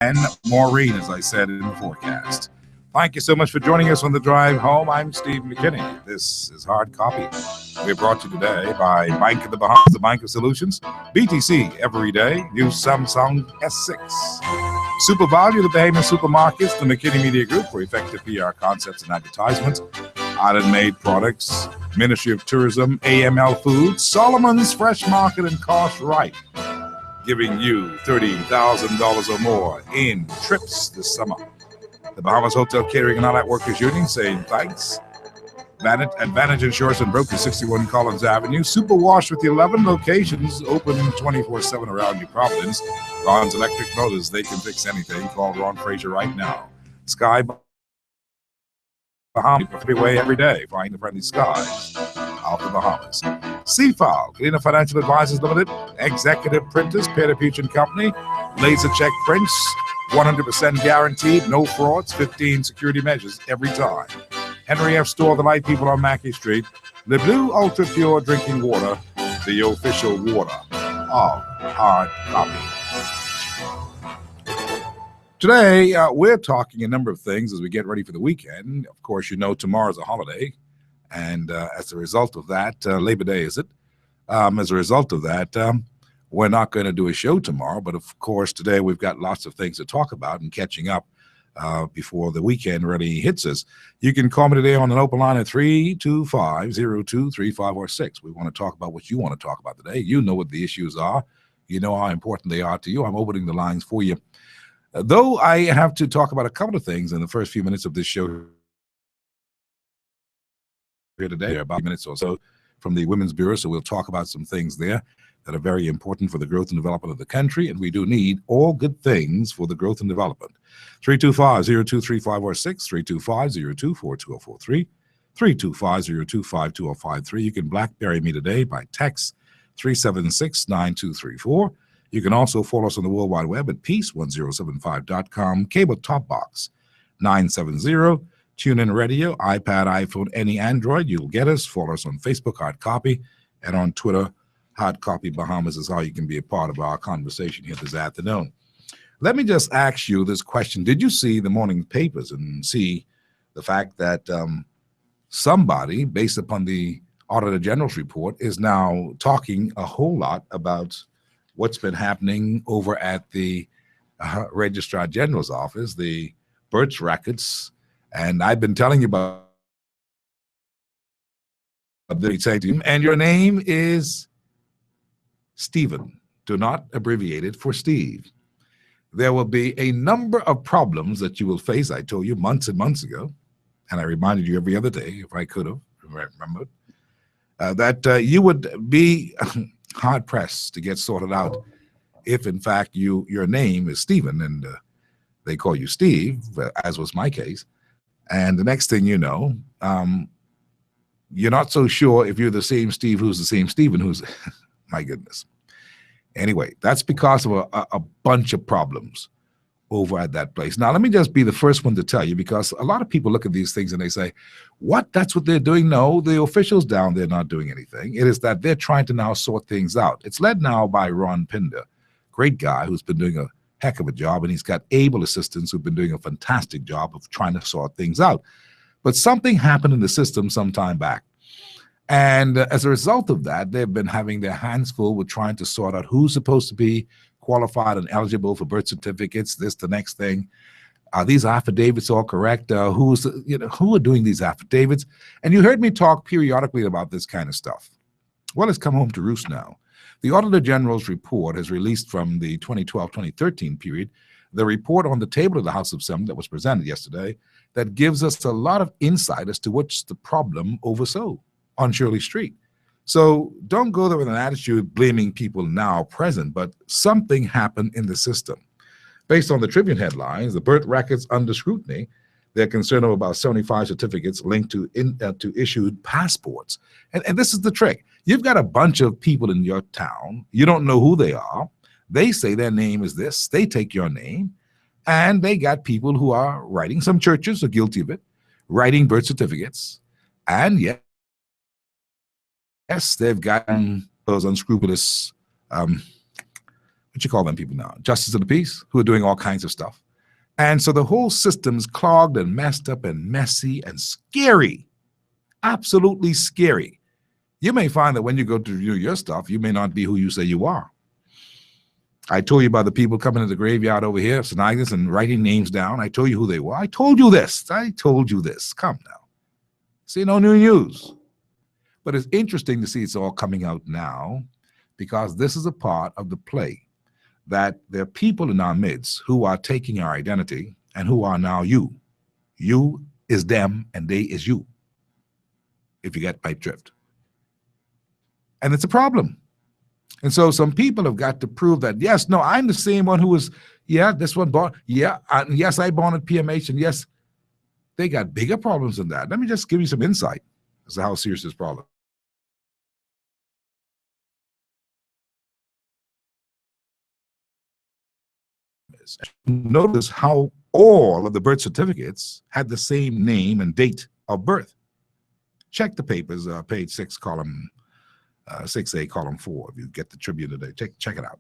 and Maureen, as I said in the forecast. Thank you so much for joining us on the drive home. I'm Steve McKinney. This is Hard Copy. We're brought to you today by Bank of the Bahamas, the Bank of Solutions, BTC every day, new Samsung S6. Super Value, the Bahamian Supermarkets, the McKinney Media Group for effective PR concepts and advertisements, Island Made Products, Ministry of Tourism, AML Foods, Solomon's Fresh Market, and Cost Right, giving you $30,000 or more in trips this summer. The Bahamas Hotel Catering and Allied Workers Union saying thanks. Advantage Insurance and Brokers, 61 Collins Avenue. Super Wash with 11 locations, open 24/7 around New Providence. Ron's Electric Motors, they can fix anything. Call Ron Fraser right now. Sky Bahamas, freeway every day. Find the friendly skies of the Bahamas. CFAL, Cleaner Financial Advisors Limited, Executive Printers, Peter Peach and Company, Laser Check Prints, 100% guaranteed, no frauds, 15 security measures every time. Henry F. Store, the light people on Mackey Street, the Blue Ultra Pure Drinking Water, the official water of Hard Copy. Today, we're talking a number of things as we get ready for the weekend. Of course, you know tomorrow's a holiday, and as a result of that, Labor Day, is it? As a result of that, we're not going to do a show tomorrow, but of course, today we've got lots of things to talk about and catching up before the weekend really hits us. You can call me today on an open line at 325-0235 We want to talk about what you want to talk about today. You know what the issues are. You know how important they are to you. I'm opening the lines for you. Though I have to talk about a couple of things in the first few minutes of this show here today, about minutes or so from the Women's Bureau, so we'll talk about some things there that are very important for the growth and development of the country, and we do need all good things for the growth and development. 325-0235 325-024243, 325-025253. You can BlackBerry me today by text 376-9234. You can also follow us on the World Wide Web at peace1075.com, cable top box 970, TuneIn Radio, iPad, iPhone, any Android, you'll get us. Follow us on Facebook, Hard Copy, and on Twitter, Hard Copy Bahamas is how you can be a part of our conversation here this afternoon. Let me just ask you this question. Did you see the morning papers and see the fact that somebody, based upon the Auditor General's report, is now talking a whole lot about what's been happening over at the Registrar General's office, the birth records, and I've been telling you about the and your name is Stephen. Do not abbreviate it for Steve. There will be a number of problems that you will face. I told you months and months ago, and I reminded you every other day, if I could have remembered, that you would be hard-pressed to get sorted out if, in fact, your name is Stephen, and they call you Steve, as was my case. And the next thing you know, you're not so sure if you're the same Steve who's the same Stephen who's, my goodness. Anyway, that's because of a bunch of problems over at that place. Now, let me just be the first one to tell you, because a lot of people look at these things and they say, what, that's what they're doing? No, the officials down there not doing anything. It is that they're trying to now sort things out. It's led now by Ron Pinder, great guy who's been doing a heck of a job, and he's got able assistants who've been doing a fantastic job of trying to sort things out. But something happened in the system some time back. And as a result of that, they've been having their hands full with trying to sort out who's supposed to be qualified and eligible for birth certificates, this, the next thing. Are these affidavits all correct? Who are doing these affidavits? And you heard me talk periodically about this kind of stuff. Well, it's come home to roost now. The Auditor General's report has released from the 2012-2013 period, the report on the table of the House of Assembly that was presented yesterday that gives us a lot of insight as to what's the problem over so on Shirley Street. So don't go there with an attitude blaming people now present, but something happened in the system. Based on the Tribune headlines, the birth records under scrutiny, they're concerned about 75 certificates linked to issued passports. And this is the trick. You've got a bunch of people in your town. You don't know who they are. They say their name is this. They take your name. And they got people who are writing, some churches are guilty of it, writing birth certificates. And yes, they've gotten those unscrupulous, what you call them people now, justice of the peace, who are doing all kinds of stuff. And so the whole system's clogged and messed up and messy and scary, absolutely scary. You may find that when you go to do your stuff, you may not be who you say you are. I told you about the people coming to the graveyard over here, St. Agnes, and writing names down. I told you who they were. I told you this. I told you this. Come now. See, no new news. But it's interesting to see it's all coming out now, because this is a part of the play, that there are people in our midst who are taking our identity and who are now you. You is them and they is you, if you get my drift. And it's a problem. And so some people have got to prove that, yes, no, I'm the same one who was, yeah, this one born, yeah, and yes, I born at PMH, and yes, they got bigger problems than that. Let me just give you some insight as to how serious this problem is. Notice how all of the birth certificates had the same name and date of birth. Check the papers, page 6, column 6A, column 4. If you get the Tribune today, check it out.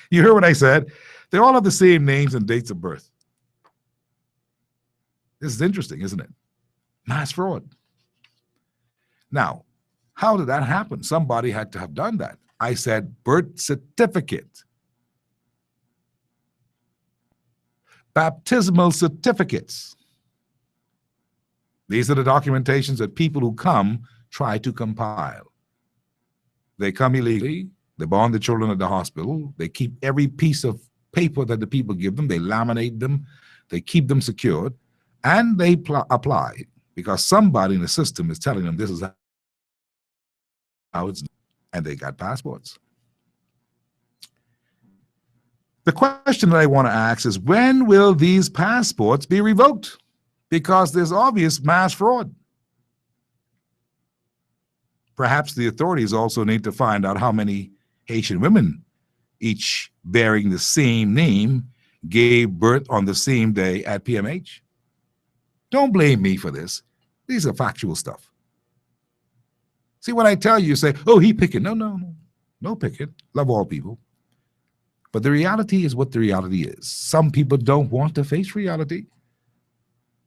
You heard what I said? They all have the same names and dates of birth. This is interesting, isn't it? Mass fraud. Now, how did that happen? Somebody had to have done that. I said birth certificate. Baptismal certificates. These are the documentations that people who come try to compile. They come illegally. They bond the children at the hospital. They keep every piece of paper that the people give them. They laminate them. They keep them secured. And they apply because somebody in the system is telling them this is how it's done. And they got passports. The question that I want to ask is, when will these passports be revoked? Because there's obvious mass fraud. Perhaps the authorities also need to find out how many Haitian women, each bearing the same name, gave birth on the same day at PMH. Don't blame me for this. These are factual stuff. See, when I tell you, you say, oh, he picking. No picking. Love all people. But the reality is what the reality is. Some people don't want to face reality.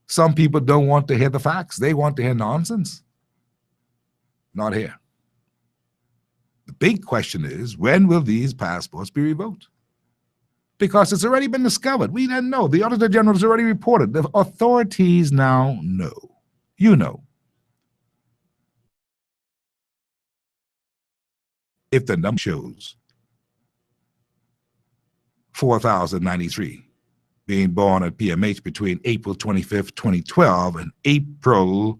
Some people don't want to hear the facts. They want to hear nonsense. Not here. The big question is, when will these passports be revoked? Because it's already been discovered. We didn't know. The Auditor General has already reported. The authorities now know. You know. If the number shows 4,093 being born at PMH between April 25th, 2012 and April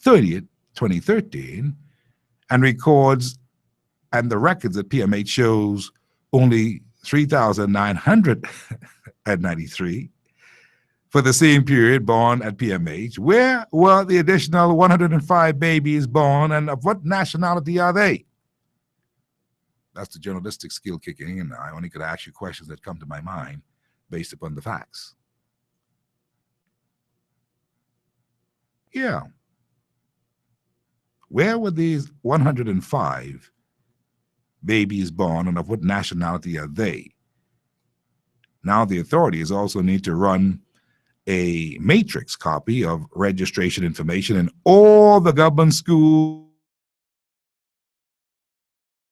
30th, 2013, and records, and the records at PMH shows only 3,993 for the same period born at PMH. Where were the additional 105 babies born, and of what nationality are they? That's the journalistic skill kicking in. I only could ask you questions that come to my mind based upon the facts. Yeah. Where were these 105 babies born, and of what nationality are they? Now the authorities also need to run a matrix copy of registration information in all the government schools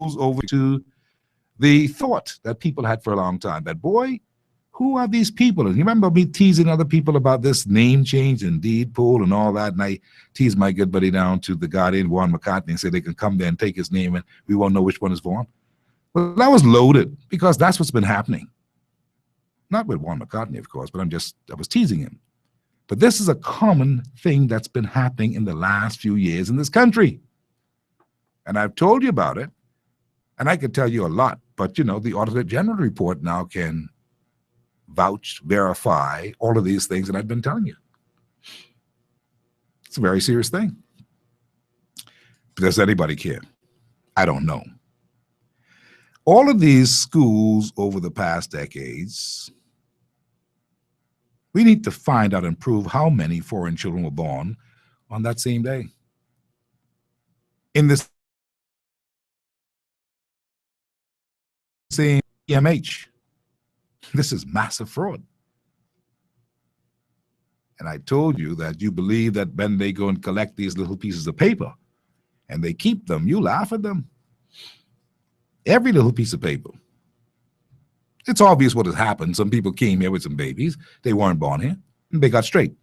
over to the thought that people had for a long time, that, boy, who are these people? And you remember me teasing other people about this name change and deed pool and all that, and I teased my good buddy down to the Guardian, Warren McCartney, and said they can come there and take his name and we won't know which one is Vaughn. Well, that was loaded, because that's what's been happening. Not with Warren McCartney, of course, but I was teasing him. But this is a common thing that's been happening in the last few years in this country. And I've told you about it, and I could tell you a lot, but you know, the Auditor General report now can vouch, verify all of these things that I've been telling you. It's a very serious thing. Does anybody care? I don't know. All of these schools over the past decades, we need to find out and prove how many foreign children were born on that same day. In this saying EMH. This is massive fraud. And I told you that you believe that when they go and collect these little pieces of paper and they keep them, you laugh at them. Every little piece of paper. It's obvious what has happened. Some people came here with some babies. They weren't born here. And they got straight.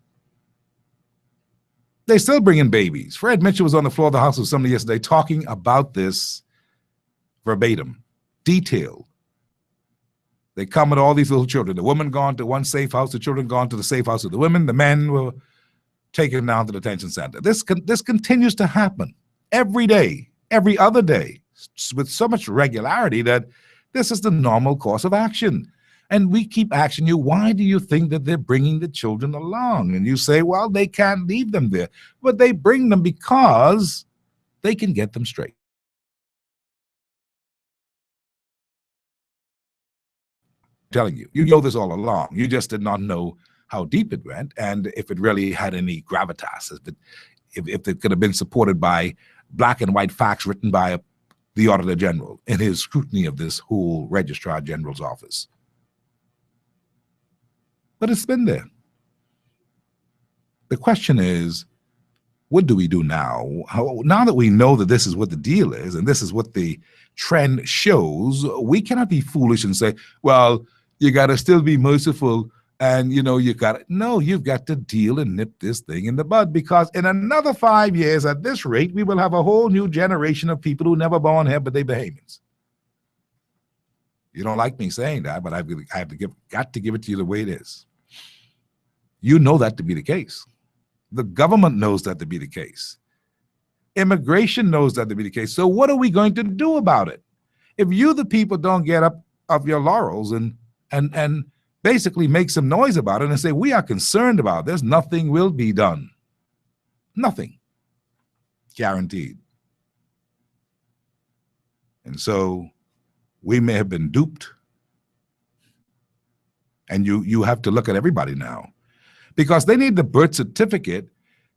They still bring in babies. Fred Mitchell was on the floor of the House of Assembly yesterday talking about this verbatim, detailed. They come with all these little children. The woman gone to one safe house, the children gone to the safe house of the women, the men were taken down to the detention center. This continues to happen every day, every other day, with so much regularity that this is the normal course of action. And we keep asking you, why do you think that they're bringing the children along? And you say, well, they can't leave them there. But they bring them because they can get them straight. Telling you, you know this all along. You just did not know how deep it went and if it really had any gravitas, if it could have been supported by black and white facts written by the Auditor General in his scrutiny of this whole Registrar General's office. But it's been there. The question is, what do we do now? Now that we know that this is what the deal is and this is what the trend shows, we cannot be foolish and say, well, you got to still be merciful and, you know, you've got to deal and nip this thing in the bud, because in another 5 years at this rate, we will have a whole new generation of people who never born here, but they Bahamians. You don't like me saying that, but got to give it to you the way it is. You know that to be the case. The government knows that to be the case. Immigration knows that to be the case. So what are we going to do about it? If you, the people, don't get up of your laurels and basically make some noise about it and say, we are concerned about this, nothing will be done. Nothing. Guaranteed. And so we may have been duped. And you have to look at everybody now, because they need the birth certificate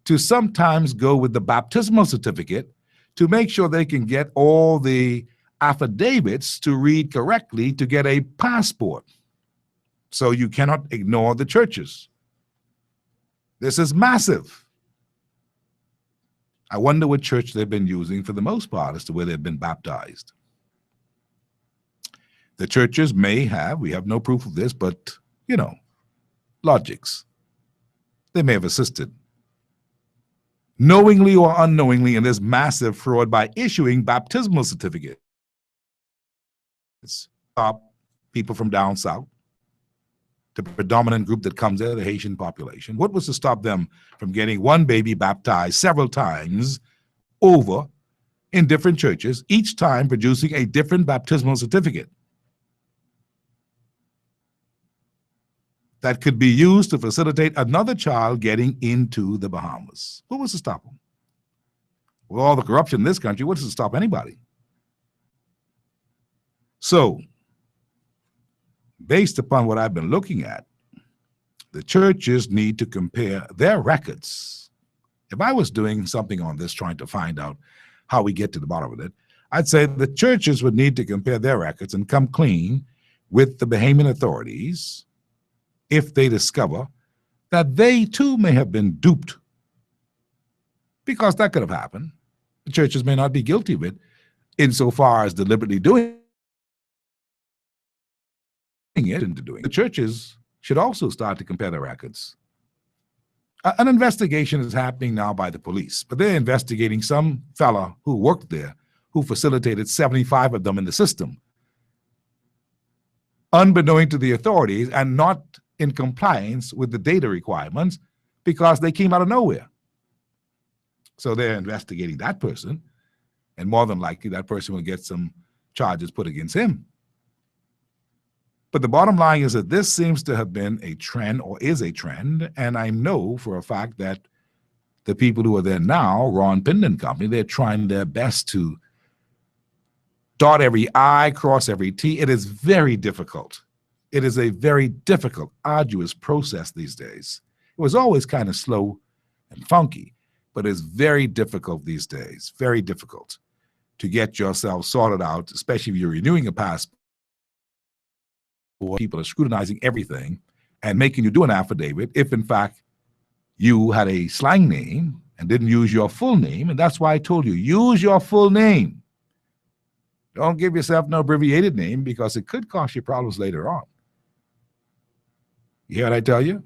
to sometimes go with the baptismal certificate to make sure they can get all the affidavits to read correctly to get a passport. So you cannot ignore the churches. This is massive. I wonder what church they've been using for the most part as to where they've been baptized. The churches may have, we have no proof of this, but, you know, logics. They may have assisted, knowingly or unknowingly, in this massive fraud by issuing baptismal certificates. Stop people from down south, the predominant group that comes there, the Haitian population. What was to stop them from getting one baby baptized several times over in different churches, each time producing a different baptismal certificate that could be used to facilitate another child getting into the Bahamas? What was to stop them? With all the corruption in this country, what does to stop anybody? So, based upon what I've been looking at, the churches need to compare their records. If I was doing something on this, trying to find out how we get to the bottom of it, I'd say the churches would need to compare their records and come clean with the Bahamian authorities if they discover that they too may have been duped, because that could have happened. The churches may not be guilty of it insofar as deliberately doing it into doing. The churches should also start to compare their records. An investigation is happening now by the police, but they're investigating some fella who worked there, who facilitated 75 of them in the system, unbeknown to the authorities and not in compliance with the data requirements, because they came out of nowhere. So they're investigating that person, and more than likely that person will get some charges put against him. But the bottom line is that this seems to have been a trend, or is a trend, and I know for a fact that the people who are there now, Ron Pindon Company, they're trying their best to dot every I, cross every T. It is very difficult. It is a very difficult, arduous process these days. It was always kind of slow and funky, but it's very difficult these days, very difficult to get yourself sorted out, especially if you're renewing a passport people are scrutinizing everything and making you do an affidavit if, in fact, you had a slang name and didn't use your full name. And that's why I told you, use your full name. Don't give yourself no abbreviated name because it could cost you problems later on. You hear what I tell you?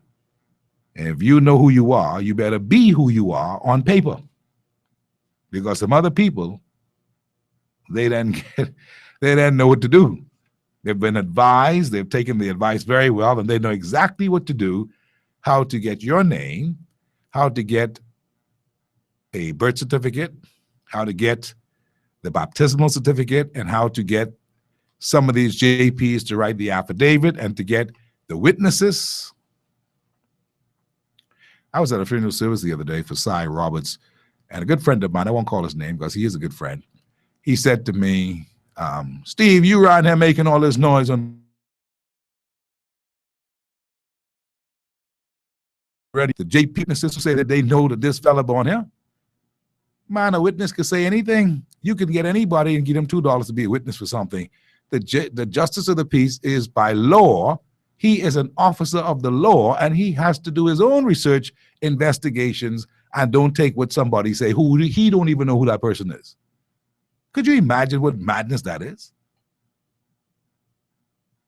And if you know who you are, you better be who you are on paper. Because some other people, they then know what to do. They've been advised, they've taken the advice very well, and they know exactly what to do, how to get your name, how to get a birth certificate, how to get the baptismal certificate, and how to get some of these JPs to write the affidavit and to get the witnesses. I was at a funeral service the other day for Cy Roberts, and a good friend of mine, I won't call his name because he is a good friend, he said to me, Steve, you around here making all this noise on ready. The JP witnesses say that they know that this fella born here. Man, a witness could say anything. You could get anybody and give them $2 to be a witness for something. The justice of the peace is by law. He is an officer of the law, and he has to do his own research, investigations, and don't take what somebody say who he don't even know who that person is. Could you imagine what madness that is?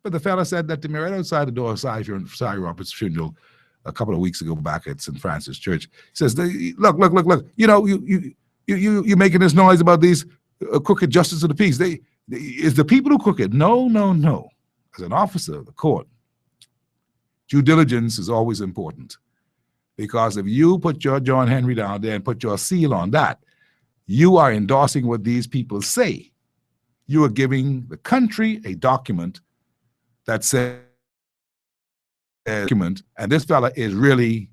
But the fella said that to me right outside the door of Cy Roberts' funeral a couple of weeks ago back at St. Francis Church. He says, look, you know, you're making this noise about these crooked justice of the peace. Is the people who crooked? No. As an officer of the court, due diligence is always important. Because if you put your John Henry down there and put your seal on that, you are endorsing what these people say. You are giving the country a document that says, and this fella is really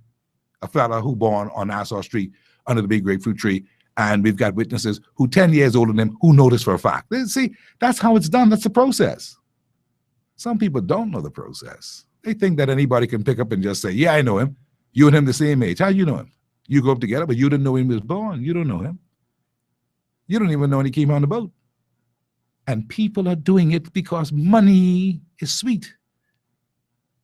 a fella who born on Nassau Street under the big grapefruit tree, and we've got witnesses who 10 years older than him who know this for a fact. See, that's how it's done. That's the process. Some people don't know the process. They think that anybody can pick up and just say, yeah, I know him. You and him the same age. How you know him? You grew up together, but you didn't know him was born. You don't know him. You don't even know when he came on the boat. And people are doing it because money is sweet.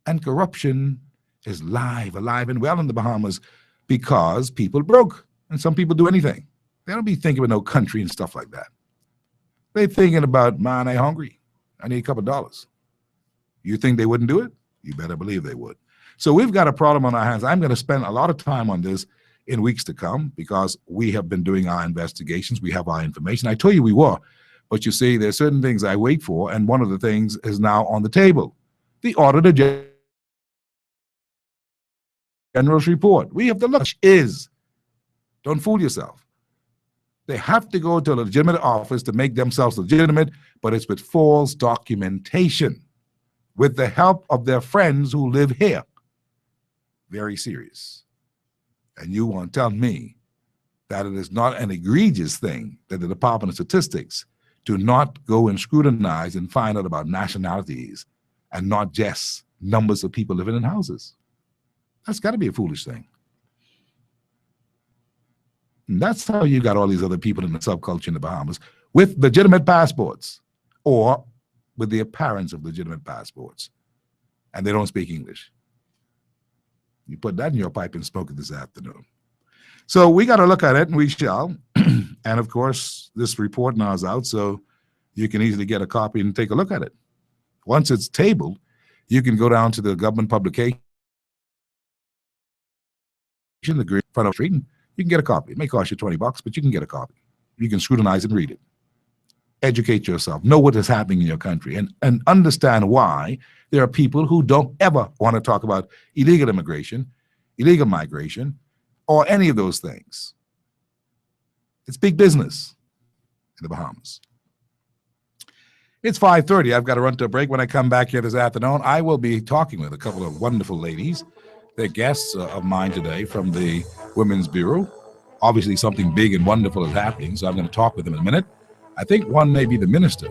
And corruption is alive and well in the Bahamas because people broke. And some people do anything. They don't be thinking about no country and stuff like that. They're thinking about, man, I'm hungry. I need a couple of dollars. You think they wouldn't do it? You better believe they would. So we've got a problem on our hands. I'm going to spend a lot of time on this in weeks to come because we have been doing our investigations. We have our information. I told you we were. But you see, there's certain things I wait for, and one of the things is now on the table. The Auditor General's report. We have to look. Don't fool yourself. They have to go to a legitimate office to make themselves legitimate, but it's with false documentation with the help of their friends who live here. Very serious. And you want to tell me that it is not an egregious thing that the Department of Statistics do not go and scrutinize and find out about nationalities and not just numbers of people living in houses. That's got to be a foolish thing. And that's how you got all these other people in the subculture in the Bahamas with legitimate passports or with the appearance of legitimate passports. And they don't speak English. You put that in your pipe and smoke it this afternoon. So we got to look at it, and we shall. And of course, this report now is out, so you can easily get a copy and take a look at it. Once it's tabled, you can go down to the government publication, the green front of the street, and you can get a copy. It may cost you $20, but you can get a copy. You can scrutinize and read it. Educate yourself. Know what is happening in your country, and understand why there are people who don't ever want to talk about illegal immigration, illegal migration, or any of those things. It's big business in the Bahamas. It's 5:30. I've got to run to a break. When I come back here this afternoon, I will be talking with a couple of wonderful ladies. They're guests of mine today from the Women's Bureau. Obviously, something big and wonderful is happening, so I'm going to talk with them in a minute. I think one may be the Minister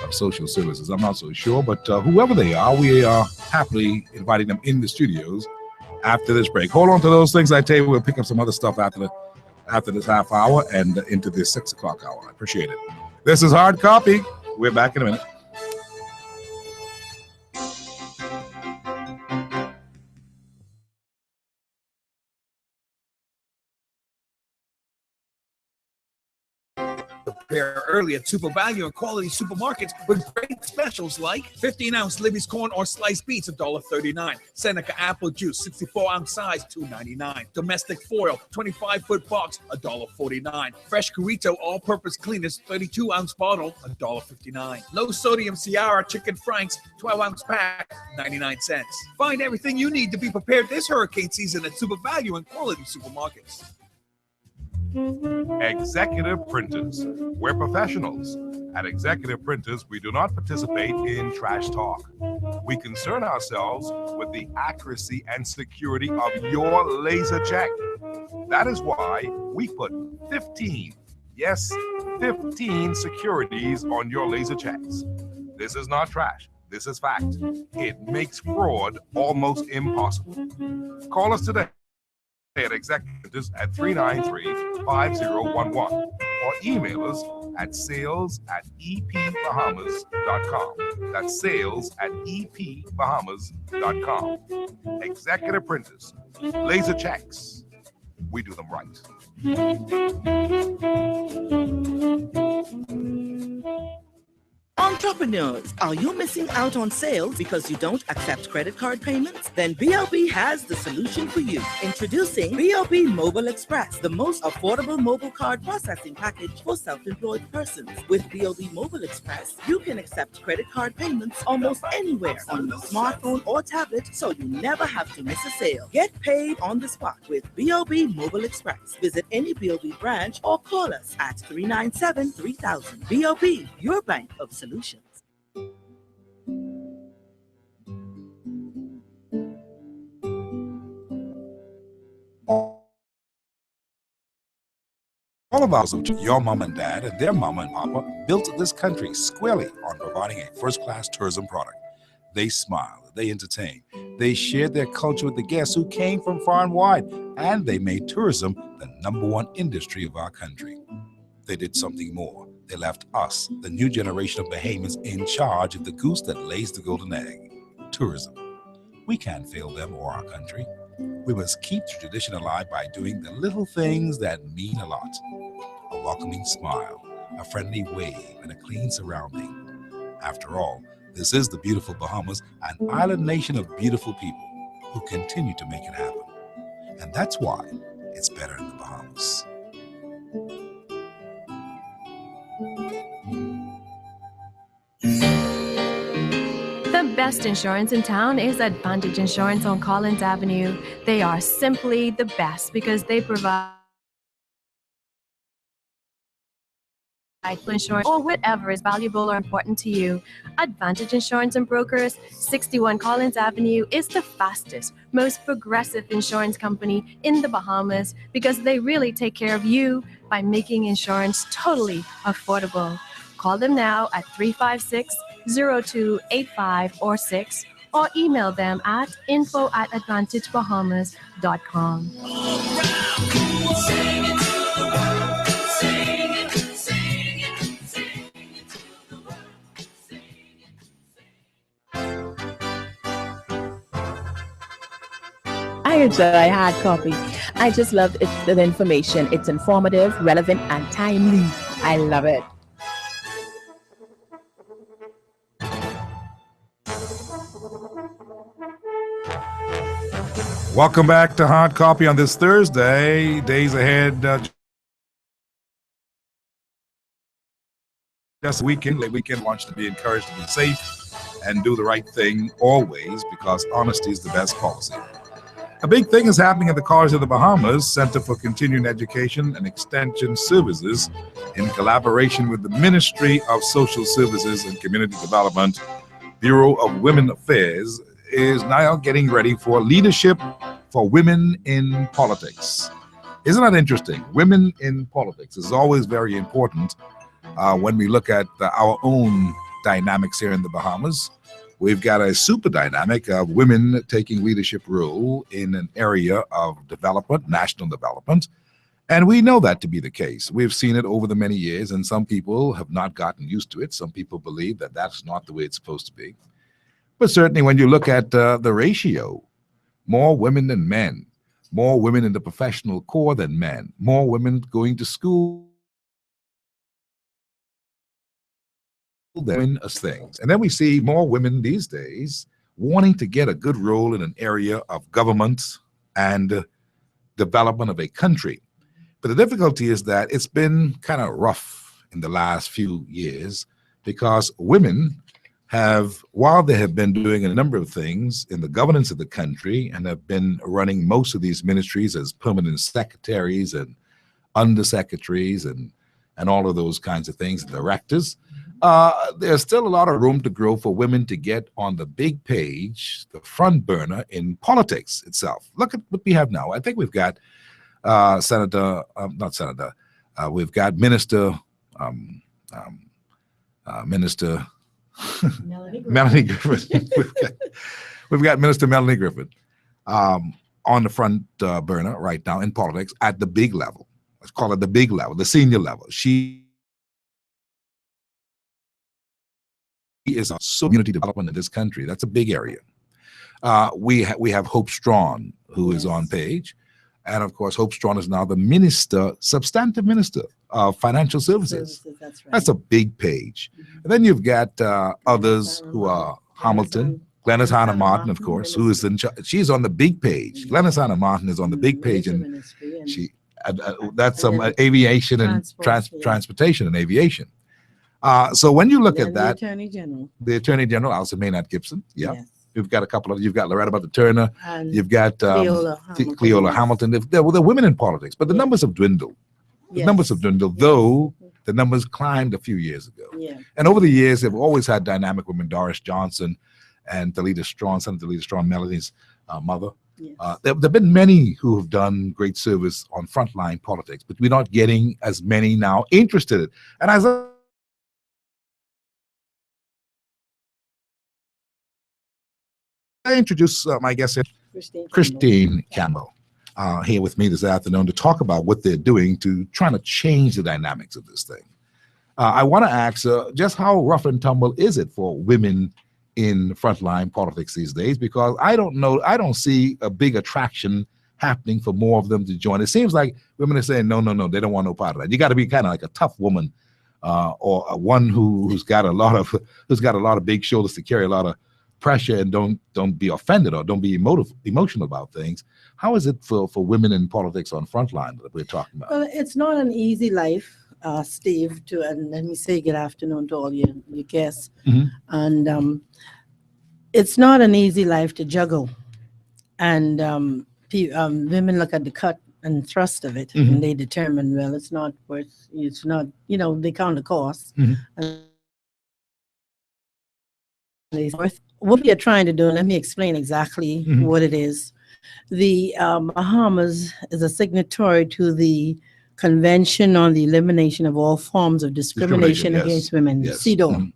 of Social Services. I'm not so sure, but whoever they are, we are happily inviting them in the studios after this break. Hold on to those things. I tell you, we'll pick up some other stuff after this half hour and into this 6 o'clock hour. I appreciate it. This is Hard Copy. We're back in a minute. Prepare early at Super Value and Quality Supermarkets with great specials like 15-ounce Libby's corn or sliced beets, $1.39. Seneca apple juice, 64-ounce size, $2.99. Domestic foil, 25-foot box, $1.49. Fresh Corito all-purpose cleaners, 32-ounce bottle, $1.59. Low sodium Ciara chicken franks, 12-ounce pack, 99 cents. Find everything you need to be prepared this hurricane season at Super Value and Quality Supermarkets. Executive Printers. We're professionals. At Executive Printers, we do not participate in trash talk. We concern ourselves with the accuracy and security of your laser check. That is why we put 15, yes, 15 securities on your laser checks. This is not trash. This is fact. It makes fraud almost impossible. Call us today at Executives at 393-5011 or email us at sales@epbahamas.com. That's sales@epbahamas.com. Executive Printers, laser checks. We do them right. Entrepreneurs, are you missing out on sales because you don't accept credit card payments? Then BLB has the solution for you. Introducing BLB Mobile Express, the most affordable mobile card processing package for self-employed persons. With BLB Mobile Express, you can accept credit card payments almost anywhere on your smartphone or tablet, so you never have to miss a sale. Get paid on the spot with BLB Mobile Express. Visit any BLB branch or call us at 397-3000. BLB, your bank of solutions. All of us, your mom and dad and their mama and papa, built this country squarely on providing a first-class tourism product. They smiled, they entertained, they shared their culture with the guests who came from far and wide, and they made tourism the #1 industry of our country. They did something more. They left us, the new generation of Bahamians, in charge of the goose that lays the golden egg, tourism. We can't fail them or our country. We must keep the tradition alive by doing the little things that mean a lot. A welcoming smile, a friendly wave, and a clean surrounding. After all, this is the beautiful Bahamas, an island nation of beautiful people who continue to make it happen. And that's why it's better in the Bahamas. The best insurance in town is Advantage Insurance on Collins Avenue. They are simply the best because they provide insurance or whatever is valuable or important to you. Advantage Insurance and Brokers, 61 Collins Avenue, is the fastest, most progressive insurance company in the Bahamas because they really take care of you by making insurance totally affordable. Call them now at 356-0285 or 6, or email them at info@advantagebahamas.com. I enjoy hard copy. I just love the information. It's informative, relevant, and timely. I love it. Welcome back to Hard Copy on this Thursday. Days ahead, just a weekend. Late weekend wants to be encouraged to be safe and do the right thing always, because honesty is the best policy. A big thing is happening at the College of the Bahamas Center for Continuing Education and Extension Services, in collaboration with the Ministry of Social Services and Community Development, Bureau of Women Affairs, is now getting ready for Leadership for Women in Politics. Isn't that interesting? Women in politics is always very important when we look at our own dynamics here in the Bahamas. We've got a super dynamic of women taking leadership role in an area of development, national development, and we know that to be the case. We've seen it over the many years, and some people have not gotten used to it. Some people believe that that's not the way it's supposed to be. But certainly when you look at the ratio, more women than men, more women in the professional corps than men, more women going to school women as things. And then we see more women these days wanting to get a good role in an area of government and development of a country. But the difficulty is that it's been kind of rough in the last few years because women have, while they have been doing a number of things in the governance of the country and have been running most of these ministries as permanent secretaries and undersecretaries and all of those kinds of things, directors, there's still a lot of room to grow for women to get on the big page, the front burner in politics itself. Look at what we have now. I think we've got we've got Minister Melanie Griffith. we've got Minister Melanie Griffith on the front burner right now in politics at the big level. Let's call it the big level, the senior level. She is a community development in this country. That's a big area. We have Hope Strachan, who is on page. And of course, Hope Strachan is now the minister, substantive minister of financial services. That's right. That's a big page. And then you've got others who are Hamilton, Glenys Hanna Martin, of course, who is in charge. She's on the big page. Glenys Hanna Martin is on the big page, and she that's some aviation and transportation and aviation. So when you look at that, the Attorney General, Alison Maynard Gibson, yes. You've got a couple of, you've got Loretta Butler Turner, you've got Cleola Hamilton. They're women in politics, but the numbers have dwindled. The numbers have dwindled, though the numbers climbed a few years ago. And over the years, they've always had dynamic women, Doris Johnson and Delita Strong, Senator Delita Strong, Melanie's mother. There have been many who have done great service on frontline politics, but we're not getting as many now interested in it. And as I introduce my guest, Christine Campbell, here with me this afternoon to talk about what they're doing to trying to change the dynamics of this thing. I want to ask just how rough and tumble is it for women in frontline politics these days? Because I don't see a big attraction happening for more of them to join. It seems like women are saying, no, they don't want no part of that. You got to be kind of like a tough woman or one who's got a lot of big shoulders to carry a lot of pressure and don't be offended or don't be emotional about things. How is it for women in politics on frontline that we're talking about? Well, it's not an easy life, Steve, and let me say good afternoon to all your guests. And it's not an easy life to juggle. And women look at the cut and thrust of it and they determine, well, it's not, they count the cost. What we are trying to do, let me explain exactly what it is. The Bahamas is a signatory to the Convention on the Elimination of All Forms of Discrimination Against Women, CEDAW.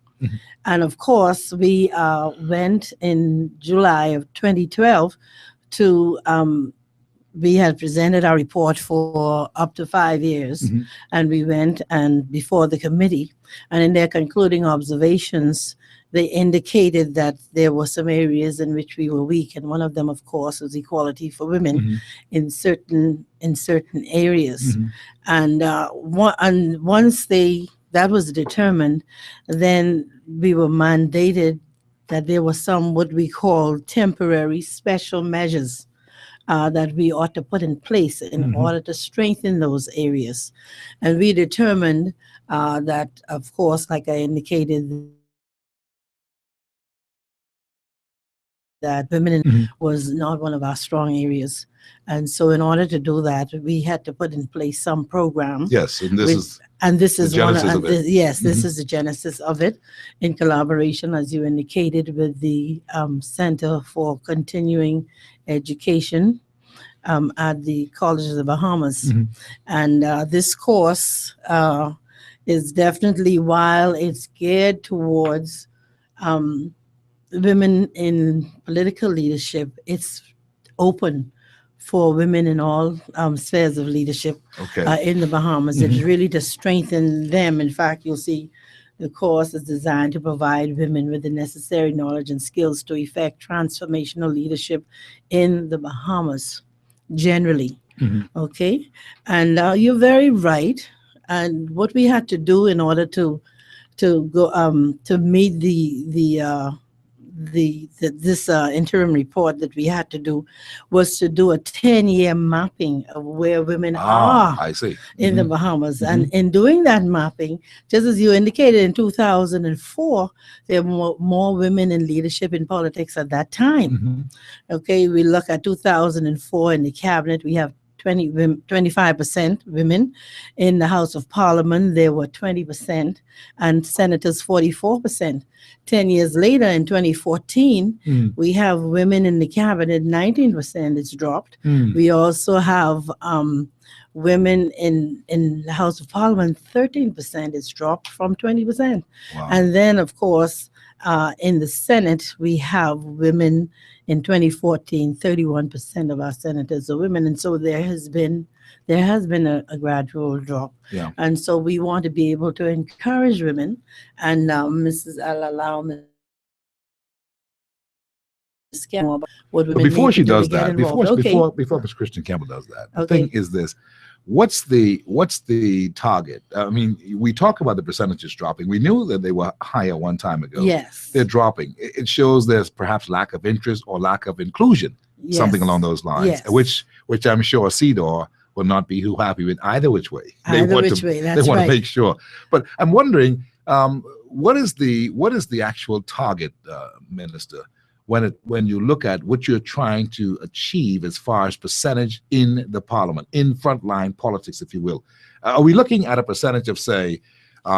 And of course, we went in July of 2012 to, we had presented our report for up to 5 years, and we went and before the committee, and in their concluding observations, they indicated that there were some areas in which we were weak, and one of them, of course, was equality for women in certain areas. And once that was determined, then we were mandated that there were some what we call temporary special measures that we ought to put in place in order to strengthen those areas. And we determined that, of course, like I indicated, that women was not one of our strong areas. And so in order to do that, we had to put in place some program. Yes, and this is this is the genesis of it, in collaboration, as you indicated, with the Center for Continuing Education at the College of the Bahamas. And this course is definitely, while it's geared towards women in political leadership, it's open for women in all spheres of leadership in the Bahamas. It's really to strengthen them. In fact, you'll see the course is designed to provide women with the necessary knowledge and skills to effect transformational leadership in the Bahamas generally. And you're very right. And what we had to do in order to to meet this interim report that we had to do was to do a 10-year mapping of where women are I see. in the Bahamas. And in doing that mapping, just as you indicated, in 2004, there were more women in leadership in politics at that time. Okay, we look at 2004 in the cabinet, we have 25% women. In the House of Parliament, there were 20%, and senators 44%. 10 years later, in 2014, we have women in the cabinet, 19%. It's dropped. We also have women in the House of Parliament, 13%. It's dropped from 20%. Wow. And then, of course, in the Senate, we have women. In 2014, 31% of our senators are women, and so there has been a gradual drop. Yeah. And so we want to be able to encourage women. And Mrs. I'll allow Ms. Campbell what women But before need she to do does to get that, involved. before Ms. Christian Campbell does that, the Okay. thing is this: what's the target? I mean, we talk about the percentages dropping. We knew that they were higher one time ago. Yes. They're dropping. It shows there's perhaps lack of interest or lack of inclusion, something Yes. along those lines. Yes. Which I'm sure CEDAW will not be too happy with either which way. Either which way, that's they want right. to make sure. But I'm wondering, what is the actual target, Minister? When you look at what you're trying to achieve as far as percentage in the parliament, in frontline politics, if you will, are we looking at a percentage of, say,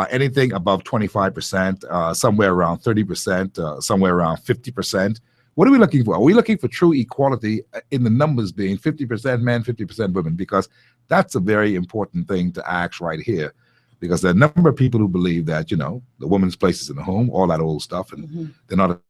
anything above 25%, somewhere around 30%, somewhere around 50%? What are we looking for? Are we looking for true equality in the numbers being 50% men, 50% women? Because that's a very important thing to ask right here. Because there are a number of people who believe that, the woman's place is in the home, all that old stuff, and they're not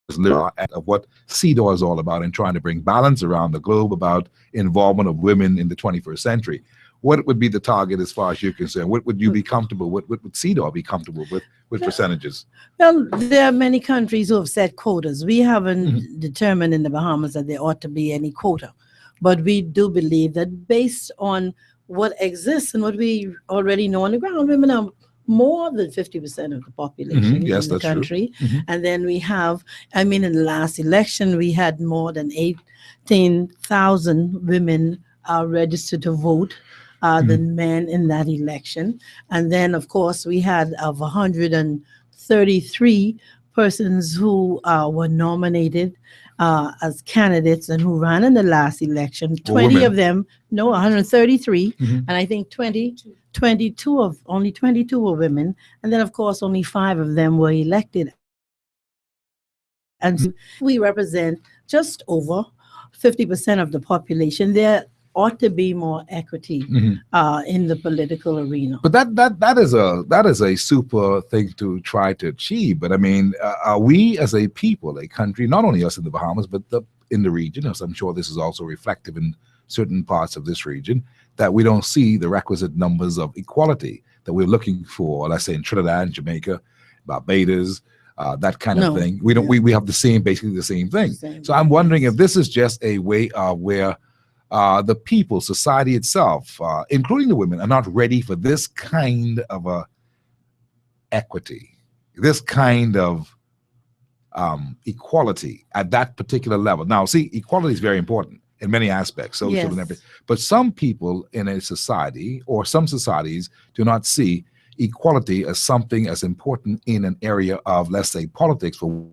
of what CEDAW is all about in trying to bring balance around the globe about involvement of women in the 21st century. What would be the target as far as you're concerned? What would you be comfortable with? What would CEDAW be comfortable with percentages? Well, there are many countries who have set quotas. We haven't determined in the Bahamas that there ought to be any quota. But we do believe that based on what exists and what we already know on the ground, women are more than 50% of the population Yes, in the that's true. country. And then we have, in the last election, we had more than 18,000 women registered to vote than men in that election. And then, of course, we had of 133 persons who were nominated as candidates and who ran in the last election. 20 women. of them, 133, and I think only 22 were women, and then of course only 5 of them were elected. And we represent just over 50% of the population. There ought to be more equity in the political arena. But that is a super thing to try to achieve. But I mean, are we as a people, a country, not only us in the Bahamas, but in the region, as I'm sure this is also reflective in certain parts of this region, that we don't see the requisite numbers of equality that we're looking for, let's say in Trinidad and Jamaica, Barbados, that kind of thing. We don't. We have basically the same thing. So I'm wondering if this is just a way where the people, society itself, including the women, are not ready for this kind of equity, this kind of equality at that particular level. Now, see, equality is very important in many aspects, social and everything. But some people in a society, or some societies, do not see equality as something as important in an area of, let's say, politics for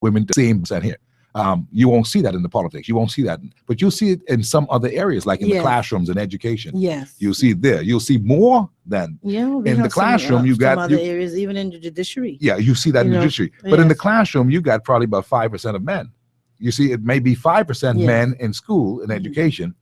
women. Same percent here. You won't see that in the politics. You won't see that, but you'll see it in some other areas, like in the classrooms and education. Yes, you'll see it there. You'll see more than in the classroom. You got other areas, even in the judiciary. Yeah, you see that in the judiciary, but in the classroom, you got probably about 5% of men. You see, it may be 5% men in school and education,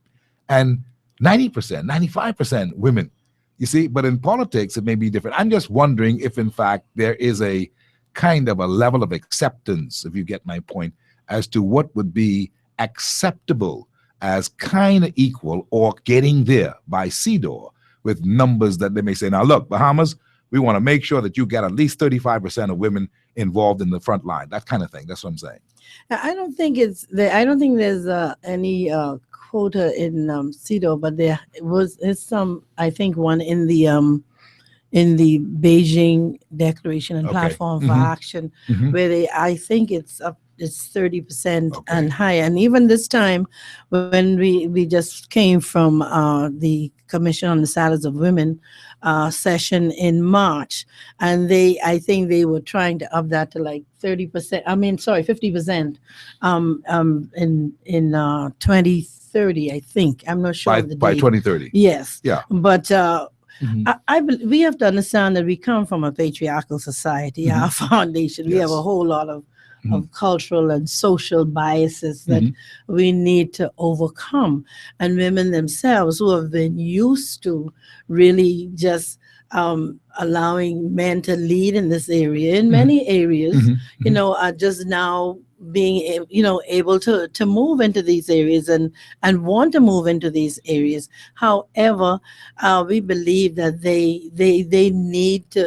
and 90%, 95% women. You see, but in politics, it may be different. I'm just wondering if, in fact, there is a kind of a level of acceptance, if you get my point, as to what would be acceptable as kind of equal or getting there by CEDAW with numbers that they may say, now look, Bahamas, we want to make sure that you get at least 35% of women involved in the front line, that kind of thing. That's what I'm saying. I don't think there's any quota in CEDAW, but there's some, I think, one in the Beijing Declaration and Okay. Platform for Mhm. Action, Mhm. where I think it's 30% Okay. and higher. And even this time, when we just came from the Commission on the Status of Women session in March, and I think they were trying to up that to like 30%. I mean, sorry, 50%. In 2030, I think. I'm not sure By of the by date. 2030. Yes. Yeah. But Mhm. we have to understand that we come from a patriarchal society. Mhm. Our foundation, we have Yes. a whole lot of Mhm. cultural and social biases that Mhm. we need to overcome. And women themselves who have been used to really just allowing men to lead in this area, in many areas, Mhm. you know, are just now being able to move into these areas and want to move into these areas. However, we believe that they need to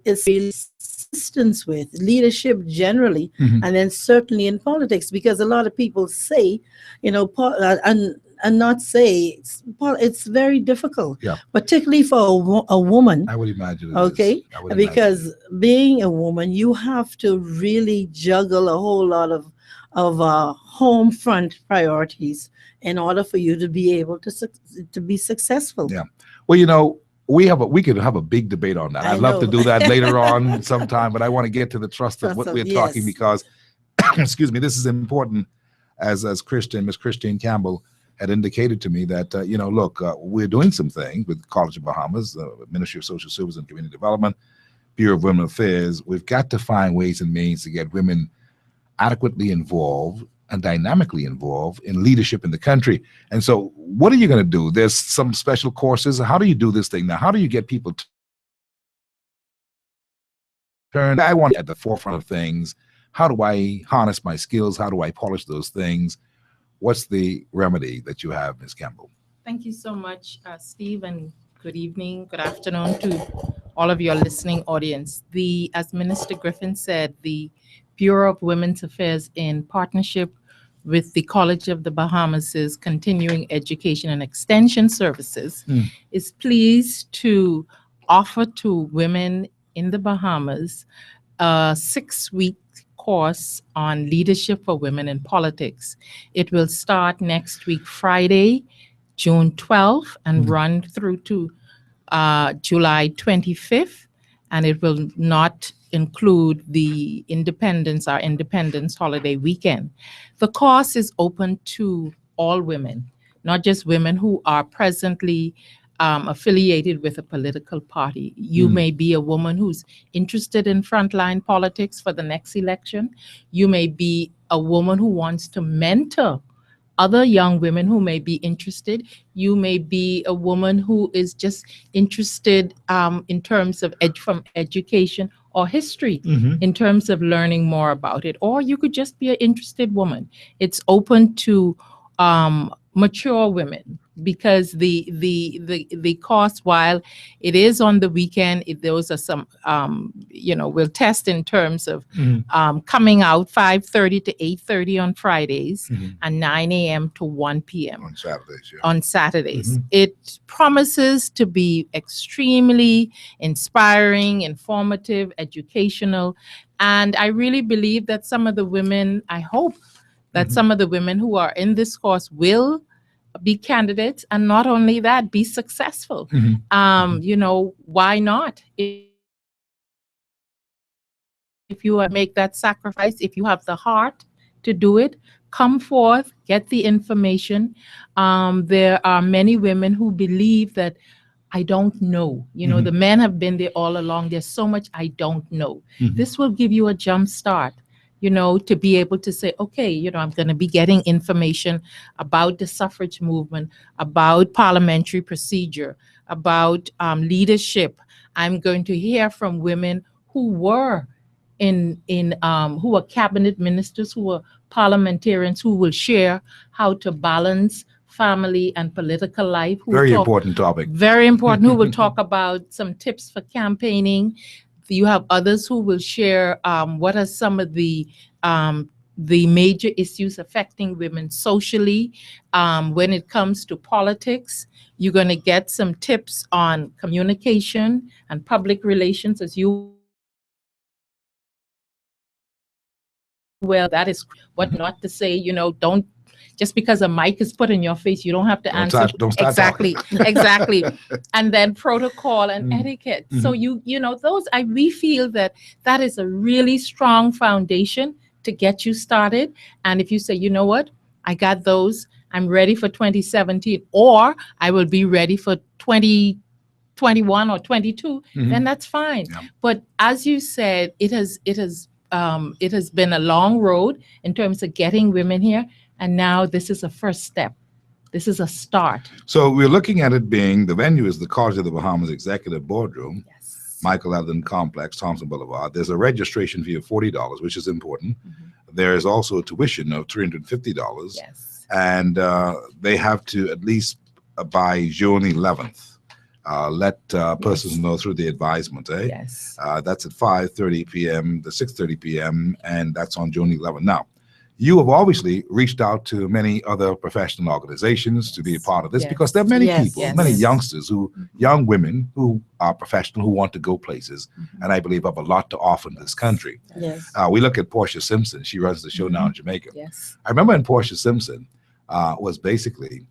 it's really assistance with leadership generally, Mhm. and then certainly in politics, because a lot of people say, and not say it's very difficult, Yeah. particularly for a woman. I would imagine it is. Okay, I would imagine because it is. being a woman, you have to really juggle a whole lot of home front priorities in order for you to be able to be successful. Yeah. Well, you know, we could have a big debate on that. I I'd love to know. do that later on sometime, but I want to get to the trust of what Trust of- we're talking yes. because, excuse me, this is important. As Miss Christine Campbell had indicated to me that look, we're doing some things with College of Bahamas, Ministry of Social Service and Community Development, Bureau of Women Affairs. We've got to find ways and means to get women adequately involved and dynamically involved in leadership in the country. And so what are you going to do? There's some special courses. How do you do this thing now? How do you get people to turn? I want at the forefront of things. How do I harness my skills? How do I polish those things? What's the remedy that you have, Ms. Campbell? Thank you so much, Steve, and good evening, good afternoon to all of your listening audience. As Minister Griffin said, the Bureau of Women's Affairs, in partnership with the College of the Bahamas' Continuing Education and Extension Services, is pleased to offer to women in the Bahamas a 6-week course on leadership for women in politics. It will start next week, Friday, June 12th, and run through to July 25th, and it will not include the our Independence holiday weekend. The course is open to all women, not just women who are presently affiliated with a political party. You may be a woman who's interested in frontline politics for the next election. You may be a woman who wants to mentor other young women who may be interested. You may be a woman who is just interested in terms of from education or history, in terms of learning more about it. Or you could just be an interested woman. It's open to mature women, because the cost, while it is on the weekend, those are some we'll test in terms of coming out 5:30 to 8:30 on Fridays and 9 a.m. to 1 p.m. On Saturdays. Yeah. on Saturdays. It promises to be extremely inspiring, informative, educational, and I really believe that some of the women, I hope that some of the women who are in this course will be candidates, and not only that, be successful. Why not? If you make that sacrifice, if you have the heart to do it, come forth, get the information. There are many women who believe that I don't know. The men have been there all along. There's so much I don't know. This will give you a jump start, to be able to say, okay, I'm going to be getting information about the suffrage movement, about parliamentary procedure, about leadership. I'm going to hear from women who were who were cabinet ministers, who were parliamentarians, who will share how to balance family and political life. Very important topic. Very important. Who will talk about some tips for campaigning. You have others who will share what are some of the the major issues affecting women socially. When it comes to politics, you're going to get some tips on communication and public relations, as you well, that is what not to say. Don't, just because a mic is put in your face, you don't have to answer. Don't start exactly, exactly. And then protocol and etiquette. So those, we feel that is a really strong foundation to get you started. And if you say, you know what, I got those, I'm ready for 2017, or I will be ready for 2021 or 22, then that's fine. Yeah. But as you said, it has been a long road in terms of getting women here. And now this is a first step. This is a start. So we're looking at it being, the venue is the College of the Bahamas Executive Boardroom, Yes. Michael Evelyn Complex, Thompson Boulevard. There's a registration fee of $40, which is important. There is also a tuition of $350. Yes. And they have to, at least by June 11th, let persons know through the advisement. Yes. That's at 5:30 p.m. to 6:30 p.m. and that's on June 11th. Now, you have obviously reached out to many other professional organizations to be a part of this, Yes. because there are many Yes. people, Yes. many youngsters young women who are professional, who want to go places, and I believe have a lot to offer in this country. Yes. We look at Portia Simpson. She runs the show now in Jamaica. Yes. I remember when Portia Simpson was basically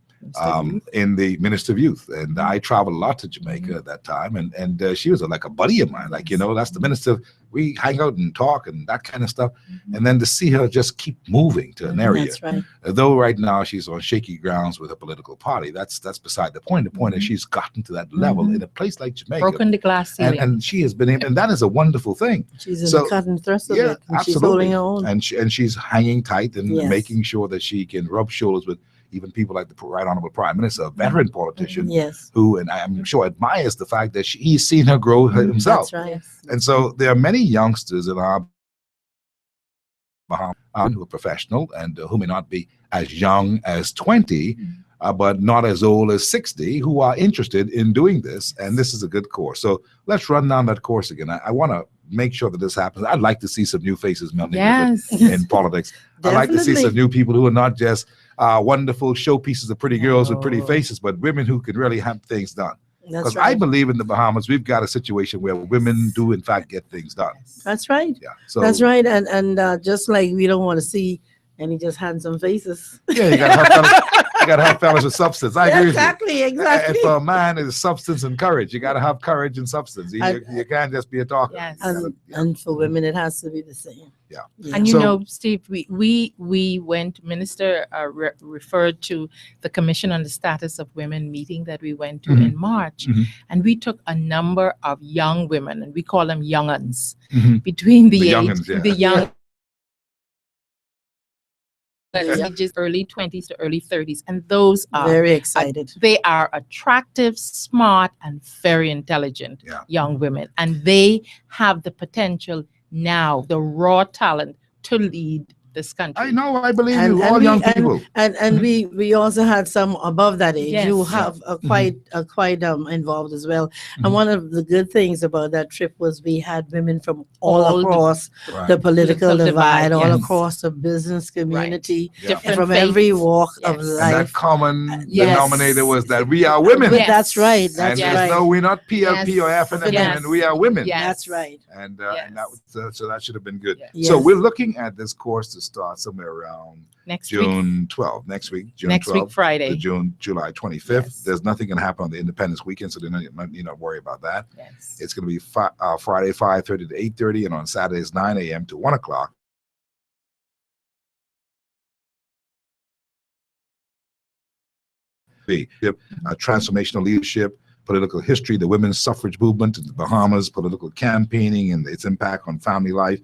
in the Minister of Youth, and I traveled a lot to Jamaica at that time, and she was like a buddy of mine. Like, that's the minister. We hang out and talk and that kind of stuff, and then to see her just keep moving to an area. That's right. Though right now she's on shaky grounds with a political party, that's beside the point. The point is she's gotten to that level in a place like Jamaica, Broken the glass ceiling. and she has been able, and that is a wonderful thing. She's in So, the cut and thrust of yeah, it. And she's absolutely. holding her own. And she's hanging tight and Yes. making sure that she can rub shoulders with even people like the Right Honorable Prime Minister, a veteran politician, Yes. who, and I'm sure, admires the fact that he's seen her grow himself. That's right. And so there are many youngsters in our Bahamas who are professional and who may not be as young as 20, but not as old as 60, who are interested in doing this. And this is a good course. So let's run down that course again. I want to make sure that this happens. I'd like to see some new faces, Melanie, Yes. in politics. I'd like to see Definitely. some new people who are not just wonderful showpieces of pretty girls with pretty No. faces, but women who can really have things done. That's Because I right. believe in the Bahamas, we've got a situation where women do, in fact, get things done. That's right. Yeah. So That's right. And just like we don't want to see any just handsome faces. Yeah, you gotta have fellas with substance. I agree Exactly. with you. Exactly. If a man is substance and courage, you gotta have courage and substance. You can't just be a talker. Yes. And for women, it has to be the same. Yeah. And So- Steve, we went, Minister referred to the Commission on the Status of Women meeting that we went to in March. And we took a number of young women, and we call them younguns, between the, The age, young'uns, yeah. the young ages, early 20s to early 30s. And those are Very excited. they are attractive, smart, and very intelligent Yeah. young women. And they have the potential now, the raw talent to lead this country. I know, I believe And- you, and all we- young people. And we also had some above that age Yes. who have quite involved as well. And one of the good things about that trip was we had women from all All the- across Right. the political Political divide, divide, all yes. across the business community, Yeah. and Different from every faiths. walk of Yes. And that life. common Yes. denominator was that we are women. But Yes. that's right. And That's Yes. there's right. no, we're not PLP or Yes. FNM, Yes. and we are women. Yes. That's right. And Yes. that was, so that should have been good. Yes. So Yes. we're looking at this course to start somewhere around Next week, June 12th, next week, June next 12th. week, Friday. To July 25th. Yes. There's nothing going to happen on the Independence weekend, so you need not worry about that. Yes. It's going to be Friday 5:30 to 8:30, and on Saturdays 9 a.m. to 1 o'clock. Transformational leadership, political history, the women's suffrage movement in the Bahamas, political campaigning and its impact on family life,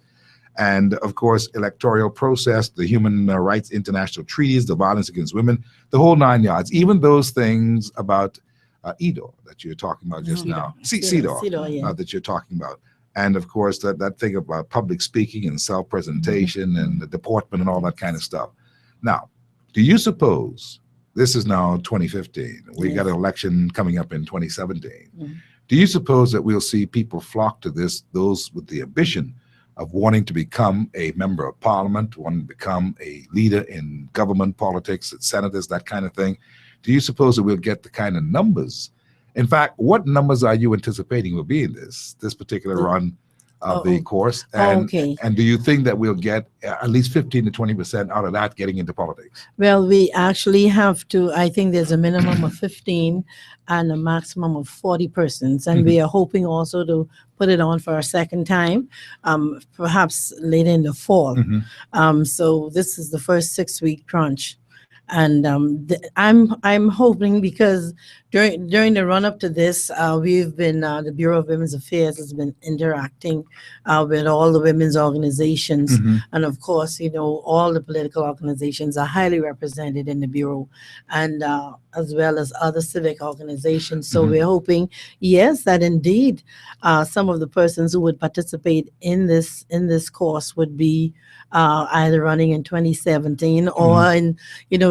and of course, electoral process, the human rights international treaties, the violence against women, the whole 9 yards, even those things about EDO that you're talking about just now, CEDAW, CEDAW, yeah. that you're talking about. And of course, that thing about public speaking and self-presentation and the deportment and all that kind of stuff. Now, do you suppose, this is now 2015, we got an election coming up in 2017. Mhm. Do you suppose that we'll see people flock to this, those with the ambition of wanting to become a member of parliament, wanting to become a leader in government politics, senators, that kind of thing, do you suppose that we'll get the kind of numbers? In fact, what numbers are you anticipating will be in this particular run of the course? And do you think that we'll get at least 15 to 20% out of that getting into politics? Well, we actually have to, I think there's a minimum of 15 and a maximum of 40 persons. And we are hoping also to put it on for a second time, perhaps later in the fall. So this is the first 6-week crunch. And I'm hoping, because during the run up to this, we've been the Bureau of Women's Affairs has been interacting with all the women's organizations, and of course, all the political organizations are highly represented in the Bureau, and as well as other civic organizations. So we're hoping, yes, that indeed some of the persons who would participate in this course would be either running in 2017 or in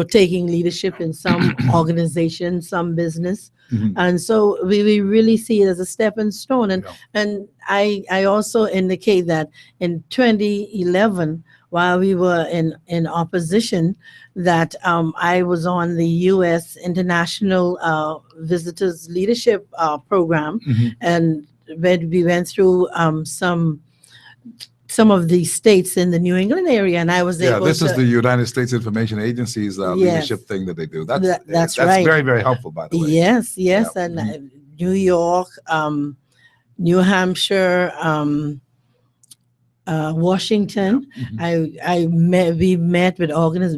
taking leadership in some organization, some business. And so we really see it as a stepping stone. And I also indicate that in 2011, while we were in opposition, that I was on the U.S. International Visitors Leadership Program, and we went through some of the states in the New England area, and I was able to... this is the United States Information Agency's leadership thing that they do. That's right. Very, very helpful, by the way. Yes. And New York, New Hampshire, Washington. We met with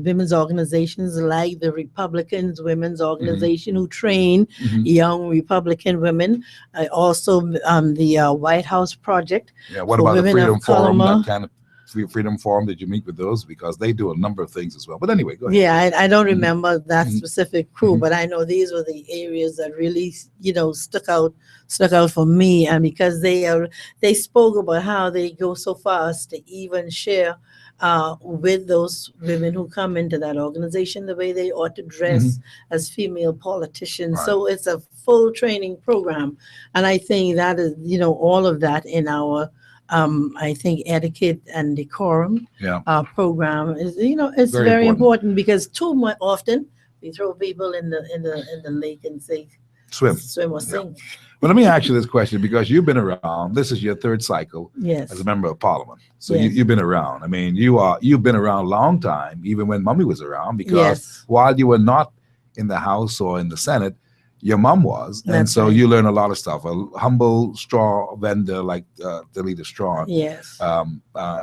women's organizations like the Republicans Women's Organization, who train young Republican women. Also, the White House Project. Yeah. What about the Freedom Forum? That kind of Freedom Forum, did you meet with those? Because they do a number of things as well. But anyway, go ahead. Yeah, I don't remember that specific crew, but I know these were the areas that really, stuck out for me. And because they spoke about how they go so far as to even share with those women who come into that organization the way they ought to dress as female politicians. Right. So it's a full training program. And I think that is, all of that in our I think etiquette and decorum program is, it's very important, because too much often we throw people in the lake and say swim or sink. Well, let me ask you this question, because you've been around. This is your third cycle as a member of parliament. So you've been around. I mean, you've been around a long time, even when Mommy was around, because while you were not in the House or in the Senate, your mom was, and so you learn a lot of stuff. A humble straw vendor like Delita Strong,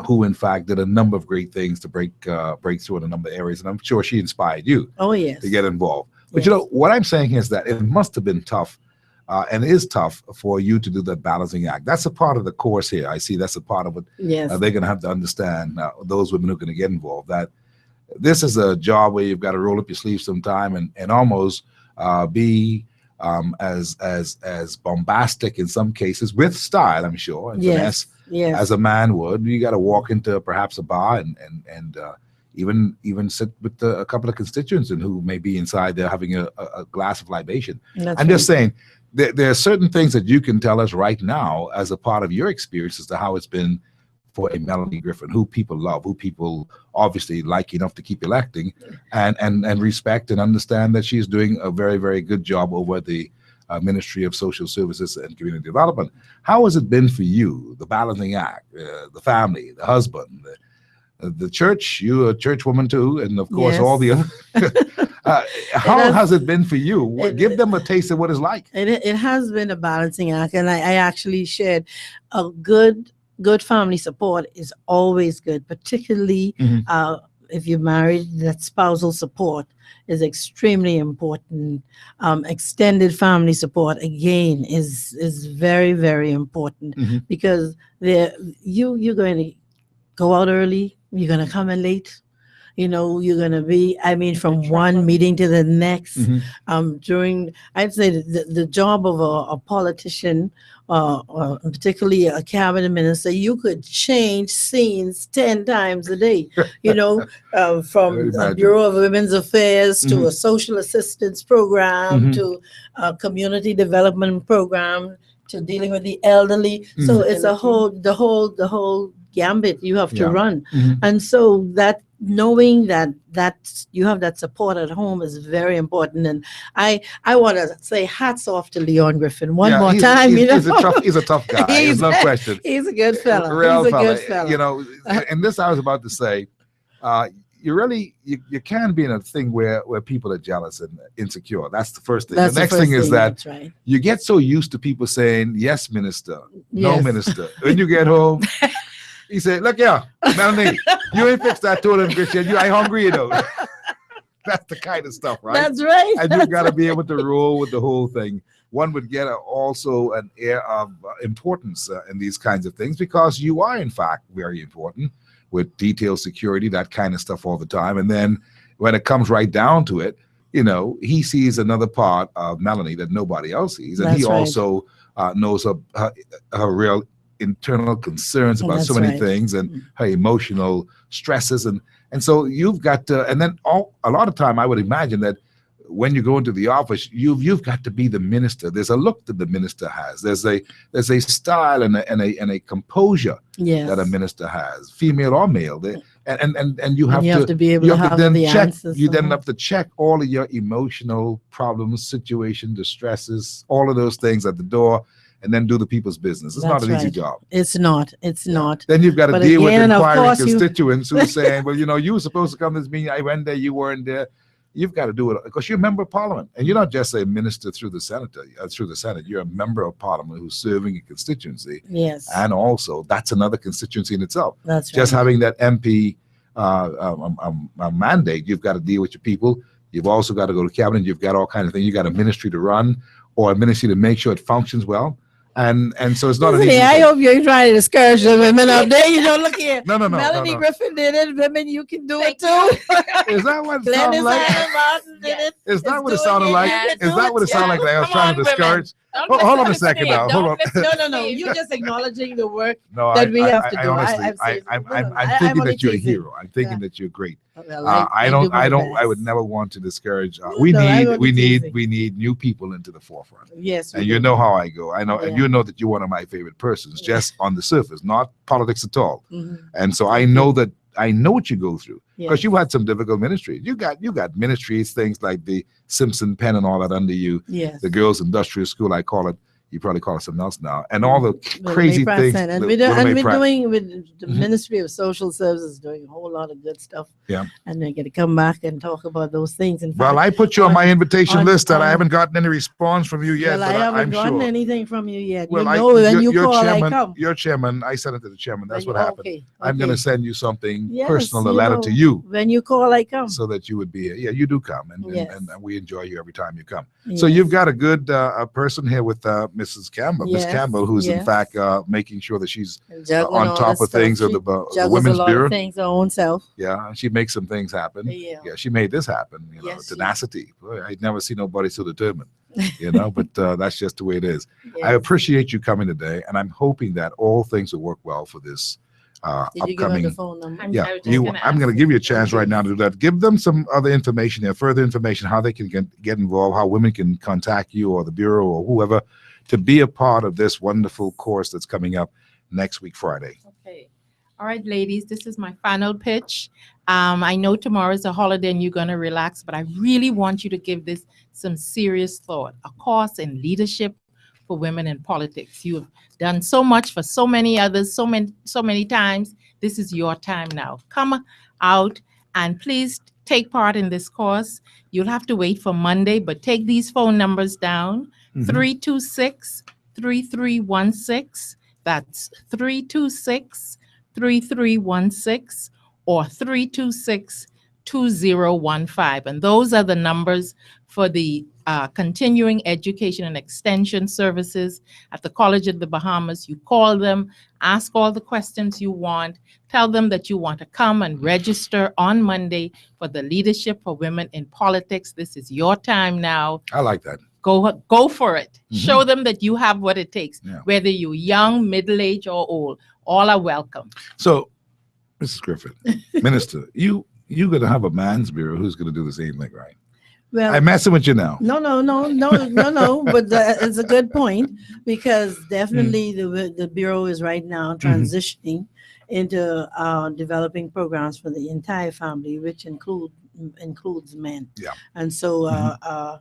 who in fact did a number of great things to break through in a number of areas, and I'm sure she inspired you to get involved. But what I'm saying is that it must have been tough, and is tough for you to do that balancing act. That's a part of the course here. I see that's a part of what they're going to have to understand, those women who are going to get involved, that this is a job where you've got to roll up your sleeves sometime and almost be as bombastic in some cases, with style, I'm sure, and finesse, as a man would. You got to walk into perhaps a bar and even sit with a couple of constituents and who may be inside there having a glass of libation. I'm just saying there are certain things that you can tell us right now as a part of your experience as to how it's been for a Melanie Griffin, who people love, who people obviously like enough to keep electing, and respect and understand that she's doing a very, very good job over the Ministry of Social Services and Community Development. How has it been for you, the balancing act, the family, the husband, the church? You're a church woman too, and of course all the other. How has it been for you? Give them a taste of what it's like. It has been a balancing act, and I actually shared a good family support is always good, particularly if you're married. That spousal support is extremely important. Extended family support, again, is very, very important, because you're going to go out early, you're going to come in late. You're going to be, from one meeting to the next. I'd say the job of a politician, or particularly a cabinet minister, you could change scenes 10 times a day, from a Bureau of Women's Affairs to a social assistance program to a community development program to dealing with the elderly. So it's the whole gambit you have to Yeah. run. Mhm. And so that knowing that you have that support at home is very important. And I want to say hats off to Leon Griffin one Yeah, more he's, time. He's, you know, he's a tough guy. There's no question. He's a good fella. Real He's a fella. good fella. You know, and this I was about to say, you really you can be in a thing where people are jealous and insecure. That's the first thing. That's the next first thing is that That's right. you get so used to people saying yes, minister, no, Yes. minister. When you get home, he said, "Look, yeah, Melanie, you ain't fixed that toilet, Christian. I hungry, you know." That's the kind of stuff, right? That's right. And you got to be able to roll with the whole thing. One would get also an air of importance in these kinds of things because you are, in fact, very important with detailed security, that kind of stuff all the time. And then when it comes right down to it, you know, he sees another part of Melanie that nobody else sees. And he That's right. also knows her real internal concerns about so That's many right. things and her emotional stresses. And so you've got to, and then a lot of time I would imagine that when you go into the office, you've got to be the minister. There's a look that the minister has. There's a style and a composure Yes. that a minister has, female or male. And you have you have to be able you to have have to then the check. answers. You then have to check all of your emotional problems, situation, distresses, all of those things at the door, and then do the people's business. It's not That's an easy right. job. It's not. It's not. Then you've got to But deal with again, of inquiring course, you- constituents who are saying, well, you know, you were supposed to come to this meeting. I went there, you weren't there. You've got to do it because you're a member of parliament. And you're not just a minister through the Senate. You're a member of parliament who's serving a constituency. Yes. And also, that's another constituency in itself. That's right. Just having that MP mandate, you've got to deal with your people. You've also got to go to cabinet. You've got all kinds of things. You've got a ministry to run or a ministry to make sure it functions well. And so it's not an Listen easy here, I thing. hope you ain't trying to discourage the women out there. You know, look here. No. Melanie Griffin did it. Women, you can do it Thank too. Is that what it Glennis sounded like? Allen Martin did it. Is that Let's what it do sounded it. like? Yeah, Is do that what it it. sounded like? That I was Come trying on, to women. discourage. Don't Hold on a listen to second Steve. now. Hold Don't on. listen to No. Steve. You're just acknowledging the work No, that we have to do. honestly, I've said- I'm I'm thinking only that you're a teasing. hero. I'm thinking Yeah. that you're great. Well, I do my would best. never want to discourage. No, We no, I need, won't we be need, teasing. we need new people into the forefront. Yes. we And you do. know how I go. I know, and Yeah. you know that you're one of my favorite persons, just on the surface, not politics at all. Mhm. And so I know that I know what you go through because Yes. you've had some difficult ministries. You got ministries, things like the Simpson Pen and all that under you, Yes. the Girls Industrial School, I call it. You probably call it something else now, and all the Willie crazy May things. Pratt, and that we're, do- Willie and May we're Pratt- doing with the Mhm. Ministry of Social Services doing a whole lot of good stuff. Yeah. And they're going to come back and talk about those things. In Well, fact, I put you on my invitation on- list, and I on- haven't gotten any response from you yet. well, I but haven't I'm gotten sure. anything from you yet. Well, you know, when you your call, chairman, I come. your chairman, I sent it to the chairman. That's When what you- happened. okay, I'm going to okay. send you something Yes, personal, a you letter know, to you, When you call, I come. so that you would be here. Yeah, you do come, and, Yes. and we enjoy you every time you come. So Yes. you've got a good a person here with Mrs. Campbell, Miss Yes, Campbell, who's in yes. fact making sure that she's And juggling on all top the of things stuff. of the Juggles Women's a lot Bureau. of things her own self. Yeah, she makes some things happen. Yeah. Yeah, she made this happen. You know, Yes, she- tenacity. Boy, I'd never seen nobody so determined. You know, but that's just the way it is. I Yes. appreciate you coming today, and I'm hoping that all things will work well for this Did you give her upcoming. the phone number? I'm- Yeah, I was just gonna I'm going ask. to give you a chance right now to do that. Give them some other information there, further information, how they can get involved, how women can contact you or the Bureau or whoever to be a part of this wonderful course that's coming up next week, Friday. Okay. All right, ladies, this is my final pitch. I know tomorrow is a holiday and you're going to relax, but I really want you to give this some serious thought. A course in leadership for women in politics. You have done so much for so many others, so many times. This is your time now. Come out and please take part in this course. You'll have to wait for Monday, but take these phone numbers down. Mhm. 326-3316. That's 326-3316 or 326-2015. And those are the numbers for the continuing education and extension services at the College of the Bahamas. You call them, ask all the questions you want, tell them that you want to come and register on Monday for the Leadership for Women in Politics. This is your time now. I like that. Go for it. Mhm. Show them that you have what it takes, Yeah. whether you're young, middle-aged, or old. All are welcome. So, Mrs. Griffin, Minister, you're going to have a man's bureau who's going to do the same thing, right? Well, I'm messing with you now. No. But it's a good point because definitely the Bureau is right now transitioning into developing programs for the entire family, which includes men. Yeah. And so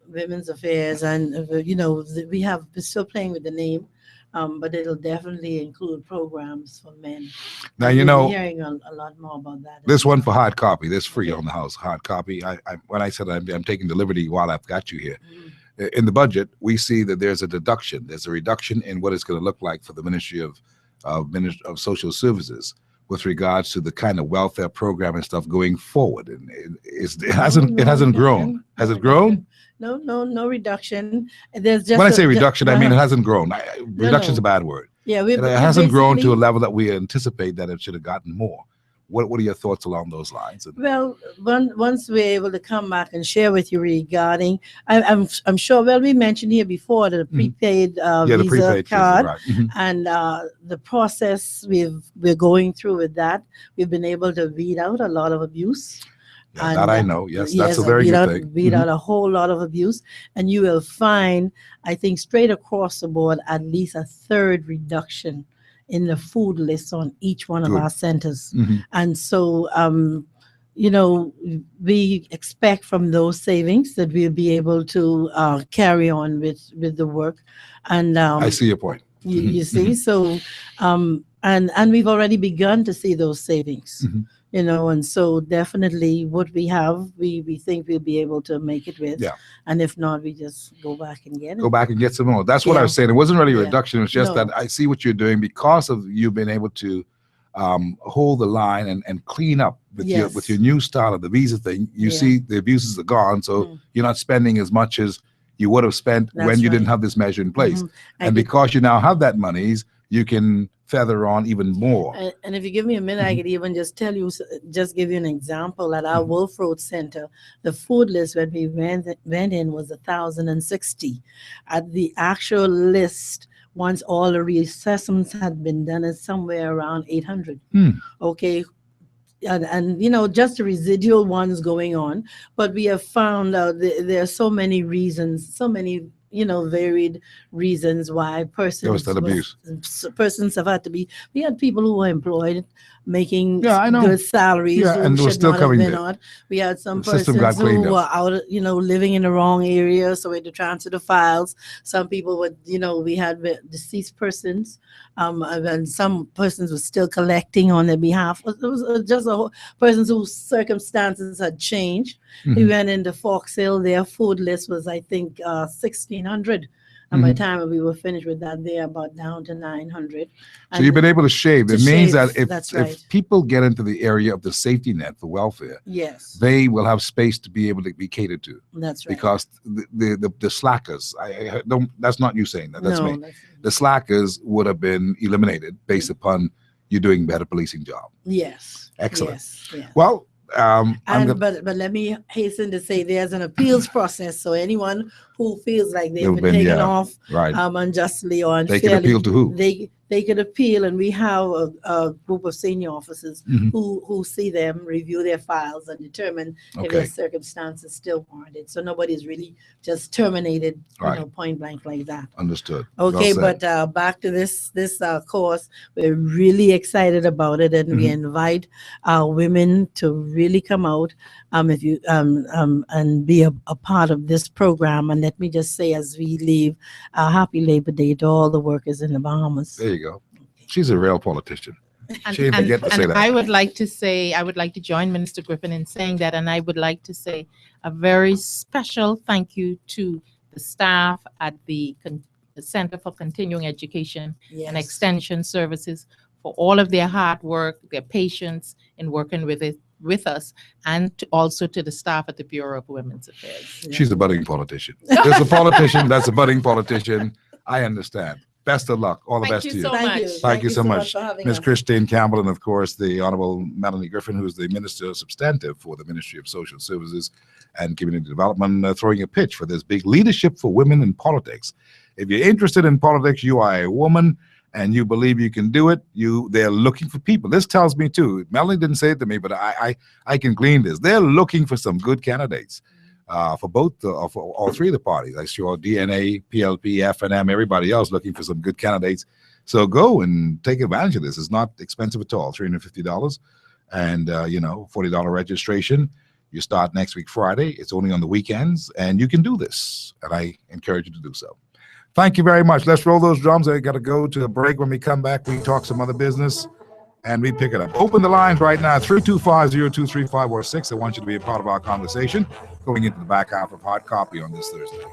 Women's Affairs, and we're still playing with the name, but it'll definitely include programs for men. Now, And you we'll know, be hearing a lot more about that. this one for hard copy. This free on the house. Hard copy. When I said I'm taking the liberty while I've got you here. In the budget, we see that there's a deduction. There's a reduction in what it's going to look like for the Ministry of Social Services with regards to the kind of welfare program and stuff going forward. And it hasn't grown. Has it grown? No reduction. There's just When I say reduction, I mean it hasn't grown. Reduction's no. a bad word. Yeah, It hasn't grown to a level that we anticipate that it should have gotten more. What are your thoughts along those lines? Well, once we're able to come back and share with you regarding, I'm sure. Well, we mentioned here before the prepaid the Visa prepaid card, right. Mhm. and the process we're going through with that. We've been able to weed out a lot of abuse. Yeah, And, that I know. Yes, that's a very weed good out, thing. Weed Mhm. out a whole lot of abuse, and you will find, I think, straight across the board, at least a third reduction in the food list on each one of Good. our centers. Mhm. And so, we expect from those savings that we'll be able to carry on with the work. And I see your point. you see, so and we've already begun to see those savings. Mhm. And so definitely what we have, we think we'll be able to make it with. Yeah. And if not, we just go back and get it. Go back and get some more. That's what I Yeah. was saying. It wasn't really a Yeah. reduction. It was just No. that I see what you're doing because of you being able to hold the line and clean up with Yes. your new style of the visa thing. You Yeah. see the abuses are gone, so Mm. you're not spending as much as you would have spent when That's you didn't right. have this measure in place. Mhm. And because you now have that monies, you can feather on even more. And if you give me a minute, I could even just just give you an example. At our Wolf Road Center, the food list when we went in was 1,060. At the actual list, once all the reassessments had been done, is somewhere around 800. Okay. And just the residual ones going on. But we have found out there are so many reasons, so many varied reasons why persons that abuse. persons have had to be. We had people who were employed making Yeah, I know. good salaries. Yeah, who and they were should still not have coming been there. on. We had some The system got persons who cleaned up. were out, living in the wrong area, so we had to transfer the files. Some people would, we had deceased persons, and some persons were still collecting on their behalf. It was just persons whose circumstances had changed. We Mhm. went into Fox Hill. Their food list was, I think, 1,600. And by the time we were finished with that, they're about down to 900. So you've been able to shave. to It means shave, that that's if right. people get into the area of the safety net for welfare, Yes, they will have space to be able to be catered to. that's right. Because the slackers, I don't. That's not you saying that. That's No, me. The slackers would have been eliminated based upon you doing better policing job. Yes. Excellent. Yes. Well, I'm And gonna, but let me hasten to say there's an appeals process. So anyone who feels like they've They've been been, taken yeah, off right. unjustly or They unfairly, can appeal to who? they could appeal, and we have a group of senior officers Mhm. who see them, review their files, and determine if Okay. their circumstances still warranted. So nobody's really just terminated, Right. point blank like that. Understood. Well Okay, said. but back to this course, we're really excited about it, and we Mm-hmm. invite women to really come out, if you and be a part of this program. And let me just say, as we leave, happy Labor Day to all the workers in the Bahamas. There you go. She's a real politician. And, She didn't and- forget to say and that. I would like to join Minister Griffin in saying that, and I would like to say a very special thank you to the staff at the Center for Continuing Education and Yes. Extension Services for all of their hard work, their patience in working with us, and also to the staff at the Bureau of Women's Affairs. She's a budding politician. There's a politician that's a budding politician. I understand. Best of luck. All the Thank best you to you. so much. Thank you so much, for having Ms. us. Christine Campbell, and of course the Honorable Melanie Griffin, who's the Minister Substantive for the Ministry of Social Services and Community Development, throwing a pitch for this big leadership for women in politics. If you're interested in politics, you are a woman and you believe you can do it, they're looking for people. This tells me too, Melanie didn't say it to me, but I can glean this. They're looking for some good candidates for both, for all three of the parties. I saw DNA, PLP, FNM, everybody else looking for some good candidates So go and take advantage of this. It's not expensive at all, $350 and, $40 registration. You start next week, Friday. It's only on the weekends, and you can do this, and I encourage you to do so. Thank you very much. Let's roll those drums. I got to go to a break. When we come back, we talk some other business, and we pick it up. Open the lines right now, 325-0235 or 6. I want you to be a part of our conversation going into the back half of Hard Copy on this Thursday.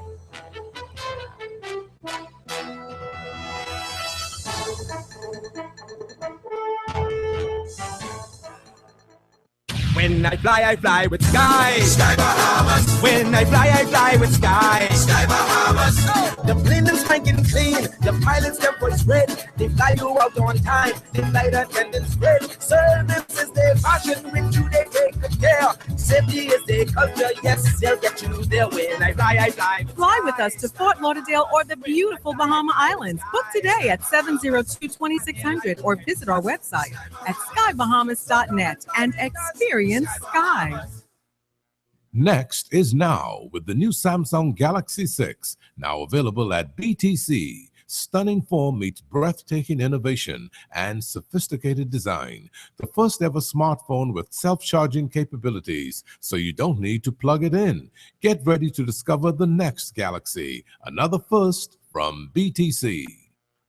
When I fly with Sky. Sky Bahamas. When I fly with Sky. Sky Bahamas. Oh. The plane is spanking clean. The pilot's their voice red. They fly you out on time. They flight attendants red. Service is their passion. With you they take good care. Safety is their culture. Yes, they'll get you there when I fly. Fly with us to Fort Lauderdale or the beautiful Bahama Islands. Book today at 702-2600 or visit our website at skybahamas.net and experience Sky. Next is Now with the new Samsung Galaxy 6, now available at BTC. Stunning form meets breathtaking innovation and sophisticated design. The first ever smartphone with self-charging capabilities, so you don't need to plug it in. Get ready to discover the next Galaxy, another first from BTC.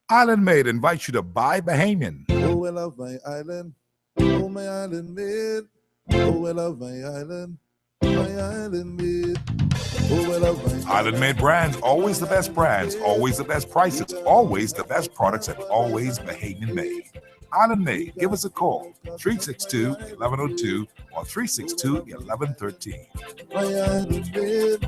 Island Made invites you to buy Bahamian. Oh, I love my island. Oh, my island made. Oh, I love my island. My island made. Oh, I love my Island Made brands, always the best brands, always the best prices, always the best products, and always Bahamian made. Island Made, give us a call, 362-1102 or 362-1113. My island made.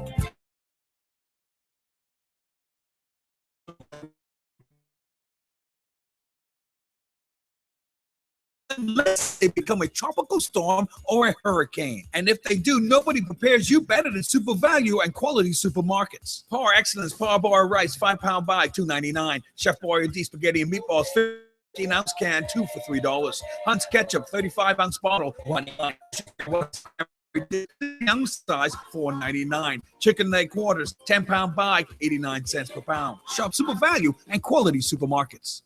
Unless they become a tropical storm or a hurricane. And if they do, nobody prepares you better than Super Value and Quality Supermarkets. Par Excellence Par Bar Rice, 5-pound bag, $2.99. Chef Boyardee Spaghetti and Meatballs, 15-ounce can, 2 for $3. Hunt's Ketchup, 35-ounce bottle, $1.99. Young size, $4.99. Chicken leg quarters, 10-pound bag, 89 cents per pound. Shop Super Value and Quality Supermarkets.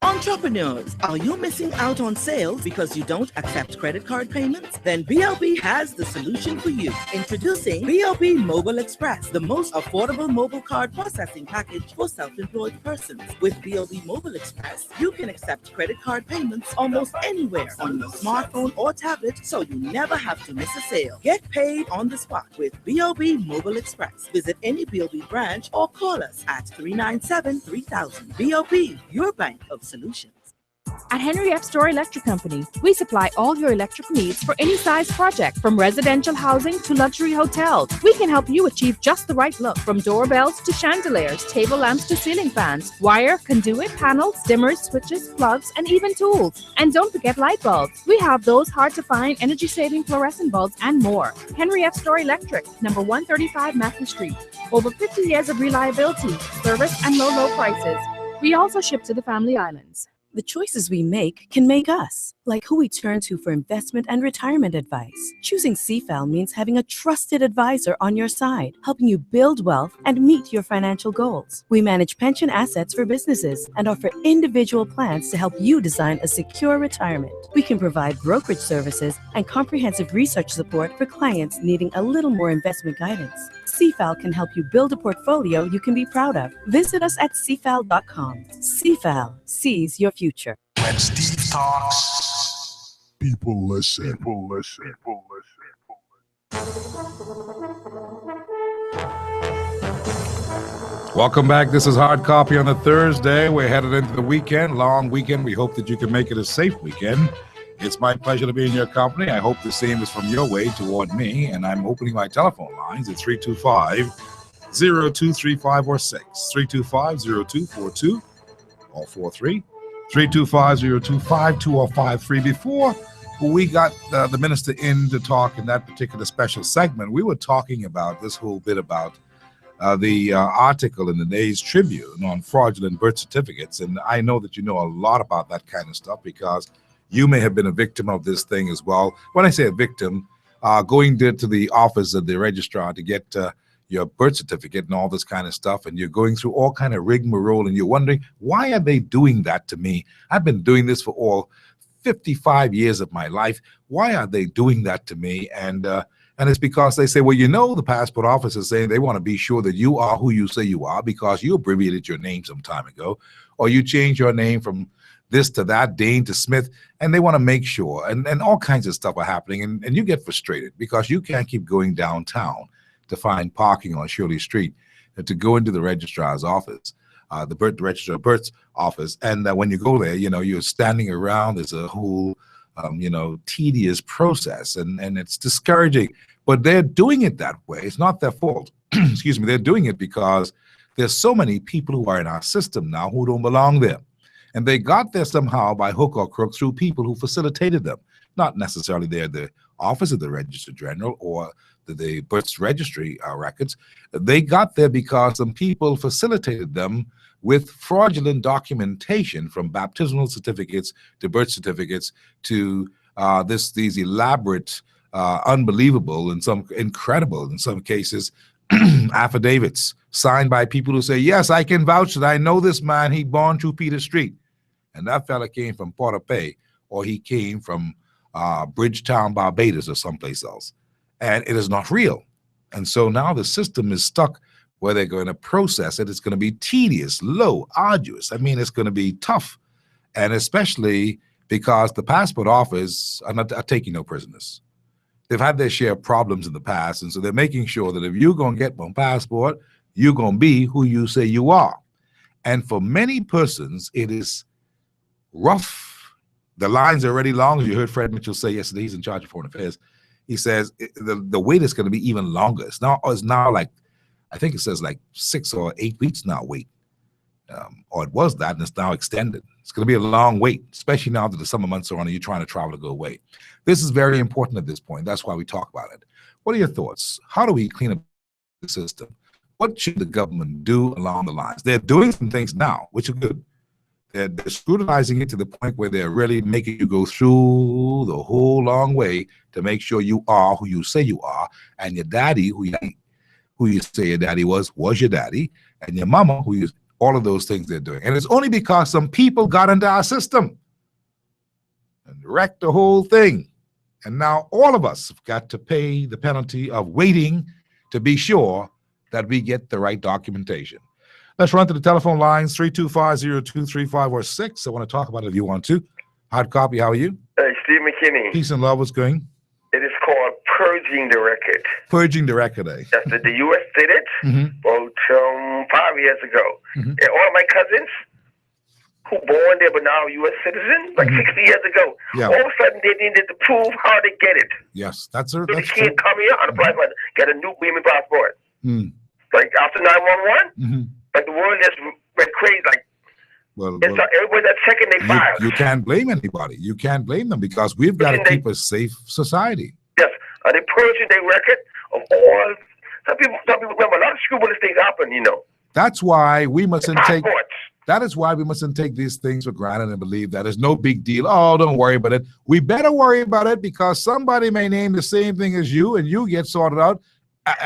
Entrepreneurs, are you missing out on sales because you don't accept credit card payments? Then BLB has the solution for you. Introducing BLB Mobile Express, the most affordable mobile card processing package for self-employed persons. With BLB Mobile Express, you can accept credit card payments almost anywhere on your smartphone or tablet, so you never have to miss a sale. Get paid on the spot with BLB Mobile Express. Visit any BLB branch or call us at 397-3000. BLB, your bank of solutions. At Henry F. Store Electric Company, we supply all your electric needs for any size project, from residential housing to luxury hotels. We can help you achieve just the right look, from doorbells to chandeliers, table lamps to ceiling fans, wire, conduit, panels, dimmers, switches, plugs, and even tools. And don't forget light bulbs. We have those hard-to-find, energy-saving fluorescent bulbs and more. Henry F. Store Electric, number 135 Matthew Street. Over 50 years of reliability, service, and low prices. We also ship to the Family Islands. The choices we make can make us, like who we turn to for investment and retirement advice. Choosing CFAL means having a trusted advisor on your side, helping you build wealth and meet your financial goals. We manage pension assets for businesses and offer individual plans to help you design a secure retirement. We can provide brokerage services and comprehensive research support for clients needing a little more investment guidance. CFAL can help you build a portfolio you can be proud of. Visit us at cfal.com. CFAL sees your future. When Steve talks, people listen. People listen. People listen. Welcome back. This is Hard Copy on a Thursday. We're headed into the weekend, long weekend. We hope that you can make it a safe weekend. It's my pleasure to be in your company. I hope the same is from your way toward me, and I'm opening my telephone lines at 325-0235 or 6, 325-0242 or 43, 325-0252 or 53. Before we got the minister in to talk in that particular special segment, we were talking about this whole bit about the article in the Day's Tribune on fraudulent birth certificates, and I know that you know a lot about that kind of stuff because you may have been a victim of this thing as well. When I say a victim, going to the office of the registrar to get your birth certificate and all this kind of stuff, and you're going through all kind of rigmarole, and you're wondering, why are they doing that to me? I've been doing this for all 55 years of my life. Why are they doing that to me? And it's because they say, well, you know, the passport office is saying they want to be sure that you are who you say you are because you abbreviated your name some time ago, or you changed your name from this to that, Dane to Smith, and they want to make sure, and all kinds of stuff are happening, and you get frustrated because you can't keep going downtown to find parking on Shirley Street and to go into the registrar's office, the registrar of birth's office, and when you go there, you know, you're standing around. There's a whole, you know, tedious process, and it's discouraging. But they're doing it that way. It's not their fault. Excuse me. They're doing it because there's so many people who are in our system now who don't belong there. And they got there somehow by hook or crook through people who facilitated them. Not necessarily they're the office of the Registrar General or the birth registry records. They got there because some people facilitated them with fraudulent documentation, from baptismal certificates to birth certificates to these elaborate, unbelievable, and some incredible, in some cases, affidavits signed by people who say, yes, I can vouch that I know this man, he born 2 Peter Street. And that fella came from Port-au-Paix, or he came from Bridgetown, Barbados, or someplace else. And it is not real. And so now the system is stuck where they're going to process it. It's going to be tedious, low, arduous. I mean, it's going to be tough. And especially because the passport office are taking no prisoners. They've had their share of problems in the past. And so they're making sure that if you're going to get one passport, you're going to be who you say you are. And for many persons, it is rough. The lines are already long. As you heard Fred Mitchell say yesterday, he's in charge of foreign affairs. He says the wait is going to be even longer. It's now like, I think it says like 6 or 8 weeks now wait. Or it was that, and it's now extended. It's going to be a long wait, especially now that the summer months are on and you're trying to travel to go away. This is very important at this point. That's why we talk about it. What are your thoughts? How do we clean up the system? What should the government do along the lines? They're doing some things now, which are good. They're scrutinizing it to the point where they're really making you go through the whole long way to make sure you are who you say you are, and your daddy, who you say your daddy was your daddy, and your mama, all of those things they're doing. And it's only because some people got into our system and wrecked the whole thing. And now all of us have got to pay the penalty of waiting to be sure that we get the right documentation. Let's run to the telephone lines, 325-0235 or 6. I want to talk about it if you want to. Hard copy, how are you? Hey, Steve McKinney. Peace and love, what's going? It is called purging the record. Purging the record, eh? Yes, the U.S. did it about 5 years ago. And all of my cousins who born there but now U.S. citizens, like 60 years ago, all of a sudden they needed to prove how they get it. Yes, that's so they can't come here and apply for get a new beaming passport. Like after 9/11, like the world just went crazy. Like everybody that's checking their files. You can't blame anybody. You can't blame them because we've got to keep a safe society. Yes, and they purging their record of all. Some people remember a lot of scrupulous things happen. You know. That's why we mustn't take. That is why we mustn't take these things for granted and believe that it's no big deal. Oh, don't worry about it. We better worry about it because somebody may name the same thing as you, and you get sorted out.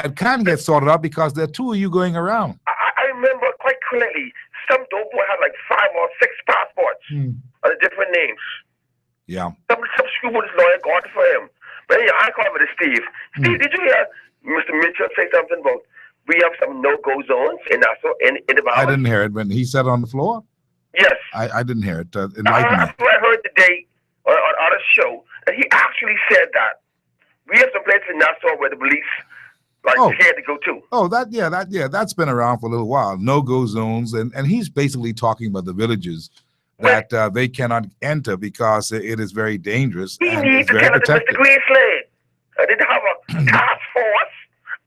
It can get sorted out because there are 2 of you going around. I remember quite clearly some dope boy had like 5 or 6 passports under different names. Yeah. Some scrupulous lawyer got it for him. But yeah, I call him to Steve. Steve, did you hear Mr. Mitchell say something about we have some no-go zones in the Bahamas? I didn't hear it when he said on the floor. Yes. I didn't hear it. Enlighten me. I heard today on a show that he actually said that we have some places in Nassau where the police scared to go to. Oh, that's been around for a little while. No-go zones, and he's basically talking about the villages that they cannot enter because it is very dangerous. He needs to tell us Mr. Greenslade. They didn't have a task force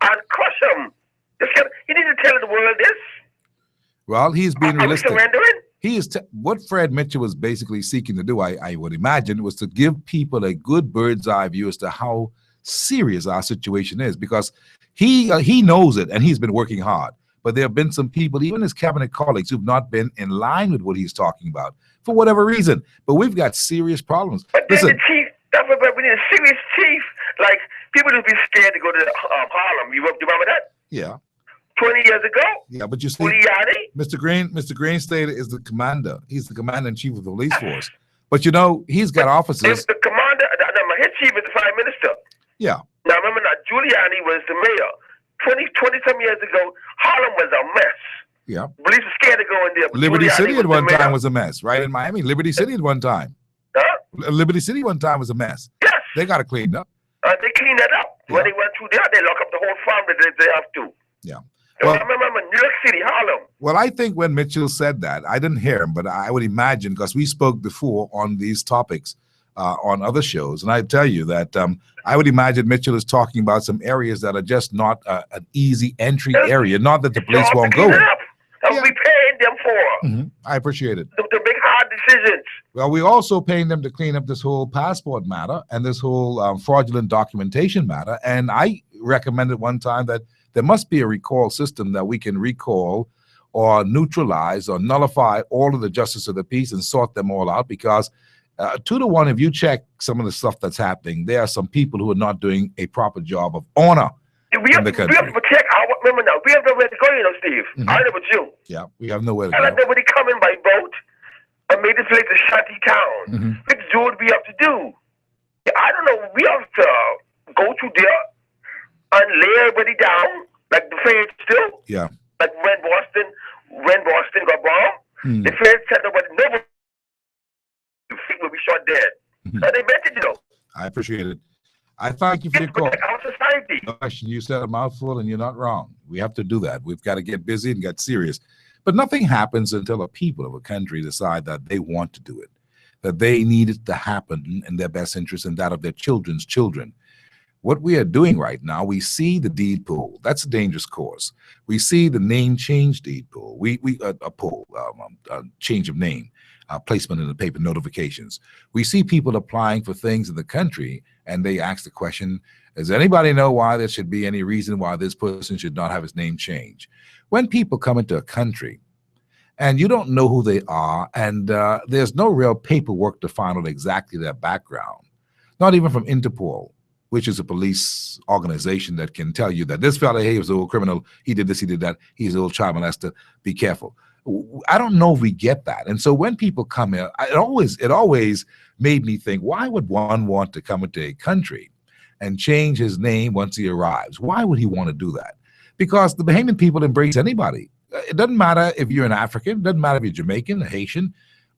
and crush him. He needs to tell the world this. Well, he's being realistic. Surrendering? He is what Fred Mitchell was basically seeking to do, I would imagine, was to give people a good bird's eye view as to how serious our situation is, because he knows it and he's been working hard. But there have been some people, even his cabinet colleagues, who've not been in line with what he's talking about for whatever reason. But we've got serious problems. But then the chief, that's what we need, a serious chief. Like people would be scared to go to Harlem. You remember that? Yeah. 20 years ago. Yeah, but you see, Giuliani. Mr. Green State is the commander. He's the commander-in-chief of the police force. But you know, he's got officers. If the commander, his chief is the prime minister. Yeah. Now remember now, Giuliani was the mayor. 20-some years ago, Harlem was a mess. Yeah. Police were scared to go in there. Liberty Giuliani City at was one the time mayor. was a mess, right? In Miami, Liberty City at one time. Huh? Liberty City one time was a mess. Yes. They got it cleaned up. They cleaned that up. When they went through there, they lock up the whole farm that they have to. Yeah. Well, I remember New York City, Harlem. Well, I think when Mitchell said that, I didn't hear him, but I would imagine, because we spoke before on these topics on other shows, and I tell you that I would imagine Mitchell is talking about some areas that are just not an easy entry area, not that the police won't go in. That's what we paying them for. I appreciate it. The big hard decisions. Well, we're also paying them to clean up this whole passport matter and this whole fraudulent documentation matter. And I recommended one time that there must be a recall system that we can recall or neutralize or nullify all of the justice of the peace and sort them all out, because 2-to-1, if you check some of the stuff that's happening, there are some people who are not doing a proper job of honor in the country. We have to protect our women now. We have nowhere to go, Steve. I live with you. Yeah, we have nowhere to I go. let nobody come in by boat and made this place a shanty town. Let's do what we have to do. I don't know. We have to go through there and lay everybody down like the feds still. Yeah. Like when Boston got bombed, the feds said nobody will be shot dead. And they meant it, I appreciate it. I thank you for your call. Our society. No question. You said a mouthful and you're not wrong. We have to do that. We've got to get busy and get serious. But nothing happens until the people of a country decide that they want to do it, that they need it to happen in their best interest and that of their children's children. What we are doing right now, we see the deed pool. That's a dangerous course. We see the name change deed pool. We change of name, placement in the paper, notifications. We see people applying for things in the country, and they ask the question, does anybody know why there should be any reason why this person should not have his name changed? When people come into a country and you don't know who they are, and there's no real paperwork to find out exactly their background, not even from Interpol, which is a police organization that can tell you that this fella, hey, he was a little criminal, he did this, he did that, he's a little child molester, be careful. I don't know if we get that. And so when people come in, it always made me think, why would one want to come into a country and change his name once he arrives? Why would he want to do that? Because the Bahamian people embrace anybody. It doesn't matter if you're an African, it doesn't matter if you're Jamaican, a Haitian.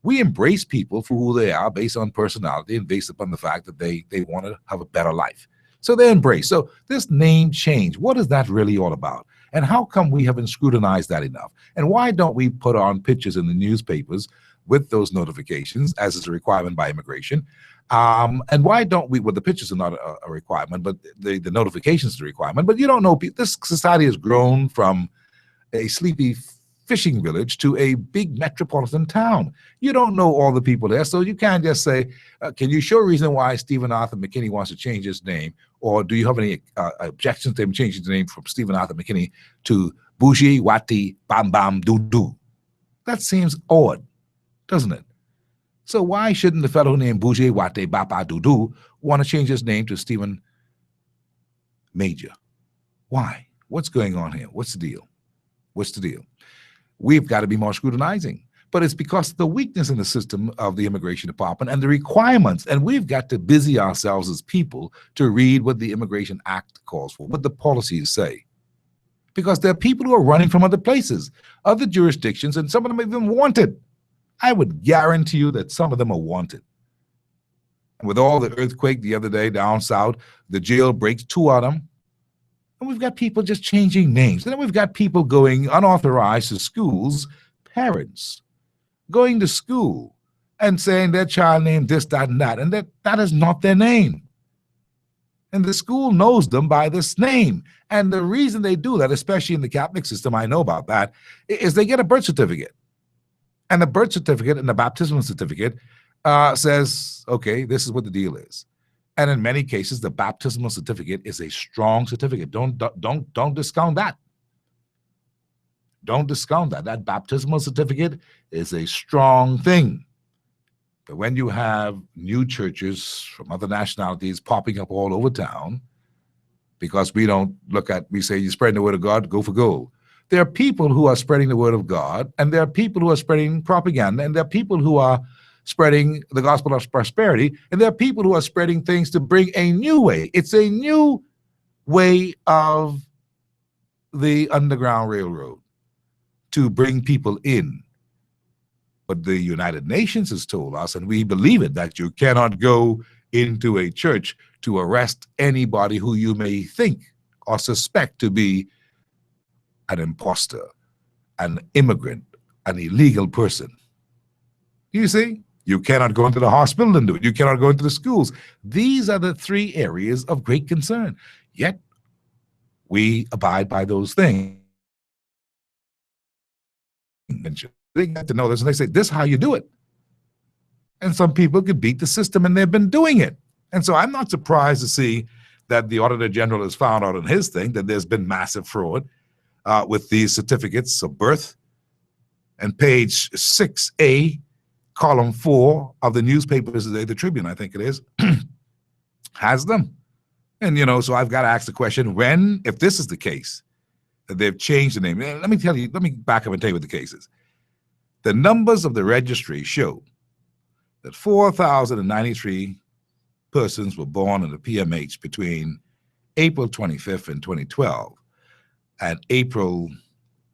We embrace people for who they are based on personality and based upon the fact that they want to have a better life. So they embrace. So this name change, what is that really all about? And how come we haven't scrutinized that enough? And why don't we put on pictures in the newspapers with those notifications, as is a requirement by immigration? And why don't we, well, the pictures are not a requirement, but the notifications are a requirement. But you don't know, this society has grown from a sleepy fishing village to a big metropolitan town. You don't know all the people there, so you can't just say, can you show a reason why Stephen Arthur McKinney wants to change his name? Or do you have any objections to him changing his name from Stephen Arthur McKinney to Bougie Wati Bam Bam Doo Doo? That seems odd, doesn't it? So why shouldn't the fellow named Bougie Wati Bapa Doo Doo want to change his name to Stephen Major? Why? What's going on here? What's the deal? What's the deal? We've got to be more scrutinizing. But it's because of the weakness in the system of the Immigration Department and the requirements. And we've got to busy ourselves as people to read what the Immigration Act calls for, what the policies say. Because there are people who are running from other places, other jurisdictions, and some of them are even wanted. I would guarantee you that some of them are wanted. And with all the earthquake the other day down south, the jail breaks, 2 of them. And we've got people just changing names. And then we've got people going unauthorized to schools, parents going to school and saying their child named this, that, and that. And that is not their name. And the school knows them by this name. And the reason they do that, especially in the Catholic system, I know about that, is they get a birth certificate. And the birth certificate and the baptismal certificate says, okay, this is what the deal is. And in many cases, the baptismal certificate is a strong certificate. Don't discount that. Don't discount that. That baptismal certificate is a strong thing. But when you have new churches from other nationalities popping up all over town, because we don't look at, we say, you spread the word of God, go for gold. there are people who are spreading the word of God, and there are people who are spreading propaganda, and there are people who are spreading the gospel of prosperity, and there are people who are spreading things to bring a new way. It's a new way of the Underground Railroad to bring people in. But the United Nations has told us, and we believe it, that you cannot go into a church to arrest anybody who you may think or suspect to be an imposter, an immigrant, an illegal person. You see, you cannot go into the hospital and do it. You cannot go into the schools. These are the three areas of great concern. Yet, we abide by those things. They get to know this, and they say, this is how you do it. And some people could beat the system, and they've been doing it. And so I'm not surprised to see that the Auditor General has found out in his thing that there's been massive fraud with these certificates of birth. And page 6A, column 4 of the newspapers today, the Tribune, I think it is, has them. And, you know, so I've got to ask the question, when, if this is the case, that they've changed the name. Let me back up and tell you what the case is. The numbers of the registry show that 4,093 persons were born in the PMH between April 25th in 2012 and April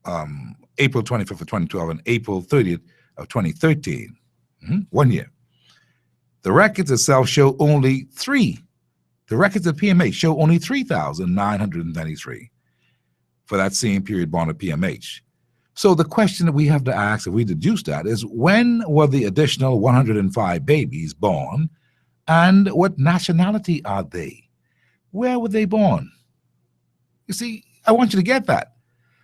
25th of 2012 and April 30th of 2013. 1 year. The records itself show only 3. The records of PMH show only 3,993 for that same period born at PMH. So the question that we have to ask, if we deduce that, is when were the additional 105 babies born, and what nationality are they? Where were they born? You see, I want you to get that,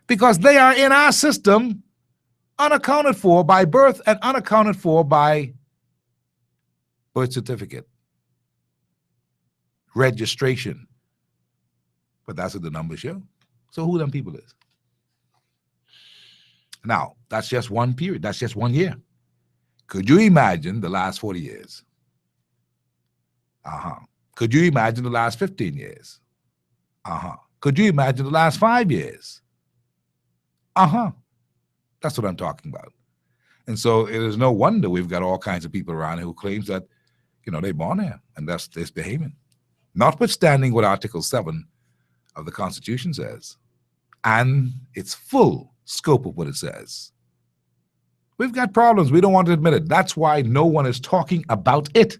because they are in our system unaccounted for by birth and unaccounted for by birth certificate, registration. But that's what the numbers show. So who them people is? Now, that's just one period. That's just 1 year. Could you imagine the last 40 years? Could you imagine the last 15 years? Could you imagine the last 5 years? That's what I'm talking about. And so it is no wonder we've got all kinds of people around here who claims that, you know, they're born here and that's this behaving. Notwithstanding what Article 7 of the Constitution says and its full scope of what it says. We've got problems. We don't want to admit it. That's why no one is talking about it.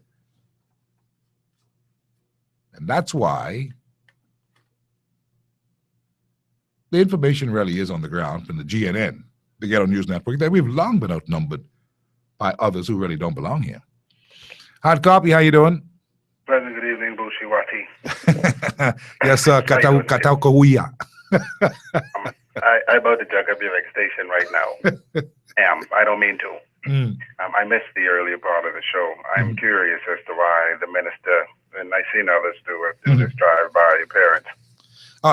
And that's why the information really is on the ground from the GNN, the Ghetto News Network, that we've long been outnumbered by others who really don't belong here. Hard copy, how you doing? Pleasant good evening, Bushiwati. Yes, sir. Katau Kahuya. I about to jug up your station right now. I don't mean to. I missed the earlier part of the show. I'm curious as to why the minister, and I've seen others do it, do this drive-by your parents.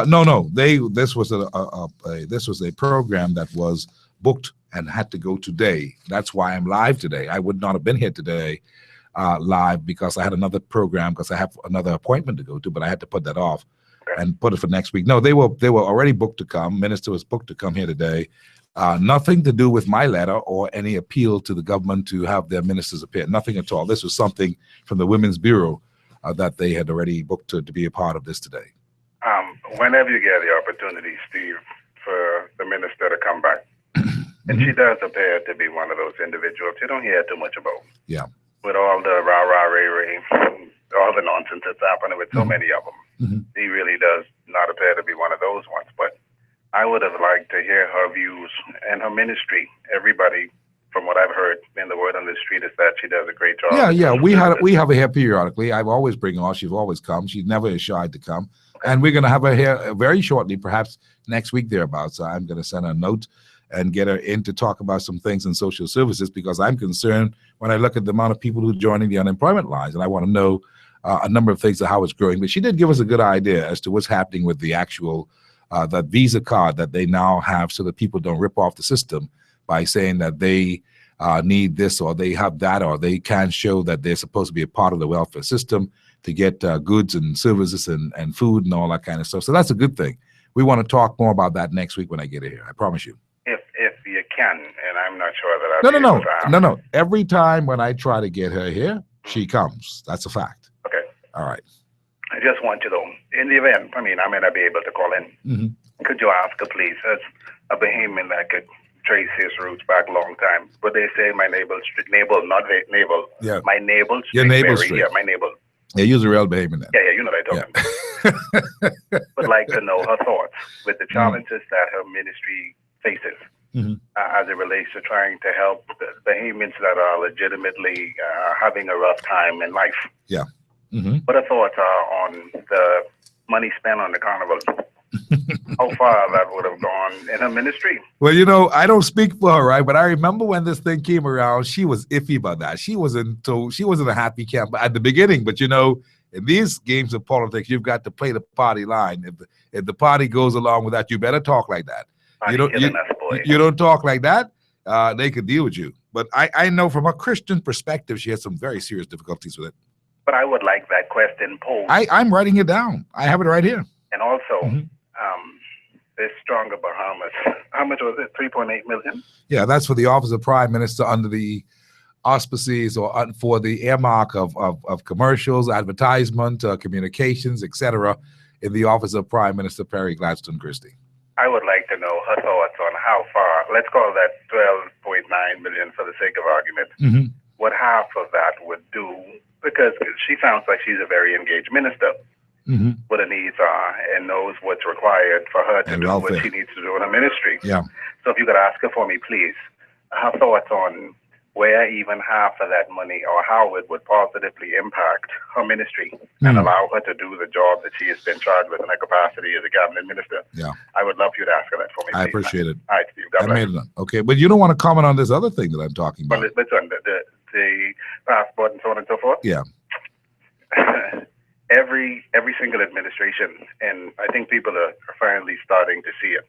No. This was a program that was booked and had to go today. That's why I'm live today. I would not have been here today live because I had another program, because I have another appointment to go to, but I had to put that off and put it for next week. No, they were already booked to come. Minister was booked to come here today. Nothing to do with my letter or any appeal to the government to have their ministers appear. Nothing at all. This was something from the Women's Bureau that they had already booked to be a part of this today. Whenever you get the opportunity, Steve, for the minister to come back, and she does appear to be one of those individuals you don't hear too much about. Yeah. With all the rah-rah-ray-ray, all the nonsense that's happening with so many of them. He really does not appear to be one of those ones. But I would have liked to hear her views and her ministry. Everybody, from what I've heard in the word on the street, is that she does a great job. Yeah. We have her here periodically. I've always bring her on. She's always come. She's never shied to come. And we're going to have her here very shortly, perhaps next week thereabouts. So I'm going to send her a note and get her in to talk about some things in social services, because I'm concerned when I look at the amount of people who are joining the unemployment lines, and I want to know a number of things of how it's growing. But she did give us a good idea as to what's happening with the actual that Visa card that they now have, so that people don't rip off the system by saying that they need this or they have that, or they can show that they're supposed to be a part of the welfare system to get goods and services and food and all that kind of stuff. So that's a good thing. we want to talk more about that next week when I get here. I promise you. If you can, and I'm not sure that No. Every time when I try to get her here, she comes. That's a fact. Okay. All right. I just want you to know, in the event, I may not be able to call in. Could you ask her, please, as a Bahamian that could trace his roots back a long time? But they say my navel, not navel. Yeah. My navel Your navel Mary, straight. Yeah, my navel. Yeah, use a real Bahamian then. Yeah, you know what I'm talking about. Would like to know her thoughts with the challenges that her ministry faces as it relates to trying to help the Bahamians that are legitimately having a rough time in life. Yeah. What her thoughts are on the money spent on the carnival. How far that would have gone in her ministry. Well, you know, I don't speak for her, right? But I remember when this thing came around, she was iffy about that. She wasn't a happy camp at the beginning. But you know, in these games of politics, you've got to play the party line. If the party goes along with that, you better talk like that. You don't talk like that, they could deal with you. But I know from a Christian perspective, she has some very serious difficulties with it. But I would like that question posed. I'm writing it down. I have it right here. And also, this Stronger Bahamas, how much was it? 3.8 million? Yeah, that's for the Office of Prime Minister under the auspices or for the earmark of commercials, advertisement, communications, etc. in the Office of Prime Minister Perry Gladstone Christie. I would like to know her thoughts on how far, let's call that 12.9 million for the sake of argument, what half of that would do, because she sounds like she's a very engaged minister. What her needs are and knows what's required for her to do what she needs to do in her ministry. Yeah. So if you could ask her for me, please, her thoughts on where even half of that money or how it would positively impact her ministry and allow her to do the job that she has been charged with in her capacity as a cabinet minister. Yeah. I would love you to ask her that for me. I please. appreciate it. All right, Steve. God I bless. made it up. Okay, but you don't want to comment on this other thing that I'm talking about. But listen, the passport and so on and so forth. Yeah. Every single administration, and I think people are finally starting to see it,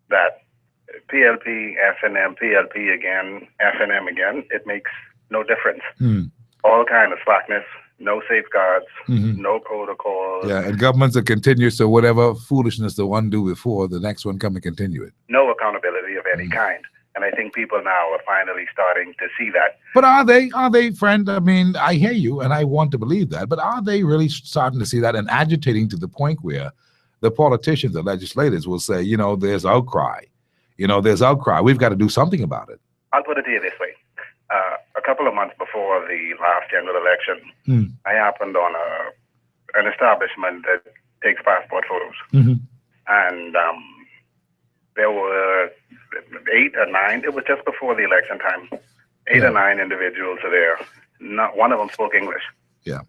that PLP, FNM, PLP again, FNM again, it makes no difference. All kind of slackness, no safeguards, no protocols. Yeah, and governments will continue, so whatever foolishness the one do before, the next one come and continue it. No accountability of any kind. And I think people now are finally starting to see that. But are they, friend? I mean, I hear you, and I want to believe that, but are they really starting to see that and agitating to the point where the politicians, the legislators will say, you know, there's outcry. You know, there's outcry. We've got to do something about it. I'll put it to you this way. A couple of months before the last general election, I happened on an establishment that takes passport photos. And there were 8 or 9, it was just before the election time, 8 or 9 individuals are there. Not one of them spoke English. Yeah.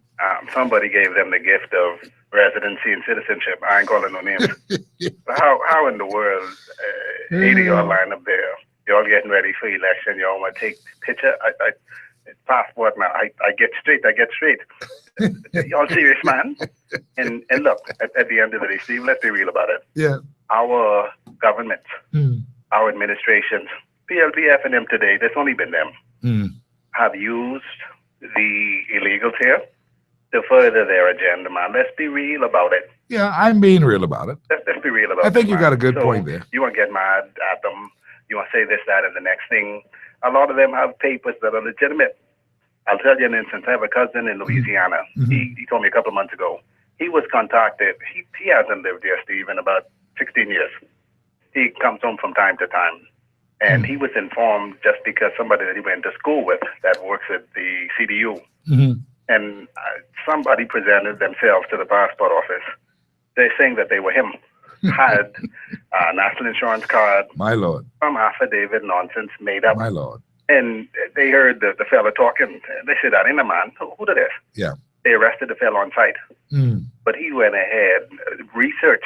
Somebody gave them the gift of residency and citizenship. I ain't calling no names. How in the world, 80 y'all line up there, y'all getting ready for election, y'all want to take picture? Passport now, I get straight. Y'all serious, man? And look, at the end of the day, Steve, let's be real about it. Yeah. Our government, our administrations, PLP, FNM today, there's only been them, have used the illegals here to further their agenda, man. Let's be real about it. Yeah, I'm being real about it. Let's be real about it. I think you got a good So, point there. You want to get mad at them. You want to say this, that, and the next thing. A lot of them have papers that are legitimate. I'll tell you an instance. I have a cousin in Louisiana. He told me a couple of months ago. He was contacted. He hasn't lived there, Steve, in about 16 years. He comes home from time to time. And he was informed just because somebody that he went to school with that works at the CDU. And somebody presented themselves to the passport office. They're saying that they were him. Had a national insurance card. My Lord. Some affidavit nonsense made up. My Lord. And they heard the fella talking. They said, that ain't a man. Who did this? Yeah. They arrested the fella on site. But he went ahead, researched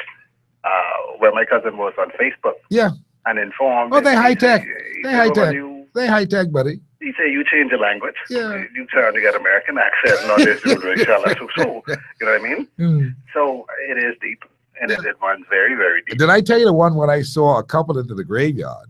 where my cousin was on Facebook. Yeah. And informed. Oh, they high tech. They high tech. They high tech, buddy. He said, you change the language. Yeah. You trying to get American accent, not this. You know what I mean? So it is deep. And it runs very, very deep. Did I tell you the one when I saw a couple into the graveyard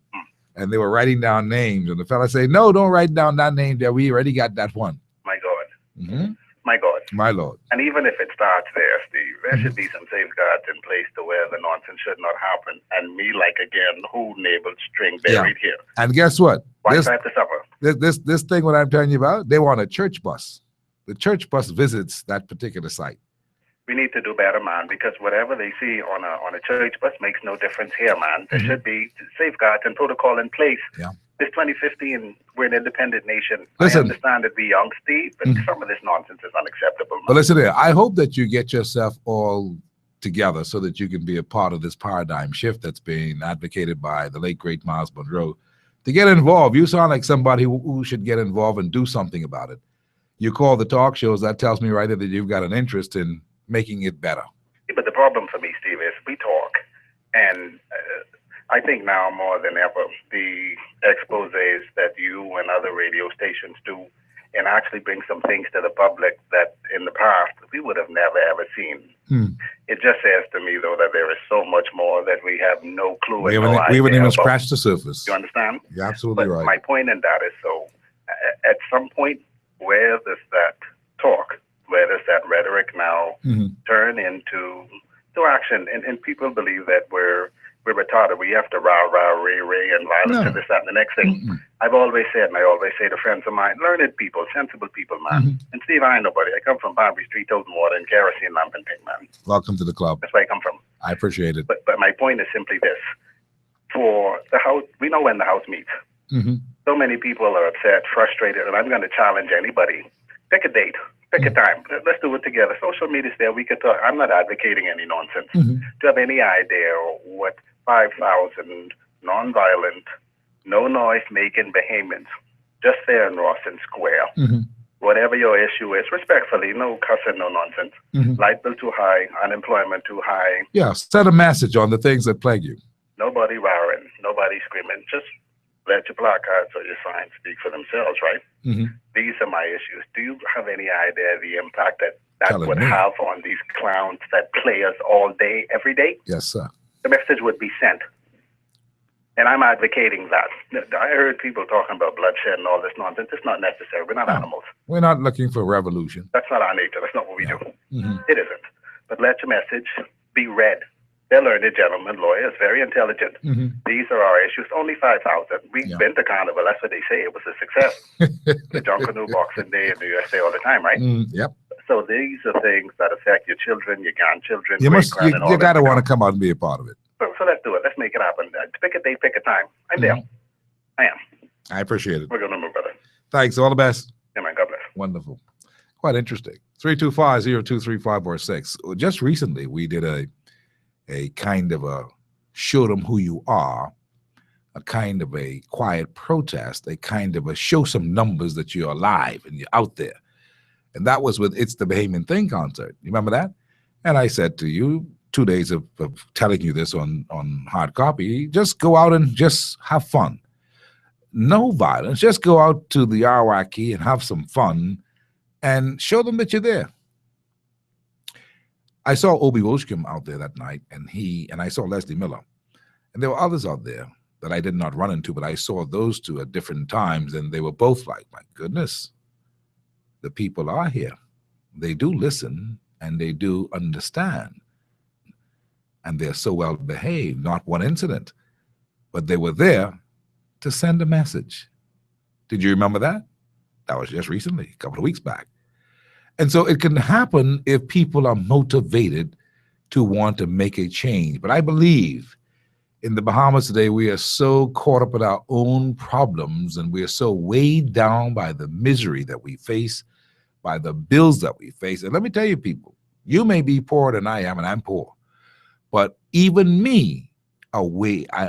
and they were writing down names and the fella said, no, don't write down that name there. We already got that one. My God. My God. My Lord. And even if it starts there, Steve, there should be some safeguards in place to where the nonsense should not happen. And me, like again, who neighbored string buried here. And guess what? Why This, try to suffer? this thing what I'm telling you about, they want a church bus. The church bus visits that particular site. We need to do better, man, because whatever they see on a church bus makes no difference here, man. There should be safeguards and protocol in place. Yeah. This 2015, we're an independent nation. Listen. I understand that we're young, Steve, but some of this nonsense is unacceptable, man. But listen here, I hope that you get yourself all together so that you can be a part of this paradigm shift that's being advocated by the late, great Miles Monroe. To get involved, you sound like somebody who should get involved and do something about it. You call the talk shows, that tells me right there that you've got an interest in making it better. Yeah, but the problem for me, Steve, is we talk, and I think now more than ever, the exposés that you and other radio stations do and actually bring some things to the public that in the past we would have never ever seen. It just says to me, though, that there is so much more that we have no clue. We and haven't, no we haven't idea even about. scratched the surface. You understand? You're absolutely But right. my point in that is, so at some point, where does that talk, where does that rhetoric now turn into action? And people believe that we're retarded. We have to ray, and violence and this, that, and the next thing. I've always said, and I always say to friends of mine, learned people, sensible people, man. And Steve, I ain't nobody. I come from Barbary Street, toting water, and kerosene lamp and pink, man. Welcome to the club. That's where I come from. I appreciate it. But my point is simply this. For the House, we know when the House meets. So many people are upset, frustrated, and I'm going to challenge anybody. Pick a date. Pick a time. Let's do it together. Social media's there. We could talk. I'm not advocating any nonsense. Do you have any idea what 5,000 nonviolent, no noise making Bahamians just there in Rawson Square, whatever your issue is, respectfully, no cussing, no nonsense. Light bill too high, unemployment too high. Yeah, send a message on the things that plague you. Nobody roaring, nobody screaming. Just let your placards or your signs speak for themselves, right? These are my issues. Do you have any idea the impact that would have on these clowns that play us all day, every day? Yes, sir. The message would be sent. And I'm advocating that. I heard people talking about bloodshed and all this nonsense. It's not necessary. We're not animals. We're not looking for revolution. That's not our nature. That's not what we do. It isn't. But let your message be read. They're learned gentlemen, lawyers, very intelligent. These are our issues. Only 5,000. We've been to Carnival. That's what they say. It was a success. The John Canoe Boxing Day in the USA all the time, right? Yep. So these are things that affect your children, your grandchildren. You must. great-grand, and all You got to that. want to come out and be a part of it. So let's do it. Let's make it happen. Pick a day, pick a time. I'm there. I am. I appreciate it. We're going to move, brother. Thanks. All the best. Yeah, man. God bless. Wonderful. Quite interesting. 325-023546. Well, just recently, we did a kind of a show them who you are, a kind of a quiet protest, a kind of a show some numbers that you're alive and you're out there. And that was with It's the Bahamian Thing concert. You remember that? And I said to you, 2 days of telling you this on hard copy, just go out and just have fun. No violence. Just go out to the Arawaki and have some fun and show them that you're there. I saw Obi Wolshkim out there that night, and I saw Leslie Miller. And there were others out there that I did not run into, but I saw those two at different times, and they were both like, my goodness, the people are here. They do listen, and they do understand. And they're so well behaved, not one incident. But they were there to send a message. Did you remember that? That was just recently, a couple of weeks back. And so it can happen if people are motivated to want to make a change. But I believe in the Bahamas today, we are so caught up in our own problems, and we are so weighed down by the misery that we face, by the bills that we face. And let me tell you, people, you may be poorer than I am, and I'm poor. But even me, I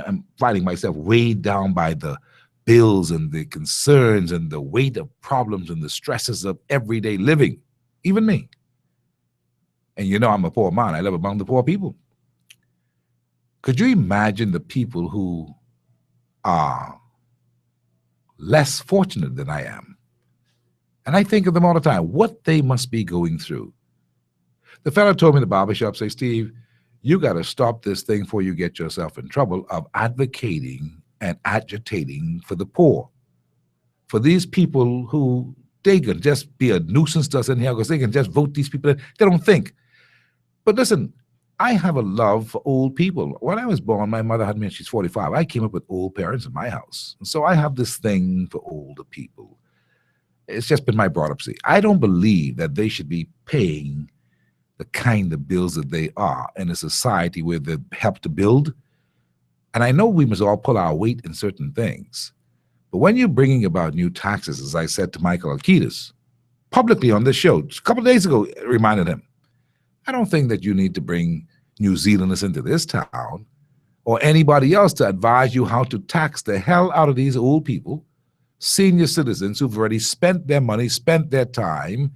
am finding myself weighed down by the bills and the concerns and the weight of problems and the stresses of everyday living. Even me. And you know I'm a poor man. I live among the poor people. Could you imagine the people who are less fortunate than I am? And I think of them all the time, what they must be going through. The fellow told me in the barbershop, say, Steve, you got to stop this thing before you get yourself in trouble of advocating and agitating for the poor, for these people who they can just be a nuisance to us in here because they can just vote these people in. They don't think. But listen, I have a love for old people. When I was born, my mother had me, and she's 45. I came up with old parents in my house. And so I have this thing for older people. It's just been my brought up. I don't believe that they should be paying the kind of bills that they are in a society where they help to build. And I know we must all pull our weight in certain things. But when you're bringing about new taxes, as I said to Michael Alkitis, publicly on this show, a couple of days ago, I reminded him, I don't think that you need to bring New Zealanders into this town or anybody else to advise you how to tax the hell out of these old people, senior citizens who've already spent their money, spent their time,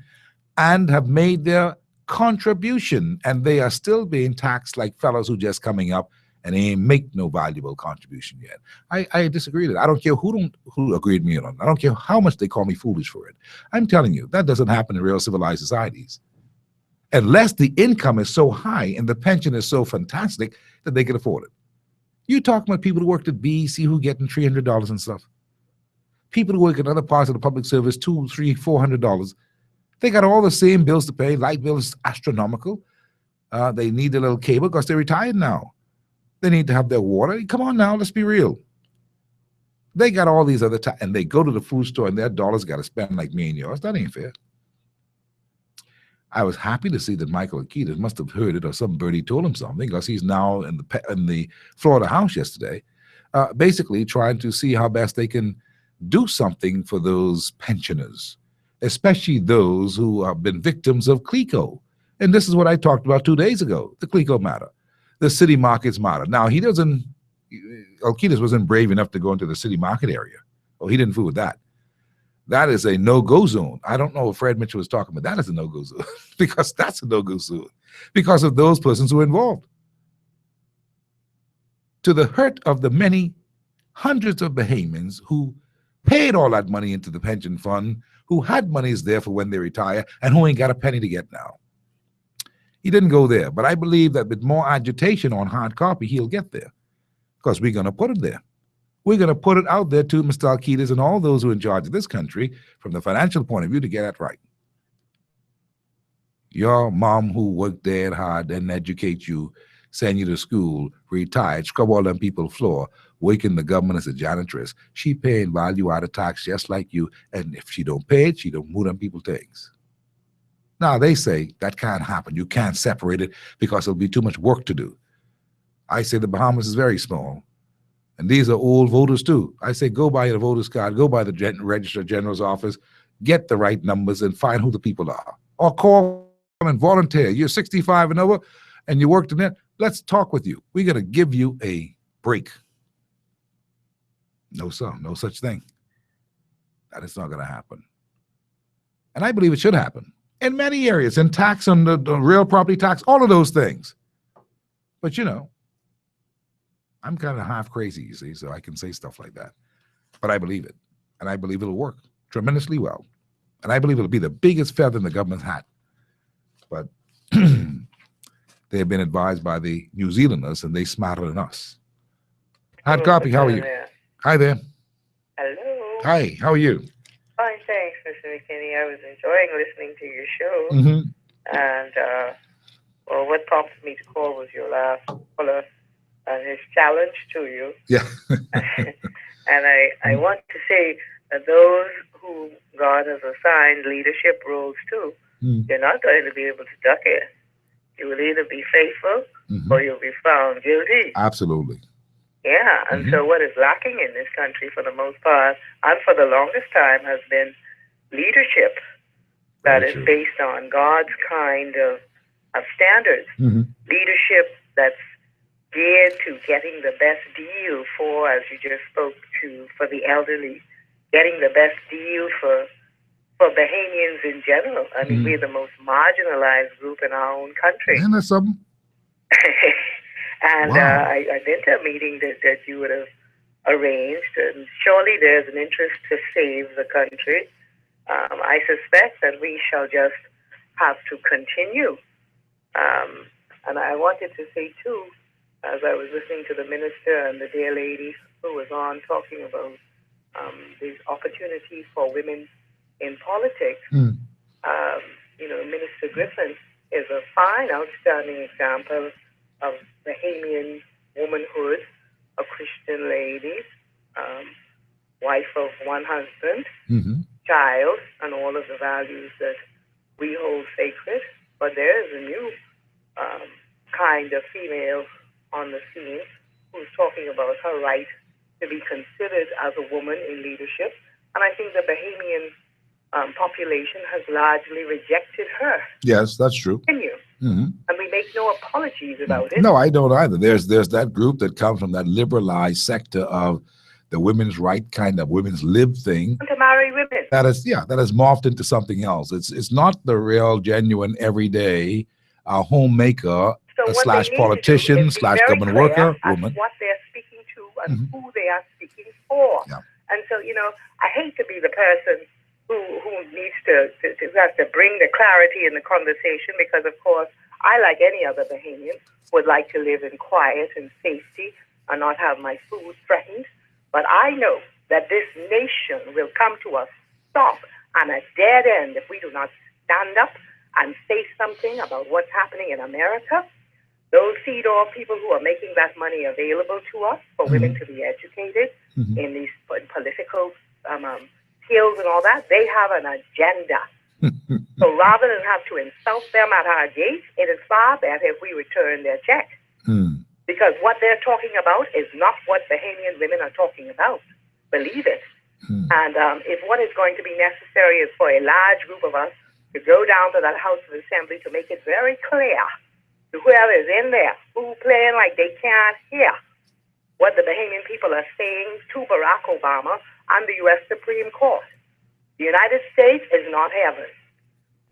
and have made their contribution, and they are still being taxed like fellows who just coming up and they ain't make no valuable contribution yet. I disagree with it. I don't care who agreed with me on it. I don't care how much they call me foolish for it. I'm telling you, that doesn't happen in real civilized societies. Unless the income is so high and the pension is so fantastic that they can afford it. You talking about people who worked at BEC who getting $300 and stuff. People who work in other parts of the public service, $200, $300, $400. They got all the same bills to pay. Light bill is astronomical. They need a little cable because they're retired now. They need to have their water. Come on now, let's be real. They got all these other and they go to the food store and their dollars got to spend like me and yours. That ain't fair. I was happy to see that Michael Alkitis must have heard it or some birdie told him something because he's now in the Florida House yesterday, basically trying to see how best they can do something for those pensioners, especially those who have been victims of CLECO. And this is what I talked about 2 days ago, the CLECO matter, the city markets matter. Now, Alkitis wasn't brave enough to go into the city market area. Oh, he didn't fool with that. That is a no-go zone. I don't know if Fred Mitchell was talking, but that is a no-go zone because that's a no-go zone because of those persons who are involved. To the hurt of the many hundreds of Bahamians who paid all that money into the pension fund, who had monies there for when they retire, and who ain't got a penny to get now. He didn't go there, but I believe that with more agitation on hard copy, he'll get there because we're going to put it there. We're going to put it out there to Mr. Alkitis and all those who are in charge of this country from the financial point of view to get that right. Your mom who worked dead hard and educate you, send you to school, retired, scrub all them people's floor, working the government as a janitress, she paying value out of tax just like you. And if she don't pay it, she don't move them people's things. Now, they say that can't happen. You can't separate it because it'll be too much work to do. I say the Bahamas is very small. And these are old voters too. I say go buy the voter's card, go by the Register General's office, get the right numbers and find who the people are. Or call and volunteer. You're 65 and over and you worked in it. Let's talk with you. We're going to give you a break. No, sir. No such thing. That is not going to happen. And I believe it should happen in many areas, in tax on the real property tax, all of those things. But you know, I'm kind of half crazy, you see, so I can say stuff like that. But I believe it, and I believe it'll work tremendously well. And I believe it'll be the biggest feather in the government's hat. But they have been advised by the New Zealanders, and they smarter than us. Hard copy, how are you? Hi there. Hello. Hi, how are you? Fine, thanks, Mr. McKinney. I was enjoying listening to your show. Mm-hmm. And, well, what prompted me to call was your last caller and his challenge to you. Yeah. And I want to say that those who God has assigned leadership roles to, you're not going to be able to duck it. You will either be faithful or you'll be found guilty. Absolutely. Yeah, and so what is lacking in this country for the most part, and for the longest time, has been leadership that is based on God's kind of standards. Leadership that's geared to getting the best deal for, as you just spoke to, for the elderly, getting the best deal for Bahamians in general. I mean, we're the most marginalized group in our own country. And that's something. And I've been to a meeting that you would have arranged, and surely there's an interest to save the country. I suspect that we shall just have to continue. And I wanted to say, too, as I was listening to the minister and the dear lady who was on talking about these opportunities for women in politics. Mm. Minister Griffin is a fine, outstanding example of Bahamian womanhood, a Christian lady, wife of one husband, child, and all of the values that we hold sacred. But there is a new kind of female on the scene who's talking about her right to be considered as a woman in leadership. And I think the Bahamian population has largely rejected her. Yes, that's true. Continue. Mm-hmm. And we make no apologies about it. No, I don't either. There's that group that comes from that liberalized sector of the women's right kind of women's lib thing. To marry women. That has morphed into something else. It's not the real, genuine, everyday homemaker slash politician slash government worker woman. What they're speaking to and who they are speaking for. Yeah. And so, I hate to be the person who needs to have to bring the clarity in the conversation, because, of course, I, like any other Bahamian, would like to live in quiet and safety and not have my food threatened. But I know that this nation will come to a stop and a dead end if we do not stand up and say something about what's happening in America. Those CEDAW people who are making that money available to us for women to be educated in these political skills and all that, they have an agenda. So rather than have to insult them at our gate, it is far better if we return their check. Because what they're talking about is not what Bahamian women are talking about. Believe it. And if what is going to be necessary is for a large group of us to go down to that House of Assembly to make it very clear to whoever is in there who playing like they can't hear what the Bahamian people are saying to Barack Obama and the U.S. Supreme Court. The United States is not heaven.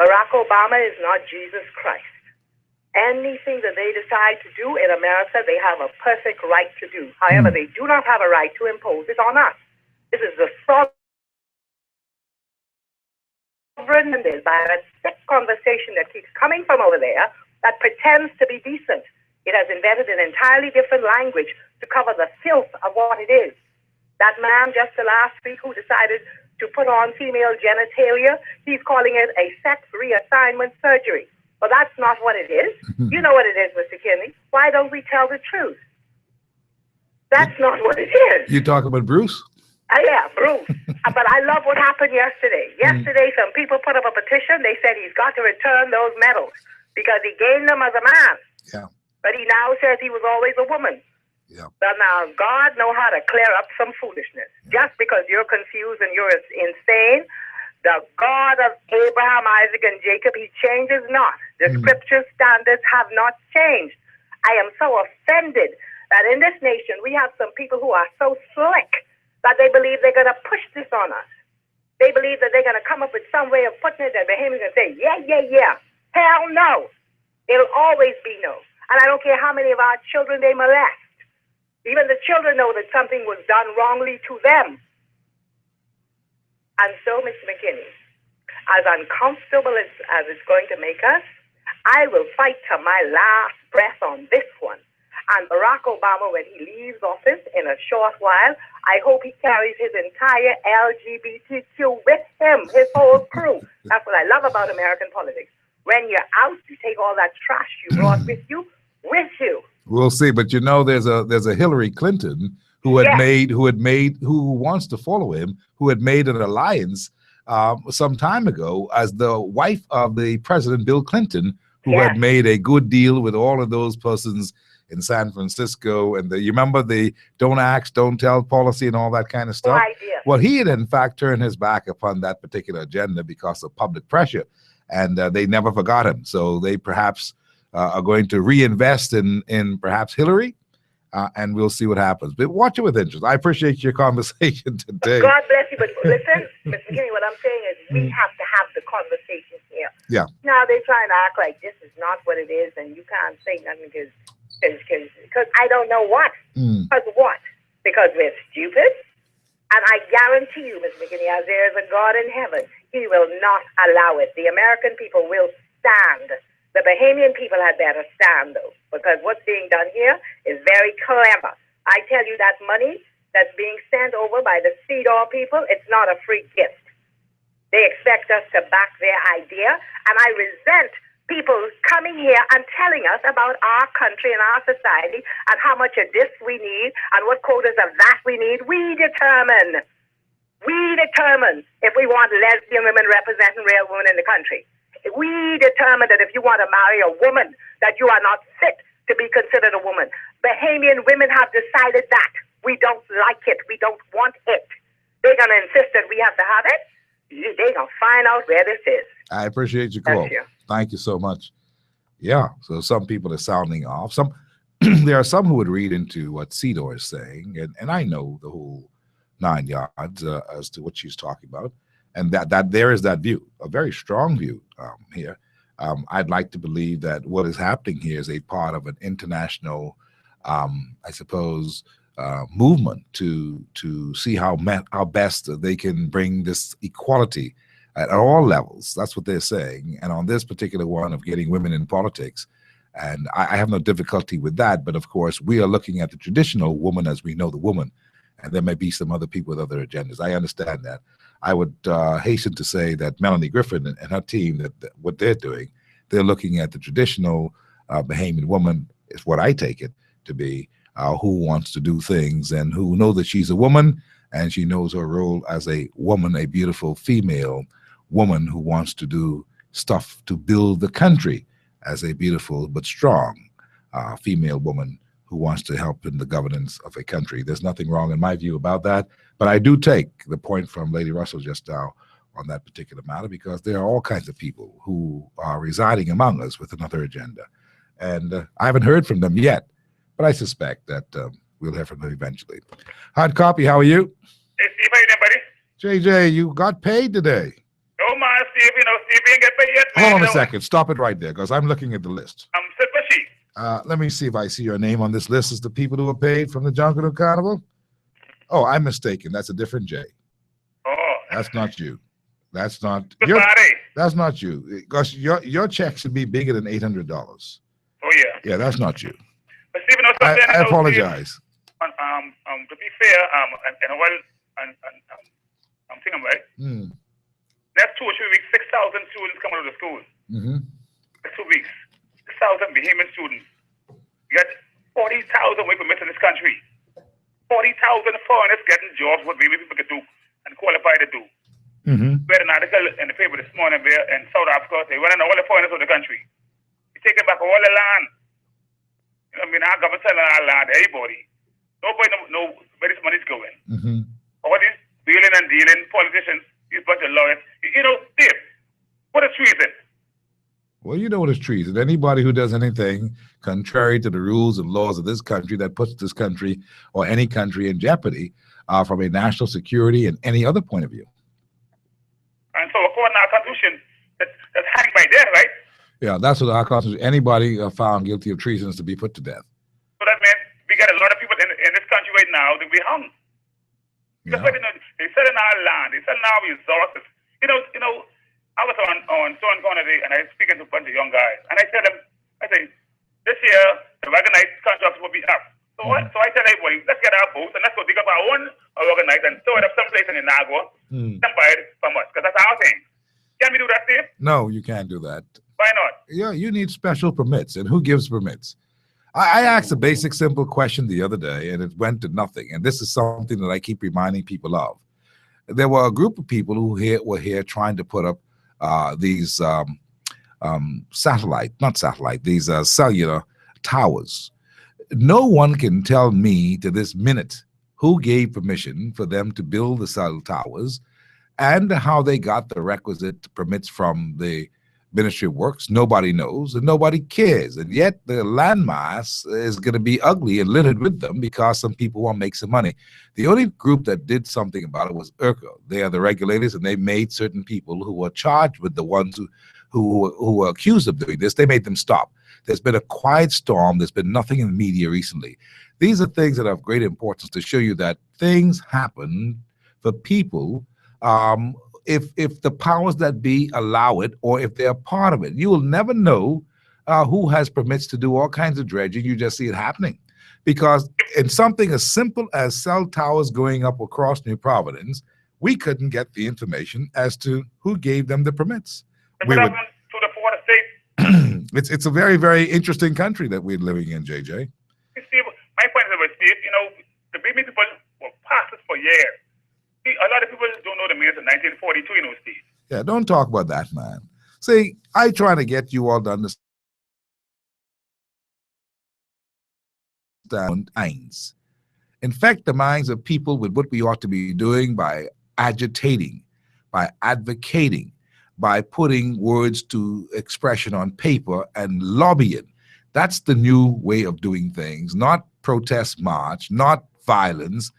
Barack Obama is not Jesus Christ. Anything that they decide to do in America, they have a perfect right to do. However, they do not have a right to impose it on us. This is the sovereign, and there's a sick conversation that keeps coming from over there that pretends to be decent. It has invented an entirely different language to cover the filth of what it is. That man just last week who decided to put on female genitalia, he's calling it a sex reassignment surgery. Well, that's not what it is. You know what it is, Mr. Kinney. Why don't we tell the truth? That's not what it is. You talking about Bruce? Yeah, Bruce. But I love what happened yesterday. Yesterday, some people put up a petition. They said he's got to return those medals because he gained them as a man. Yeah. But he now says he was always a woman. Yeah. But now God know how to clear up some foolishness. Just because you're confused and you're insane, the God of Abraham, Isaac, and Jacob, he changes not. The scripture standards have not changed. I am so offended that in this nation we have some people who are so slick that they believe they're going to push this on us. They believe that they're going to come up with some way of putting it that Bahamians are going to say, yeah. Hell no. It'll always be no. And I don't care how many of our children they molest. Even the children know that something was done wrongly to them. And so, Mr. McKinney, as uncomfortable as it's going to make us, I will fight to my last breath on this one. And Barack Obama, when he leaves office in a short while, I hope he carries his entire LGBTQ with him, his whole crew. That's what I love about American politics. When you're out, you take all that trash you brought with you. We'll see, but there's a Hillary Clinton who wants to follow him, who had made an alliance some time ago as the wife of the President Bill Clinton, who had made a good deal with all of those persons in San Francisco. And you remember the don't ask, don't tell policy and all that kind of stuff? Well, he had in fact turned his back upon that particular agenda because of public pressure, and they never forgot him. So they perhaps are going to reinvest in perhaps Hillary, and we'll see what happens. But watch it with interest. I appreciate your conversation today. God bless you. But listen, Mr. McKinney, what I'm saying is we have to have the conversation here. Yeah. Now they're trying to act like this is not what it is, and you can't say nothing because I don't know what. Because what? Because we're stupid. And I guarantee you, Mr. McKinney, as there is a God in heaven, he will not allow it. The American people will stand. The Bahamian people had better stand, though, because what's being done here is very clever. I tell you, that money that's being sent over by the CEDAW people, it's not a free gift. They expect us to back their idea, and I resent people coming here and telling us about our country and our society and how much of this we need and what quotas of that we need. We determine if we want lesbian women representing real women in the country. We determine that if you want to marry a woman, that you are not fit to be considered a woman. Bahamian women have decided that. We don't like it. We don't want it. They're going to insist that we have to have it. They're going to find out where this is. I appreciate your call. Thank you so much. Yeah, so some people are sounding off. There are some who would read into what Cedar is saying, and I know the whole 9 yards as to what she's talking about, and that there is that view, a very strong view here. I'd like to believe that what is happening here is a part of an international, I suppose, movement to see how best they can bring this equality at all levels. That's what they're saying. And on this particular one of getting women in politics, and I have no difficulty with that, but of course we are looking at the traditional woman as we know the woman, and there may be some other people with other agendas. I understand that. I would hasten to say that Melanie Griffin and her team, that what they're doing, they're looking at the traditional Bahamian woman, is what I take it to be, who wants to do things and who know that she's a woman and she knows her role as a woman, a beautiful female woman who wants to do stuff to build the country as a beautiful but strong female woman who wants to help in the governance of a country. There's nothing wrong in my view about that, but I do take the point from Lady Russell just now on that particular matter, because there are all kinds of people who are residing among us with another agenda. And I haven't heard from them yet, but I suspect that we'll hear from them eventually. Hard copy, how are you? Hey, Steve, how you doing, buddy? JJ, you got paid today. Oh, my, Steve, Steve didn't get paid yet. Hold on a second. Stop it right there, because I'm looking at the list. I'm Sipashi. Let me see if I see your name on this list as the people who are paid from the Jungle Carnival. Oh, I'm mistaken. That's a different J. Oh. That's not you. That's not that's not you. Because your check should be bigger than $800. Oh, yeah. Yeah, that's not you. But Steve, I apologize. To be fair, I'm thinking right. Next 2 or 3 weeks, 6,000 students come out of the school. Next 2 weeks, 6,000 Bahamian students. You got 40,000 work permits in this country. 40,000 foreigners getting jobs what we people could do and qualify to do. We had an article in the paper this morning where in South Africa, they running all the foreigners of the country. They're taking back all the land. You know what I mean? Our government selling our land to everybody. Nobody know where this money's going. All these wheeling and dealing politicians, these bunch of lawyers. You know, Dave, what is treason? Well, you know what is treason. Anybody who does anything contrary to the rules and laws of this country that puts this country or any country in jeopardy from a national security and any other point of view. And so according to our Constitution, that's hanged by death, right? Yeah, that's what our Constitution. Anybody found guilty of treason is to be put to death. So that means we got a lot of people in this country right now that we hung. Because they're selling our land, they're selling our resources. You know, I was on Stone Corner today, and I was speaking to a bunch of young guys, and I said, this year the organized contracts will be up. So I tell everybody, let's get our boats and let's go dig up our own organized and throw it up someplace in Inagua and buy it from us, because that's our thing. Can we do that, Steve? No, you can't do that. Why not? Yeah, you need special permits, and who gives permits? I asked a basic, simple question the other day, and it went to nothing. And this is something that I keep reminding people of. There were a group of people who were here trying to put up these cellular towers. No one can tell me to this minute who gave permission for them to build the cellular towers and how they got the requisite permits from the Ministry of Works. Nobody knows and nobody cares. And yet the landmass is going to be ugly and littered with them because some people want to make some money. The only group that did something about it was IRCA. They are the regulators, and they made certain people who were charged with the ones who were accused of doing this, they made them stop. There's been a quiet storm. There's been nothing in the media recently. These are things that are of great importance to show you that things happen for people if the powers that be allow it, or if they're part of it. You will never know who has permits to do all kinds of dredging. You just see it happening. Because in something as simple as cell towers going up across New Providence, we couldn't get the information as to who gave them the permits. What We would, happened to the border state? it's a very, very interesting country that we're living in, JJ. You see, my point is, Steve, the baby people were pastors for years. See, a lot of people don't know the means of 1942, Steve. Yeah, don't talk about that, man. See, I try to get you all to understand minds. Infect the minds of people with what we ought to be doing by agitating, by advocating, by putting words to expression on paper and lobbying. That's the new way of doing things, not protest march, not violence,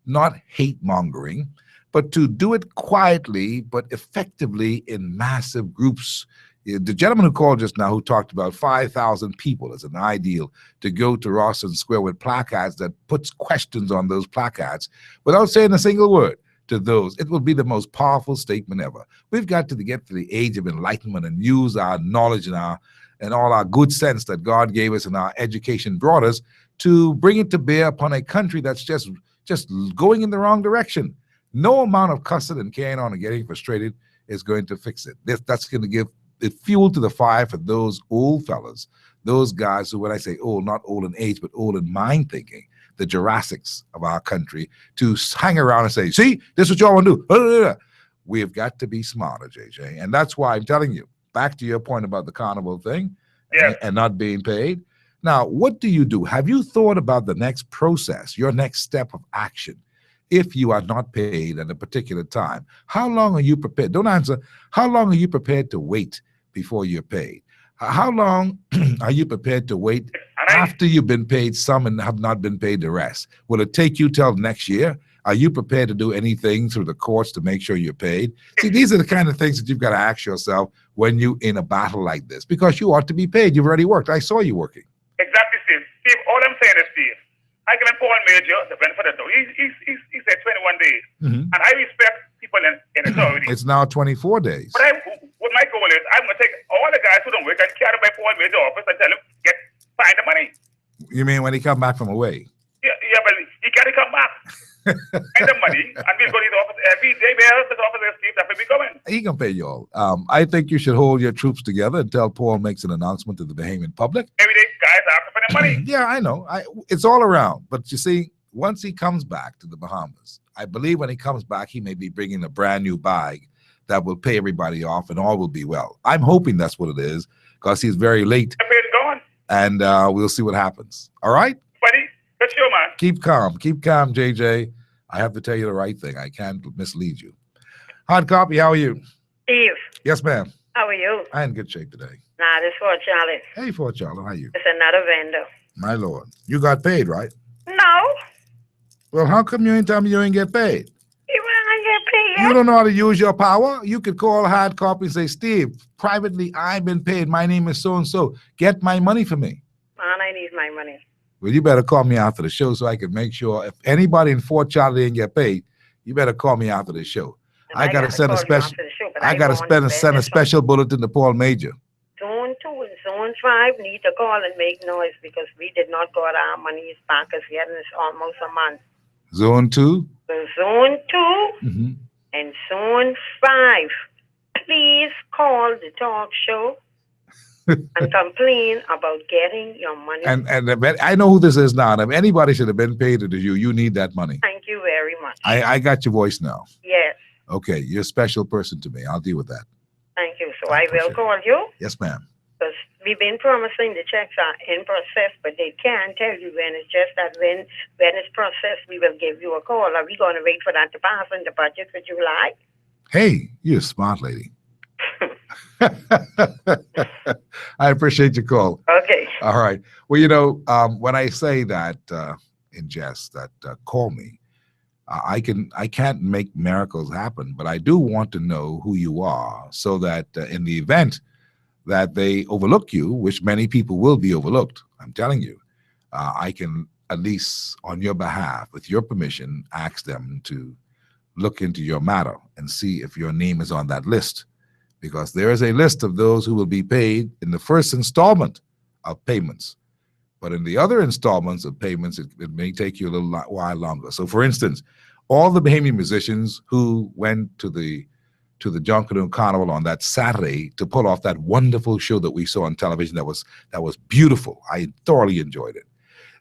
not hate mongering, but to do it quietly but effectively in massive groups. The gentleman who called just now, who talked about 5,000 people as an ideal to go to Rawson Square with placards that puts questions on those placards without saying a single word to those, it will be the most powerful statement ever. We've got to get to the age of enlightenment and use our knowledge and all our good sense that God gave us and our education brought us to bring it to bear upon a country that's just going in the wrong direction. No amount of cussing and carrying on and getting frustrated is going to fix it. That's going to give it fuel to the fire for those old fellas, those guys who, when I say old, not old in age, but old in mind thinking, the Jurassics of our country, to hang around and say, see, this is what y'all want to do. We have got to be smarter, JJ. And that's why I'm telling you, back to your point about the carnival thing and not being paid. Now, what do you do? Have you thought about the next process, your next step of action? If you are not paid at a particular time, how long are you prepared? Don't answer. How long are you prepared to wait before you're paid? How long are you prepared to wait after you've been paid some and have not been paid the rest? Will it take you till next year? Are you prepared to do anything through the courts to make sure you're paid? See, these are the kind of things that you've got to ask yourself when you're in a battle like this, because you ought to be paid. You've already worked. I saw you working. Exactly, Steve. Steve, all I'm saying is, Steve, I can Paul Major the benefit of the doubt. He said 21 days. And I respect people in authority. It's now 24 days. But what my goal is, I'm going to take all the guys who don't work and carry by Paul Major office and tell him, find the money. You mean when he come back from away? Yeah, but he got to come back. Find the money, and we'll go to his office every day. His office is Steve, that will be coming. He can pay you all. I think you should hold your troops together until Paul makes an announcement to the Bahamian public. Every day, guys are after for the money. Yeah, I know. It's all around. But you see, once he comes back to the Bahamas, I believe when he comes back, he may be bringing a brand new bag that will pay everybody off and all will be well. I'm hoping that's what it is, because he's very late. Gone. And we'll see what happens. All right? Buddy, that's you, man. Keep calm, JJ. I have to tell you the right thing. I can't mislead you. Hard copy, how are you? Steve. Yes, ma'am. How are you? I'm in good shape today. Nah, this is Fort Charlotte. Hey, Fort Charlotte, how are you? It's another vendor. My Lord. You got paid, right? No. Well, how come you ain't tell me you ain't get paid? You ain't get paid yet? You don't know how to use your power? You could call Hard Copy and say, Steve, privately, I've been paid. My name is so-and-so. Get my money for me. Man, I need my money. Well, you better call me after the show so I can make sure if anybody in Fort Charlotte didn't get paid, you better call me after the show. I gotta send a special. I gotta send a special bulletin to Paul Major. Zone 2 and Zone 5 need to call and make noise because we did not got our monies back as yet, and it's almost a month. Zone 2. So Zone 2 and Zone 5, please call the talk show and complain about getting your money. And I know who this is now. And if anybody should have been paid to you need that money. Thank you very much. I got your voice now. Yes. Okay, you're a special person to me. I'll deal with that. Thank you. So I will call you. Yes, ma'am. Because we've been promising the checks are in process, but they can't tell you when. It's just that when it's processed, we will give you a call. Are we going to wait for that to pass in the budget for July? Hey, you're a smart lady. I appreciate your call. Okay. All right. Well, when I say that in jest, that call me, I can't make miracles happen, but I do want to know who you are so that in the event that they overlook you, which many people will be overlooked, I'm telling you, I can at least on your behalf, with your permission, ask them to look into your matter and see if your name is on that list. Because there is a list of those who will be paid in the first installment of payments. But in the other installments of payments, it may take you a little while longer. So for instance, all the Bahamian musicians who went to the Junkanoo Carnival on that Saturday to pull off that wonderful show that we saw on television that was beautiful. I thoroughly enjoyed it.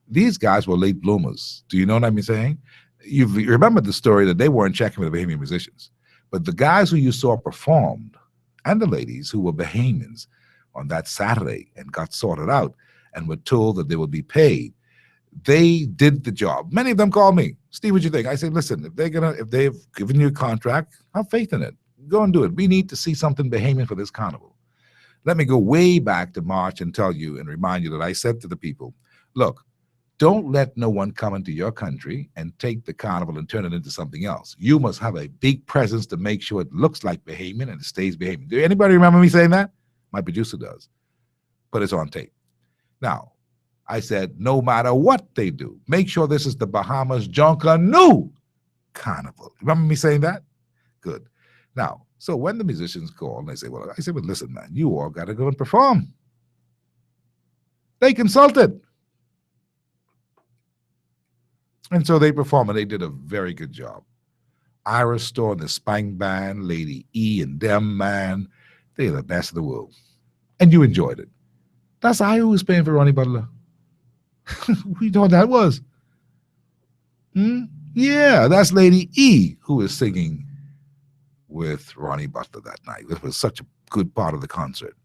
These guys were late bloomers. Do you know what I'm saying? You remember the story that they weren't checking with the Bahamian musicians, but the guys who you saw performed and the ladies who were Bahamians on that Saturday and got sorted out and were told that they would be paid, they did the job. Many of them called me. Steve, what do you think? I said, listen, if they've given you a contract, have faith in it. Go and do it. We need to see something Bahamian for this carnival. Let me go way back to March and tell you and remind you that I said to the people, look, don't let no one come into your country and take the carnival and turn it into something else. You must have a big presence to make sure it looks like Bahamian and it stays Bahamian. Do anybody remember me saying that? My producer does, but it's on tape. Now, I said, no matter what they do, make sure this is the Bahamas Junkanoo Carnival. Remember me saying that? Good. Now, so when the musicians call and they say, well, I said, well, listen, man, you all got to go and perform. They consulted. And so they performed, and they did a very good job. Ira Store and the Spank Band, Lady E and them, man, they're the best of the world. And you enjoyed it. That's I who was paying for Ronnie Butler. We thought that was. Yeah, that's Lady E who was singing with Ronnie Butler that night. This was such a good part of the concert.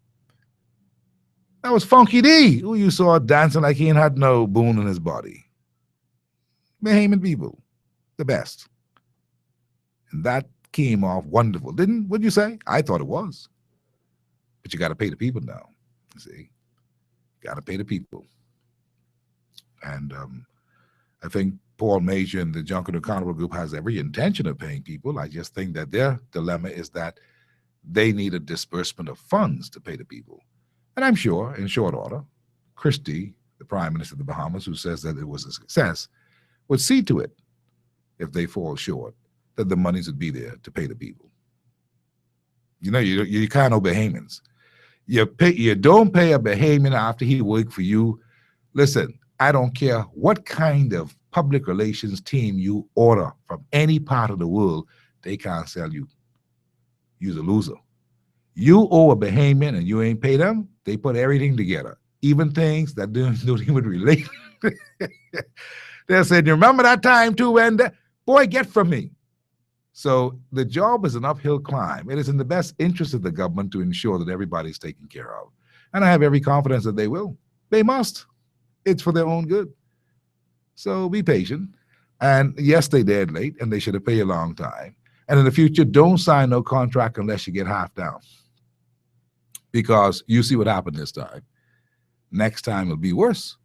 That was Funky D, who you saw dancing like he ain't had no bone in his body. Bahamian people, the best. And that came off wonderful. What'd you say? I thought it was. But you got to pay the people now. You see? Got to pay the people. And I think Paul Major and the Junkanoo Carnival Group has every intention of paying people. I just think that their dilemma is that they need a disbursement of funds to pay the people. And I'm sure, in short order, Christie, the Prime Minister of the Bahamas, who says that it was a success, would see to it, if they fall short, that the monies would be there to pay the people. You know, you can't know Bahamians. You don't pay a Bahamian after he worked for you. Listen, I don't care what kind of public relations team you order from any part of the world, they can't sell you. You're a loser. You owe a Bahamian and you ain't pay them, they put everything together, even things that don't even relate. They said, you remember that time too, when boy, get from me. So the job is an uphill climb. It is in the best interest of the government to ensure that everybody's taken care of. And I have every confidence that they will. They must. It's for their own good. So be patient. And yes, they did late, and they should have paid a long time. And in the future, don't sign no contract unless you get half down. Because you see what happened this time. Next time it'll be worse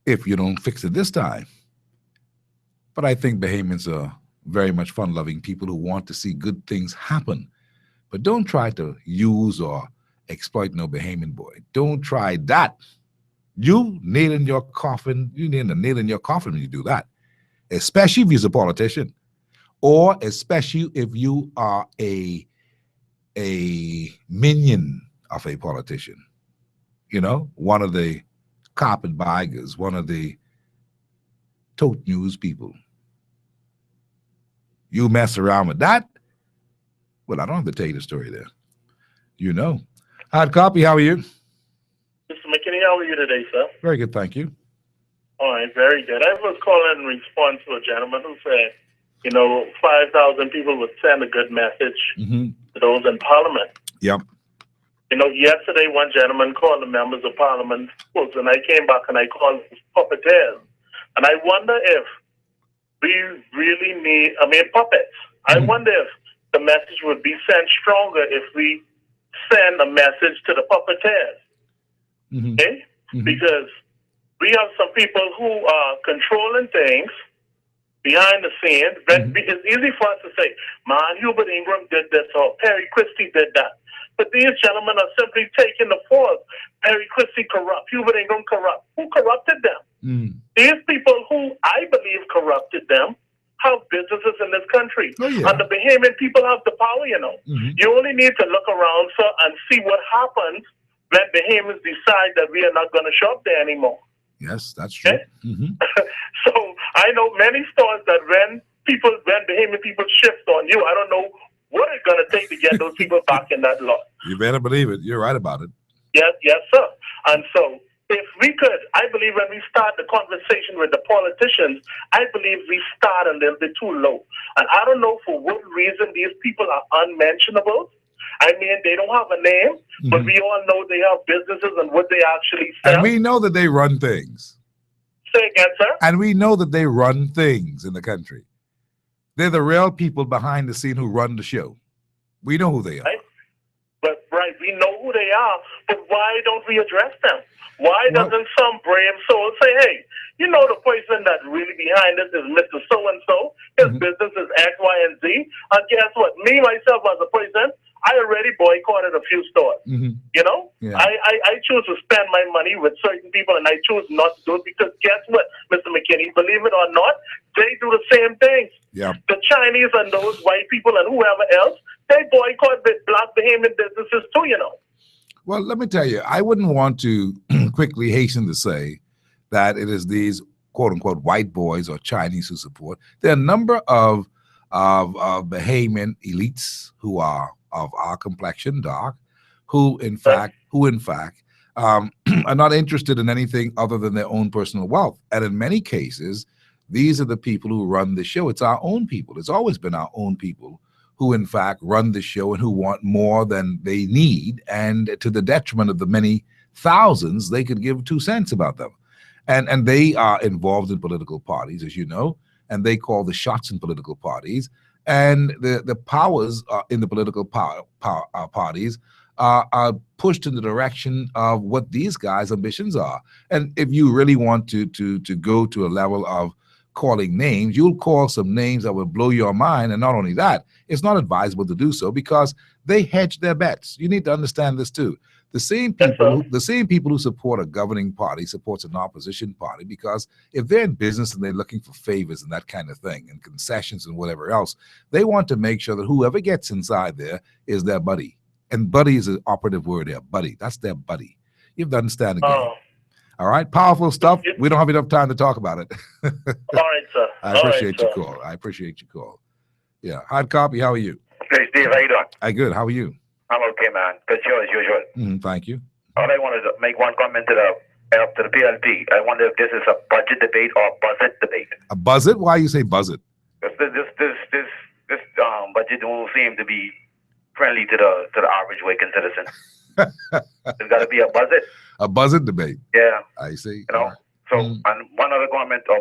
if you don't fix it this time. But I think Bahamians are very much fun-loving people who want to see good things happen. But don't try to use or exploit no Bahamian boy. Don't try that. You nail in your coffin, you need a nail in your coffin when you do that. Especially if you're a politician. Or especially if you are a minion of a politician. You know, one of the carpetbaggers, one of the tote news people. You mess around with that, well, I don't have to tell you the story there. You know. Hard copy, how are you? Mr. McKinney, how are you today, sir? Very good, thank you. All right, very good. I was calling in response to a gentleman who said, 5,000 people would send a good message to those in Parliament. Yep. Yesterday one gentleman called the members of Parliament, and I came back and I called puppeteers. And I wonder if we really need, puppets. I wonder if the message would be sent stronger if we send a message to the puppeteers. Okay? Because we have some people who are controlling things behind the scenes. It's easy for us to say, man, Hubert Ingram did this or Perry Christie did that. But these gentlemen are simply taking the fault. Perry Christie corrupt, Hubert Ingram corrupt. Who corrupted them? These people who I believe corrupted them have businesses in this country. And the Bahamian people have the power, You only need to look around, sir, and see what happens when Bahamians decide that we are not going to shop there anymore. Yes, that's true. So I know many stores that when people, when Bahamian people shift on you, I don't know what it's going to take to get those people back in that lot. You better believe it. You're right about it. Yes, sir. And so, if we could, I believe when we start the conversation with the politicians, I believe we start a little bit too low. And I don't know for what reason these people are unmentionable. I mean, they don't have a name, but we all know they have businesses and what they actually sell. And we know that they run things. Say again, sir? And we know that they run things in the country. They're the real people behind the scene who run the show. We know who they are. Right, we know who they are, but why don't we address them? Why doesn't some brave soul say, hey, you know the person that really behind this is Mr. So-and-so, his business is X, Y, and Z, and guess what? Me, myself, as a person, I already boycotted a few stores. You know? Yeah. I choose to spend my money with certain people, and I choose not to do it because guess what, Mr. McKinney, believe it or not, they do the same things. Yeah. The Chinese and those white people and whoever else, they boycott the black Bahamian businesses too, you know. Well, let me tell you, I wouldn't want to quickly hasten to say that it is these quote-unquote white boys or Chinese who support. There are a number of Bahamian elites who are of our complexion, dark, who in fact are not interested in anything other than their own personal wealth. And in many cases, these are the people who run the show. It's our own people. It's always been our own people who in fact run the show and who want more than they need, and to the detriment of the many thousands they could give 2 cents about them. And they are involved in political parties, as you know, and they call the shots in political parties. And the powers in the political parties are pushed in the direction of what these guys' ambitions are. And if you really want to go to a level of calling names, you'll call some names that will blow your mind. And not only that, it's not advisable to do so because they hedge their bets. You need to understand this too. The same people who support a governing party supports an opposition party, because if they're in business and they're looking for favors and that kind of thing and concessions and whatever else, they want to make sure that whoever gets inside there is their buddy. And buddy is an operative word there. Buddy. That's their buddy. You have to understand the game. All right. Powerful stuff. We don't have enough time to talk about it. All right, sir. I appreciate your call. I appreciate your call. Yeah. Hard copy. How are you? Hey, Steve, how you doing? I'm good. How are you? I'm okay, man. Good show as usual. Thank you. All I wanted to make one comment to the PLP. I wonder if this is a budget debate or a budget debate. A buzz it? Why you say buzz it? This budget don't seem to be friendly to the average working citizen. There's got to be a budget. A budget debate. Yeah. I see. You know. So, and one other comment to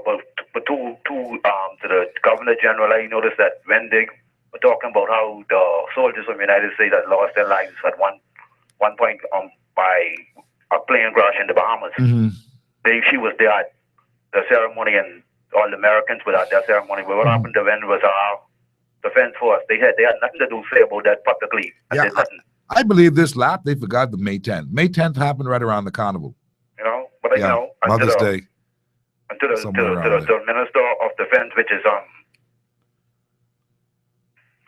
the Governor General. I noticed that when they were talking about how the soldiers from the United States had lost their lives at one point by a plane crash in the Bahamas. She was there at the ceremony, and all the Americans were at their ceremony. But what happened to when was our defense force? They had nothing to say about that publicly. Yeah, I believe this lap they forgot the May 10th. May 10th happened right around the carnival. You know, but you know, Mother's Day. And to the Minister of Defense, which is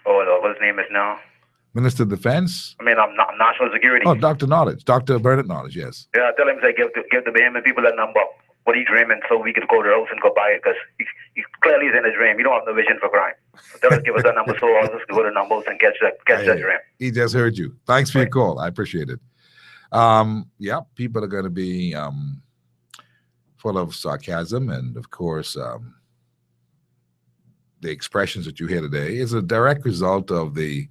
what his name is now? Minister of Defense? I mean, National Security. Oh, Dr. Knowledge. Dr. Bernard Knowledge, yes. Yeah, tell him to give the Bahamian people that number. What he dreaming so we could go to the house and go buy it, because he clearly is in a dream. You don't have no vision for crime. So tell us, give us that number so I'll just go to the numbers and catch that dream. He just heard you. Thanks for your call. I appreciate it. Yeah, people are going to be full of sarcasm, and of course, the expressions that you hear today is a direct result of the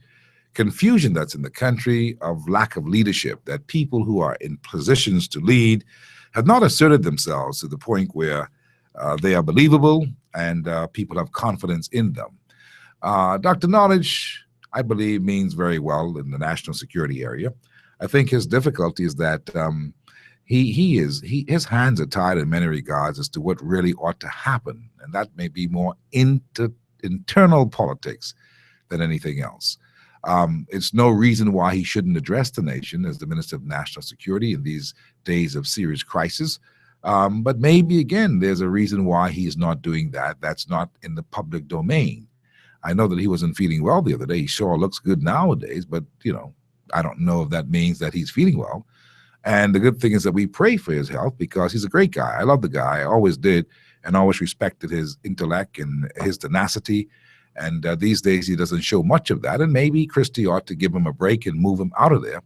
confusion that's in the country, of lack of leadership, that people who are in positions to lead have not asserted themselves to the point where they are believable and people have confidence in them. Dr. Knowledge, I believe, means very well in the national security area. I think his difficulty is that his hands are tied in many regards as to what really ought to happen, and that may be more internal politics than anything else. It's no reason why he shouldn't address the nation as the Minister of National Security in these days of serious crisis. But maybe, again, there's a reason why he's not doing that. That's not in the public domain. I know that he wasn't feeling well the other day. He sure looks good nowadays, but, you know, I don't know if that means that he's feeling well. And the good thing is that we pray for his health, because he's a great guy. I love the guy. I always did. and always respected his intellect and his tenacity. And these days he doesn't show much of that. And maybe Christie ought to give him a break and move him out of there.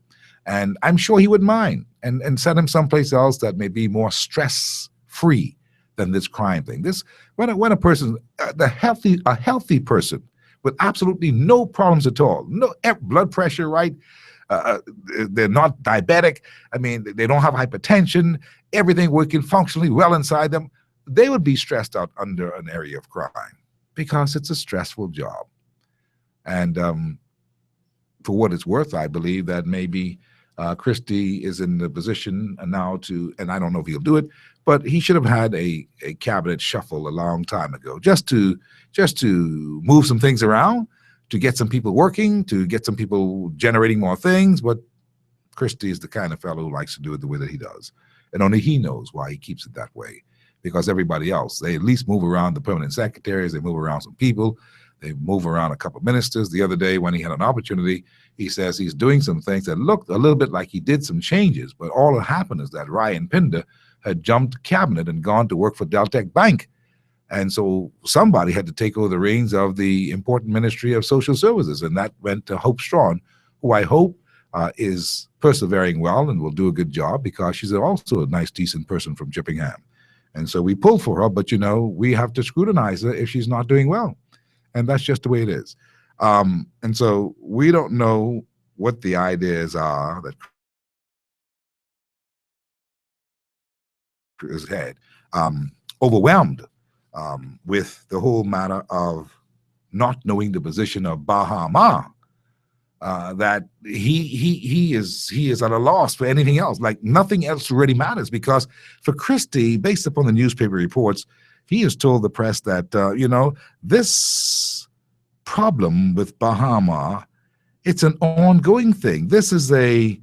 And I'm sure he wouldn't mind, and send him someplace else that may be more stress-free than this crime thing. This when a person, a healthy person with absolutely no problems at all, no blood pressure, right? They're not diabetic. I mean, they don't have hypertension. Everything working functionally well inside them. They would be stressed out under an area of crime because it's a stressful job. And for what it's worth, I believe that maybe Christie is in the position now to, and I don't know if he'll do it, but he should have had a cabinet shuffle a long time ago, just to move some things around, to get some people working, to get some people generating more things. But Christie is the kind of fellow who likes to do it the way that he does, and only he knows why he keeps it that way. Because everybody else, they at least move around the permanent secretaries, they move around some people, they move around a couple of ministers. The other day when he had an opportunity, he says he's doing some things that looked a little bit like he did some changes, but all that happened is that Ryan Pinder had jumped cabinet and gone to work for Deltec Bank. And so somebody had to take over the reins of the important Ministry of Social Services, and that went to Hope Strawn, who I hope is persevering well and will do a good job, because she's also a nice, decent person from Chippingham. And so we pull for her, but, you know, we have to scrutinize her if she's not doing well. And that's just the way it is. And so we don't know what the ideas are that Chris had, overwhelmed with the whole matter of not knowing the position of Bahama, that he is at a loss for anything else. Like nothing else really matters, because for Christie, based upon the newspaper reports, he has told the press that, you know, this problem with Bahama, it's an ongoing thing. This is a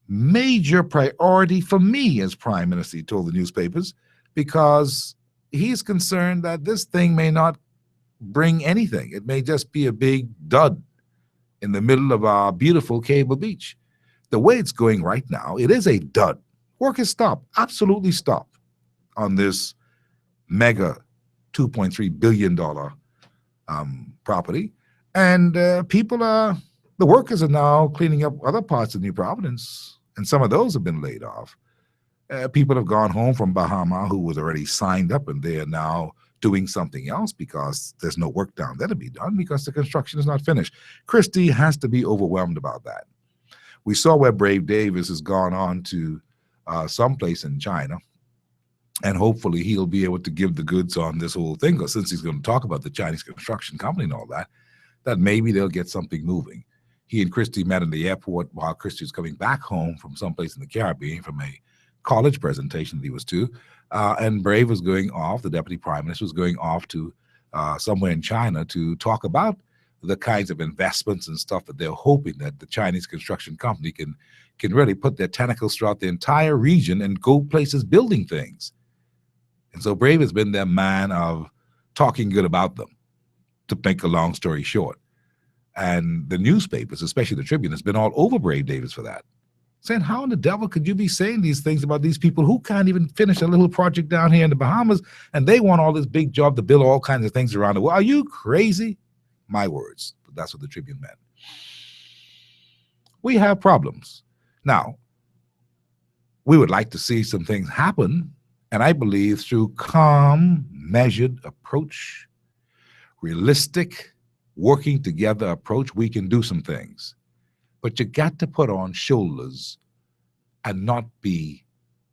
major priority for me as prime minister, he told the newspapers, because he's concerned that this thing may not bring anything. It may just be a big dud in the middle of our beautiful Cable Beach. The way it's going right now, it is a dud. Work has stopped, absolutely stopped on this mega $2.3 billion property. And the workers are now cleaning up other parts of New Providence, and some of those have been laid off. People have gone home from Bahama who was already signed up, and they are now doing something else because there's no work down there to be done because the construction is not finished. Christie has to be overwhelmed about that. We saw where Brave Davis has gone on to someplace in China, and hopefully he'll be able to give the goods on this whole thing, because since he's going to talk about the Chinese construction company and all that, that maybe they'll get something moving. He and Christie met in the airport while Christie was coming back home from someplace in the Caribbean from a college presentation that he was to, and Brave was going off, the deputy prime minister was going off to somewhere in China to talk about the kinds of investments and stuff that they're hoping that the Chinese construction company can really put their tentacles throughout the entire region and go places building things. And so Brave has been their man of talking good about them, to make a long story short. And the newspapers, especially the Tribune, has been all over Brave Davis for that, saying, how in the devil could you be saying these things about these people who can't even finish a little project down here in the Bahamas, and they want all this big job to build all kinds of things around the world? Are you crazy? My words. But that's what the Tribune meant. We have problems. Now, we would like to see some things happen, and I believe through calm, measured approach, realistic, working together approach, we can do some things. But you got to put on shoulders and not be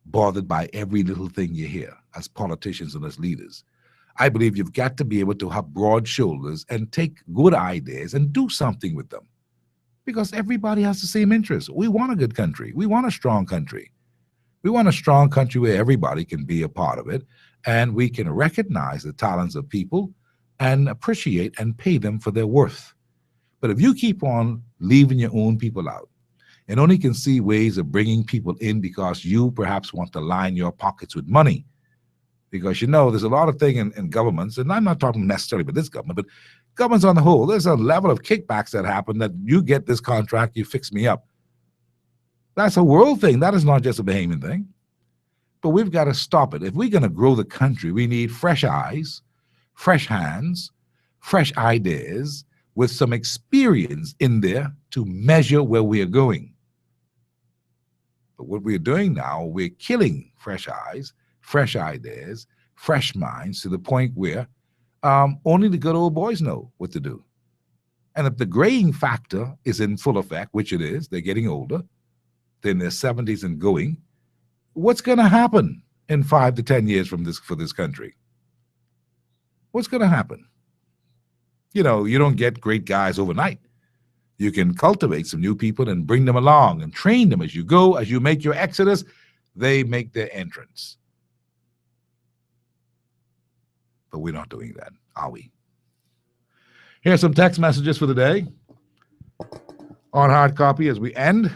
bothered by every little thing you hear as politicians and as leaders. I believe you've got to be able to have broad shoulders and take good ideas and do something with them, because everybody has the same interest. We want a good country. We want a strong country. We want a strong country where everybody can be a part of it, and we can recognize the talents of people and appreciate and pay them for their worth. But if you keep on leaving your own people out and only can see ways of bringing people in because you perhaps want to line your pockets with money, because, you know, there's a lot of things in governments, and I'm not talking necessarily about this government, but governments on the whole, there's a level of kickbacks that happen that you get this contract, you fix me up. That's a world thing. That is not just a Bahamian thing. But we've got to stop it. If we're going to grow the country, we need fresh eyes, fresh hands, fresh ideas with some experience in there to measure where we are going. But what we're doing now, we're killing fresh eyes, fresh ideas, fresh minds to the point where only the good old boys know what to do. And if the graying factor is in full effect, which it is, they're getting older, they're in their 70s and going, what's going to happen in 5 to 10 years from this for this country? What's going to happen? You know, you don't get great guys overnight. You can cultivate some new people and bring them along and train them as you go, as you make your exodus, they make their entrance. But we're not doing that, are we? Here's some text messages for the day on hard copy as we end.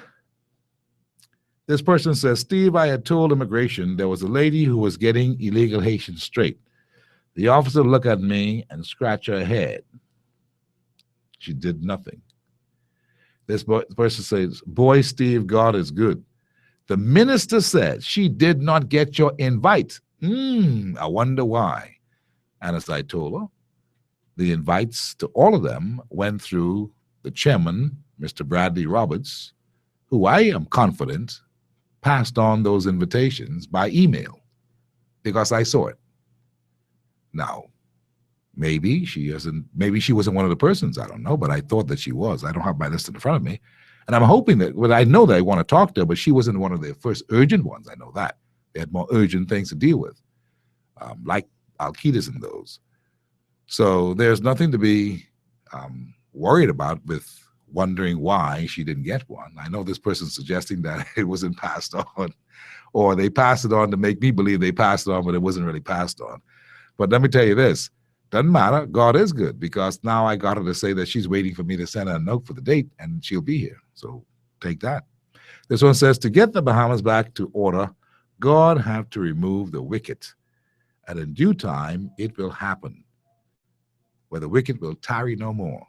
This person says, Steve, I had told immigration there was a lady who was getting illegal Haitians straight. The officer looked at me and scratched her head. She did nothing. This person says, boy, Steve, God is good. The minister said she did not get your invite. I wonder why. And as I told her, the invites to all of them went through the chairman, Mr. Bradley Roberts, who I am confident passed on those invitations by email because I saw it. Now, maybe she wasn't one of the persons, I don't know, but I thought that she was. I don't have my list in front of me. And I'm hoping that, well, I know that I want to talk to her, but she wasn't one of the first urgent ones. I know that. They had more urgent things to deal with, like Al-Qaeda's and those. So there's nothing to be worried about with wondering why she didn't get one. I know this person's suggesting that it wasn't passed on, or they passed it on to make me believe they passed it on, but it wasn't really passed on. But let me tell you this, doesn't matter. God is good, because now I got her to say that she's waiting for me to send her a note for the date, and she'll be here. So take that. This one says, to get the Bahamas back to order, God have to remove the wicked, and in due time it will happen, where the wicked will tarry no more,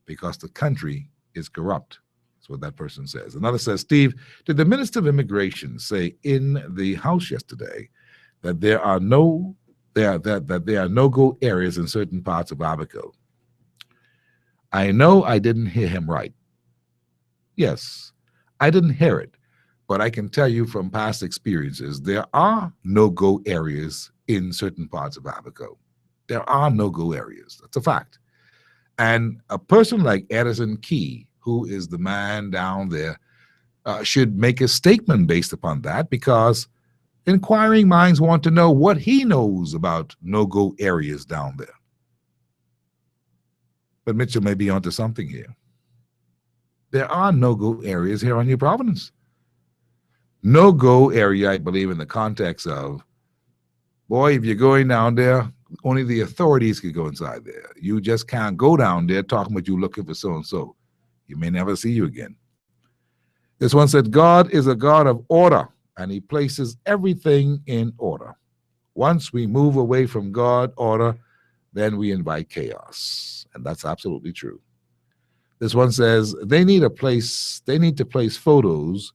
because the country is corrupt. That's what that person says. Another says, Steve, did the Minister of Immigration say in the House yesterday that there are no-go areas in certain parts of Abaco? I know I didn't hear him right. Yes, I didn't hear it, but I can tell you from past experiences, there are no-go areas in certain parts of Abaco. There are no-go areas. That's a fact. And a person like Edison Key, who is the man down there, should make a statement based upon that, because inquiring minds want to know what he knows about no-go areas down there. But Mitchell may be onto something here. There are no-go areas here on New Providence. No-go area, I believe, in the context of, boy, if you're going down there, only the authorities can go inside there. You just can't go down there talking about you looking for so-and-so. You may never see you again. This one said, God is a God of order, and he places everything in order. Once we move away from God, order, then we invite chaos. And that's absolutely true. This one says, they need to place photos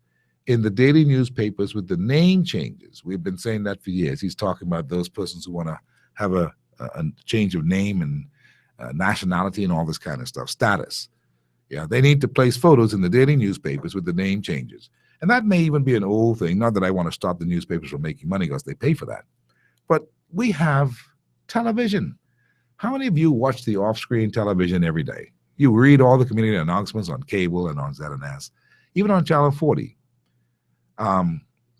in the daily newspapers with the name changes. We've been saying that for years. He's talking about those persons who want to have a change of name and nationality and all this kind of stuff, status. Yeah, they need to place photos in the daily newspapers with the name changes. And that may even be an old thing. Not that I want to stop the newspapers from making money, because they pay for that. But we have television. How many of you watch the off-screen television every day? You read all the community announcements on cable and on ZNS, even on Channel 40.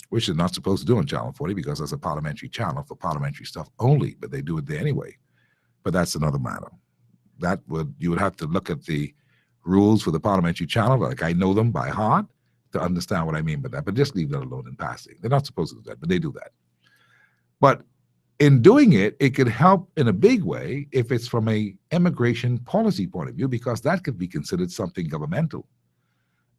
Which is not supposed to do on Channel 40, because that's a parliamentary channel for parliamentary stuff only, but they do it there anyway. But that's another matter. You would have to look at the rules for the parliamentary channel, like I know them by heart, to understand what I mean by that, but just leave that alone in passing. They're not supposed to do that, but they do that. But in doing it, it could help in a big way if it's from a immigration policy point of view, because that could be considered something governmental.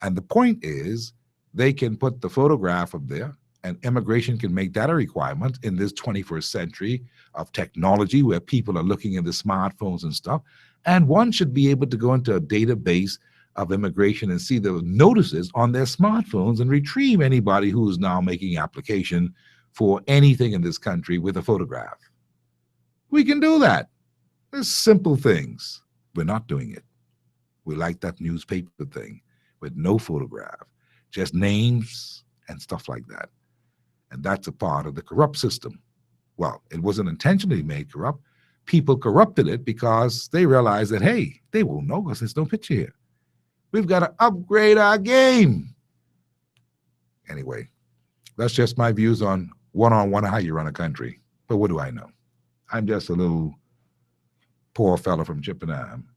And the point is, they can put the photograph up there, and immigration can make that a requirement in this 21st century of technology, where people are looking at the smartphones and stuff. And one should be able to go into a database of immigration and see the notices on their smartphones and retrieve anybody who is now making application for anything in this country with a photograph. We can do that. There's simple things. We're not doing it. We like that newspaper thing with no photograph, just names and stuff like that. And that's a part of the corrupt system. Well, it wasn't intentionally made corrupt. People corrupted it because they realized that, hey, they won't know because there's no picture here. We've got to upgrade our game. Anyway, that's just my views on one-on-one how you run a country. But what do I know? I'm just a little poor fellow from Chippenham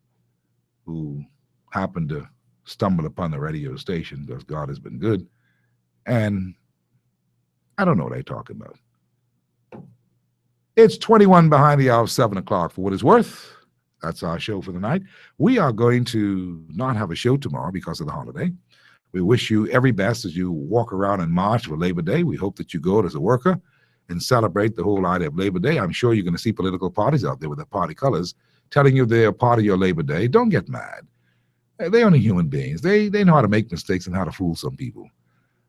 who happened to stumble upon the radio station because God has been good. And I don't know what they're talking about. It's 21 behind the hour of 7 o'clock for what it's worth. That's our show for the night. We are going to not have a show tomorrow because of the holiday. We wish you every best as you walk around and march for Labor Day. We hope that you go out as a worker and celebrate the whole idea of Labor Day. I'm sure you're going to see political parties out there with their party colors telling you they're part of your Labor Day. Don't get mad. They're only human beings. They know how to make mistakes and how to fool some people.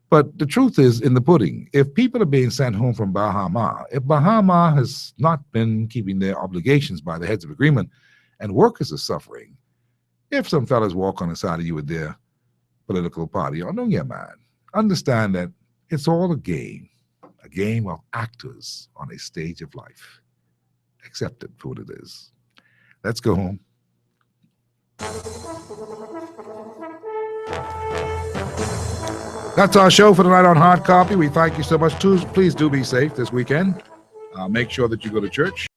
But the truth is in the pudding. If people are being sent home from Bahama, if Bahama has not been keeping their obligations by the heads of agreement and workers are suffering, if some fellas walk on the side of you with their political party, don't get mad. Understand that it's all a game of actors on a stage of life. Accept it for what it is. Let's go home. That's our show for tonight on Hard Copy. We thank you so much. Please do be safe this weekend. Make sure that you go to church.